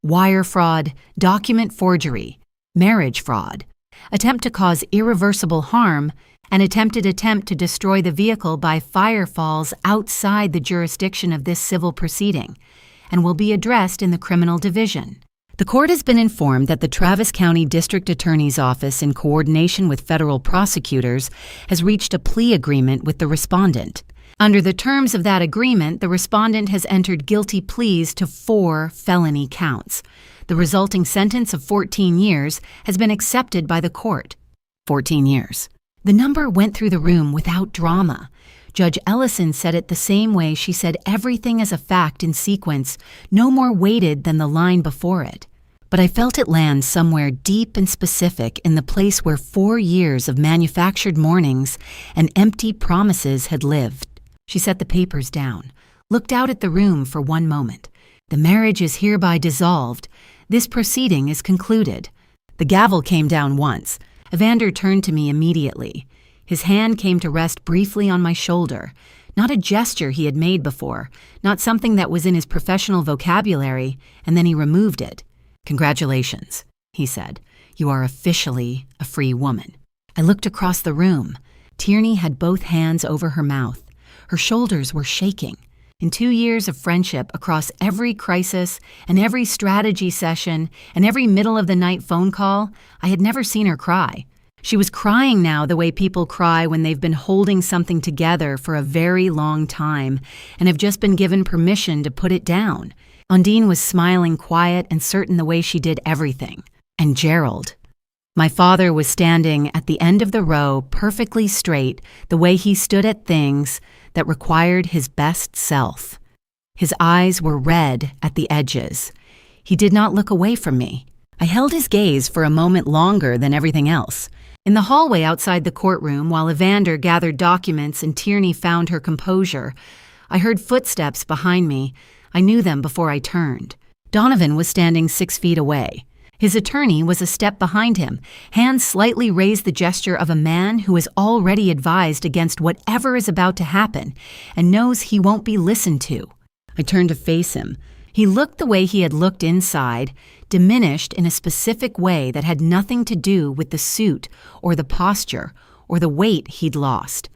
wire fraud, document forgery, marriage fraud. attempt to cause irreversible harm, and attempted attempt to destroy the vehicle by fire falls outside the jurisdiction of this civil proceeding and will be addressed in the criminal division. The court has been informed that the Travis County District Attorney's Office, in coordination with federal prosecutors, has reached a plea agreement with the respondent. Under the terms of that agreement, the respondent has entered guilty pleas to 4 felony counts. The resulting sentence of 14 years has been accepted by the court. 14 years. The number went through the room without drama. Judge Ellison said it the same way she said everything as a fact in sequence, no more weighted than the line before it. But I felt it land somewhere deep and specific in the place where 4 years of manufactured mornings and empty promises had lived. She set the papers down, looked out at the room for one moment. The marriage is hereby dissolved. This proceeding is concluded. The gavel came down once. Evander turned to me immediately. His hand came to rest briefly on my shoulder, not a gesture he had made before, not something that was in his professional vocabulary, and then he removed it. "Congratulations," he said. "You are officially a free woman." I looked across the room. Tierney had both hands over her mouth. Her shoulders were shaking. In 2 years of friendship, across every crisis and every strategy session and every middle-of-the-night phone call, I had never seen her cry. She was crying now the way people cry when they've been holding something together for a very long time and have just been given permission to put it down. Undine was smiling quiet and certain the way she did everything. And Gerald. My father was standing at the end of the row, perfectly straight, the way he stood at things that required his best self. His eyes were red at the edges. He did not look away from me. I held his gaze for a moment longer than everything else. In the hallway outside the courtroom, while Evander gathered documents and Tierney found her composure, I heard footsteps behind me. I knew them before I turned. Donovan was standing 6 feet away. His attorney was a step behind him, hands slightly raised, the gesture of a man who is already advised against whatever is about to happen and knows he won't be listened to. I turned to face him. He looked the way he had looked inside, diminished in a specific way that had nothing to do with the suit or the posture or the weight he'd lost.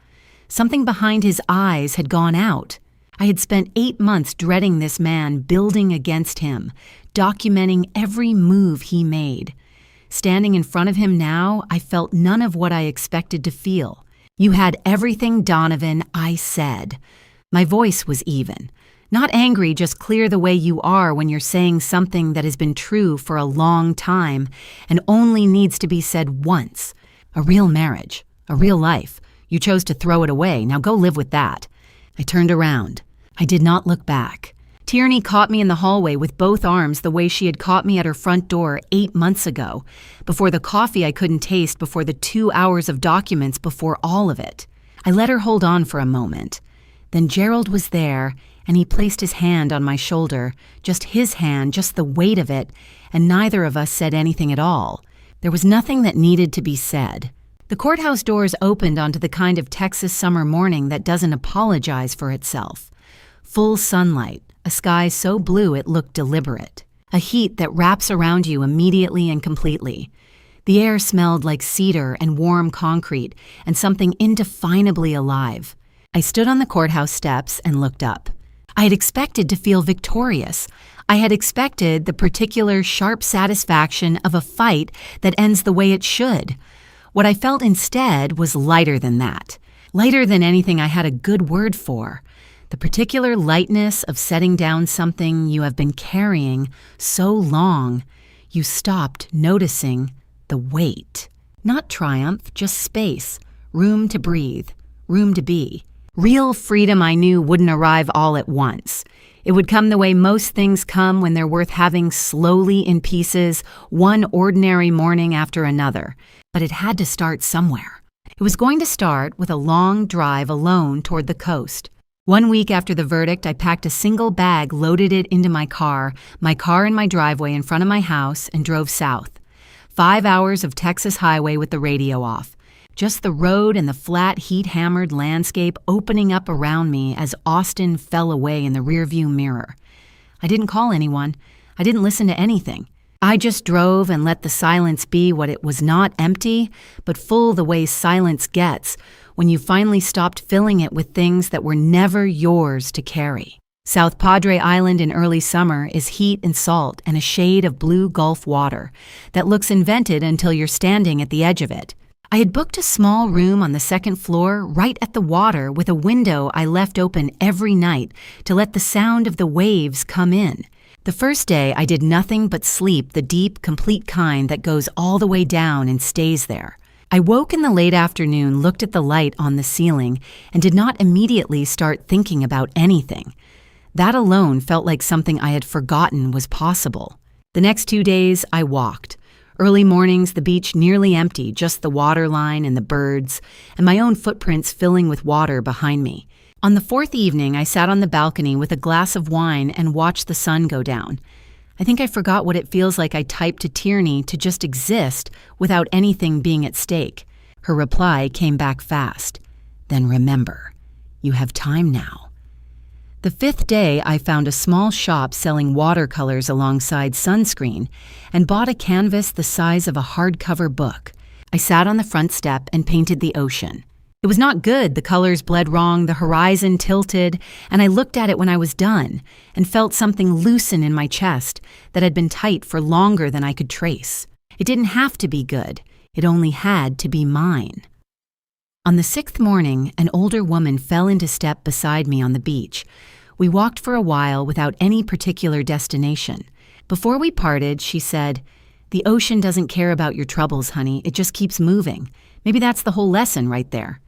Something behind his eyes had gone out. I had spent 8 months dreading this man, building against him, documenting every move he made. Standing in front of him now, I felt none of what I expected to feel. "You had everything, Donovan," I said. My voice was even. Not angry, just clear, the way you are when you're saying something that has been true for a long time and only needs to be said once. A real marriage, a real life. You chose to throw it away. Now go live with that. I turned around. I did not look back. Tierney caught me in the hallway with both arms the way she had caught me at her front door 8 months ago, before the coffee I couldn't taste, before the 2 hours of documents, before all of it. I let her hold on for a moment. Then Gerald was there, and he placed his hand on my shoulder, just his hand, just the weight of it, and neither of us said anything at all. There was nothing that needed to be said. The courthouse doors opened onto the kind of Texas summer morning that doesn't apologize for itself. Full sunlight, a sky so blue it looked deliberate. A heat that wraps around you immediately and completely. The air smelled like cedar and warm concrete and something indefinably alive. I stood on the courthouse steps and looked up. I had expected to feel victorious. I had expected the particular sharp satisfaction of a fight that ends the way it should. What I felt instead was lighter than that. Lighter than anything I had a good word for. The particular lightness of setting down something you have been carrying so long, you stopped noticing the weight. Not triumph, just space, room to breathe, room to be. Real freedom I knew wouldn't arrive all at once. It would come the way most things come when they're worth having, slowly in pieces, one ordinary morning after another. But it had to start somewhere. It was going to start with a long drive alone toward the coast. 1 week after the verdict, I packed a single bag, loaded it into my car in my driveway in front of my house, and drove south. 5 hours of Texas highway with the radio off. Just the road and the flat, heat-hammered landscape opening up around me as Austin fell away in the rearview mirror. I didn't call anyone. I didn't listen to anything. I just drove and let the silence be what it was, not empty, but full the way silence gets when you finally stopped filling it with things that were never yours to carry. South Padre Island in early summer is heat and salt and a shade of blue Gulf water that looks invented until you're standing at the edge of it. I had booked a small room on the second floor right at the water with a window I left open every night to let the sound of the waves come in. The first day, I did nothing but sleep the deep, complete kind that goes all the way down and stays there. I woke in the late afternoon, looked at the light on the ceiling, and did not immediately start thinking about anything. That alone felt like something I had forgotten was possible. The next 2 days, I walked. Early mornings, the beach nearly empty, just the water line and the birds, and my own footprints filling with water behind me. On the fourth evening, I sat on the balcony with a glass of wine and watched the sun go down. I think I forgot what it feels like. I typed to Tierney to just exist without anything being at stake. Her reply came back fast. Then remember, you have time now. The fifth day, I found a small shop selling watercolors alongside sunscreen and bought a canvas the size of a hardcover book. I sat on the front step and painted the ocean. It was not good. The colors bled wrong, the horizon tilted, and I looked at it when I was done and felt something loosen in my chest that had been tight for longer than I could trace. It didn't have to be good. It only had to be mine. On the sixth morning, an older woman fell into step beside me on the beach. We walked for a while without any particular destination. Before we parted, she said, "The ocean doesn't care about your troubles, honey. It just keeps moving. Maybe that's the whole lesson right there."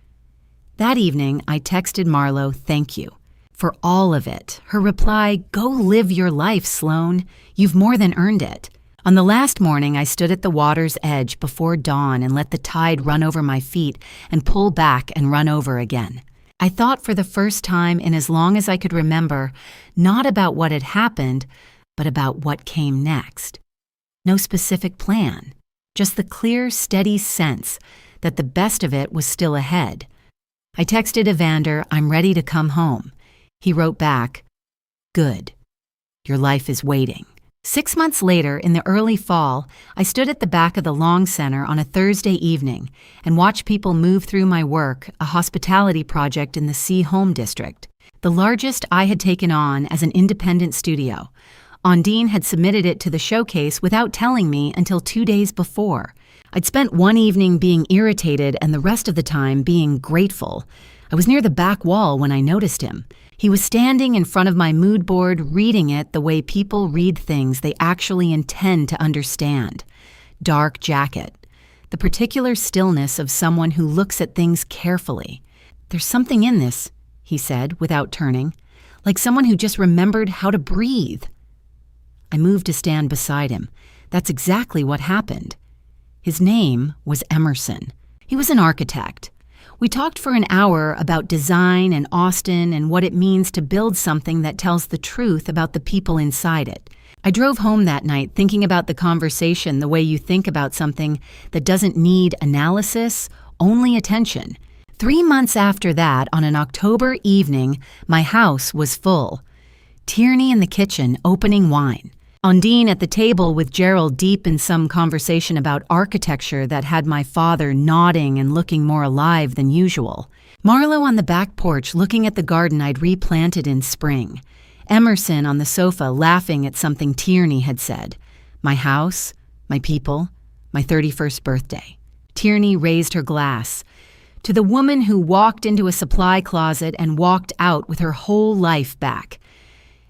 That evening, I texted Marlo, "Thank you for all of it." Her reply, "Go live your life, Sloan. You've more than earned it." On the last morning, I stood at the water's edge before dawn and let the tide run over my feet and pull back and run over again. I thought for the first time in as long as I could remember, not about what had happened, but about what came next. No specific plan, just the clear, steady sense that the best of it was still ahead. I texted Evander, "I'm ready to come home." He wrote back, "Good. Your life is waiting." 6 months later, in the early fall, I stood at the back of the Long Center on a Thursday evening and watched people move through my work, a hospitality project in the Sea Home District, the largest I had taken on as an independent studio. Ondine had submitted it to the showcase without telling me until 2 days before. I'd spent one evening being irritated and the rest of the time being grateful. I was near the back wall when I noticed him. He was standing in front of my mood board, reading it the way people read things they actually intend to understand. Dark jacket. The particular stillness of someone who looks at things carefully. "There's something in this," he said without turning, like someone who just remembered how to breathe. I moved to stand beside him. That's exactly what happened. His name was Emerson. He was an architect. We talked for an hour about design and Austin and what it means to build something that tells the truth about the people inside it. I drove home that night thinking about the conversation the way you think about something that doesn't need analysis, only attention. 3 months after that, on an October evening, my house was full. Tierney in the kitchen, opening wine. Ondine at the table with Gerald deep in some conversation about architecture that had my father nodding and looking more alive than usual. Marlo on the back porch looking at the garden I'd replanted in spring. Emerson on the sofa laughing at something Tierney had said. My house, my people, my 31st birthday. Tierney raised her glass. To the woman who walked into a supply closet and walked out with her whole life back.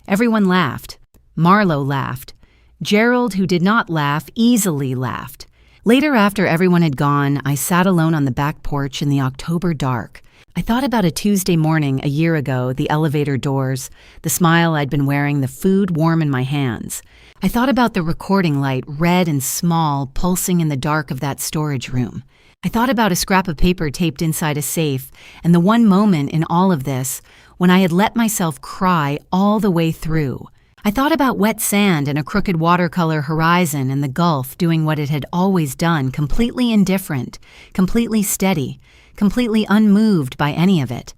Everyone laughed. Marlo laughed. Gerald, who did not laugh, easily laughed. Later, after everyone had gone, I sat alone on the back porch in the October dark. I thought about a Tuesday morning a year ago, the elevator doors, the smile I'd been wearing, the food warm in my hands. I thought about the recording light, red and small, pulsing in the dark of that storage room. I thought about a scrap of paper taped inside a safe, and the one moment in all of this when I had let myself cry all the way through. I thought about wet sand and a crooked watercolor horizon and the Gulf doing what it had always done, completely indifferent, completely steady, completely unmoved by any of it.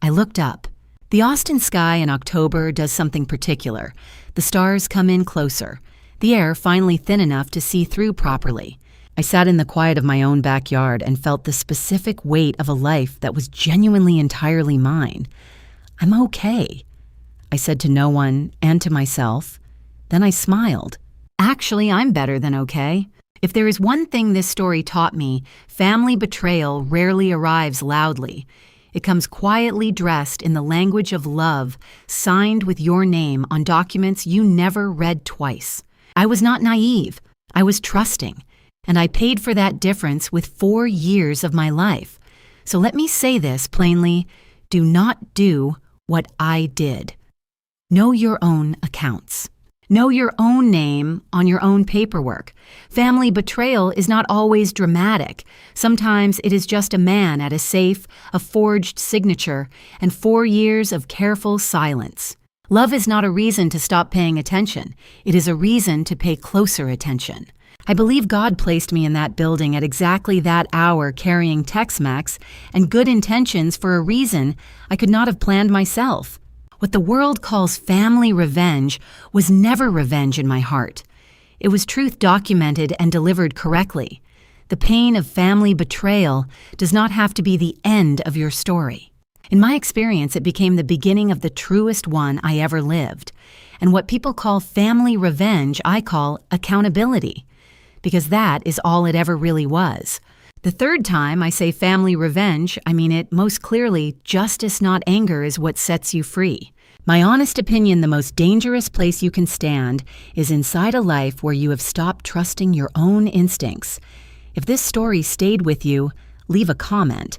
I looked up. The Austin sky in October does something particular. The stars come in closer. the air finally thin enough to see through properly. I sat in the quiet of my own backyard and felt the specific weight of a life that was genuinely entirely mine. I'm okay, I said to no one and to myself. Then I smiled. Actually, I'm better than okay. If there is one thing this story taught me, family betrayal rarely arrives loudly. It comes quietly dressed in the language of love, signed with your name on documents you never read twice. I was not naive. I was trusting. And I paid for that difference with 4 years of my life. So let me say this plainly: do not do what I did. Know your own accounts. Know your own name on your own paperwork. Family betrayal is not always dramatic. Sometimes it is just a man at a safe, a forged signature, and 4 years of careful silence. Love is not a reason to stop paying attention. It is a reason to pay closer attention. I believe God placed me in that building at exactly that hour, carrying Tex-Mex and good intentions for a reason I could not have planned myself. What the world calls family revenge was never revenge in my heart. It was truth documented and delivered correctly. The pain of family betrayal does not have to be the end of your story. In my experience, it became the beginning of the truest one I ever lived. And what people call family revenge, I call accountability, because that is all it ever really was. The third time I say family revenge, I mean it most clearly. Justice, not anger, is what sets you free. My honest opinion, the most dangerous place you can stand is inside a life where you have stopped trusting your own instincts. If this story stayed with you, leave a comment.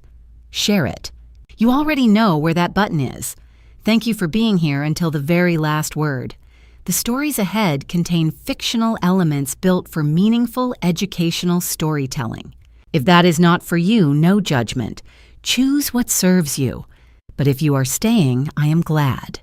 Share it. You already know where that button is. Thank you for being here until the very last word. The stories ahead contain fictional elements built for meaningful educational storytelling. If that is not for you, no judgment. Choose what serves you. But if you are staying, I am glad.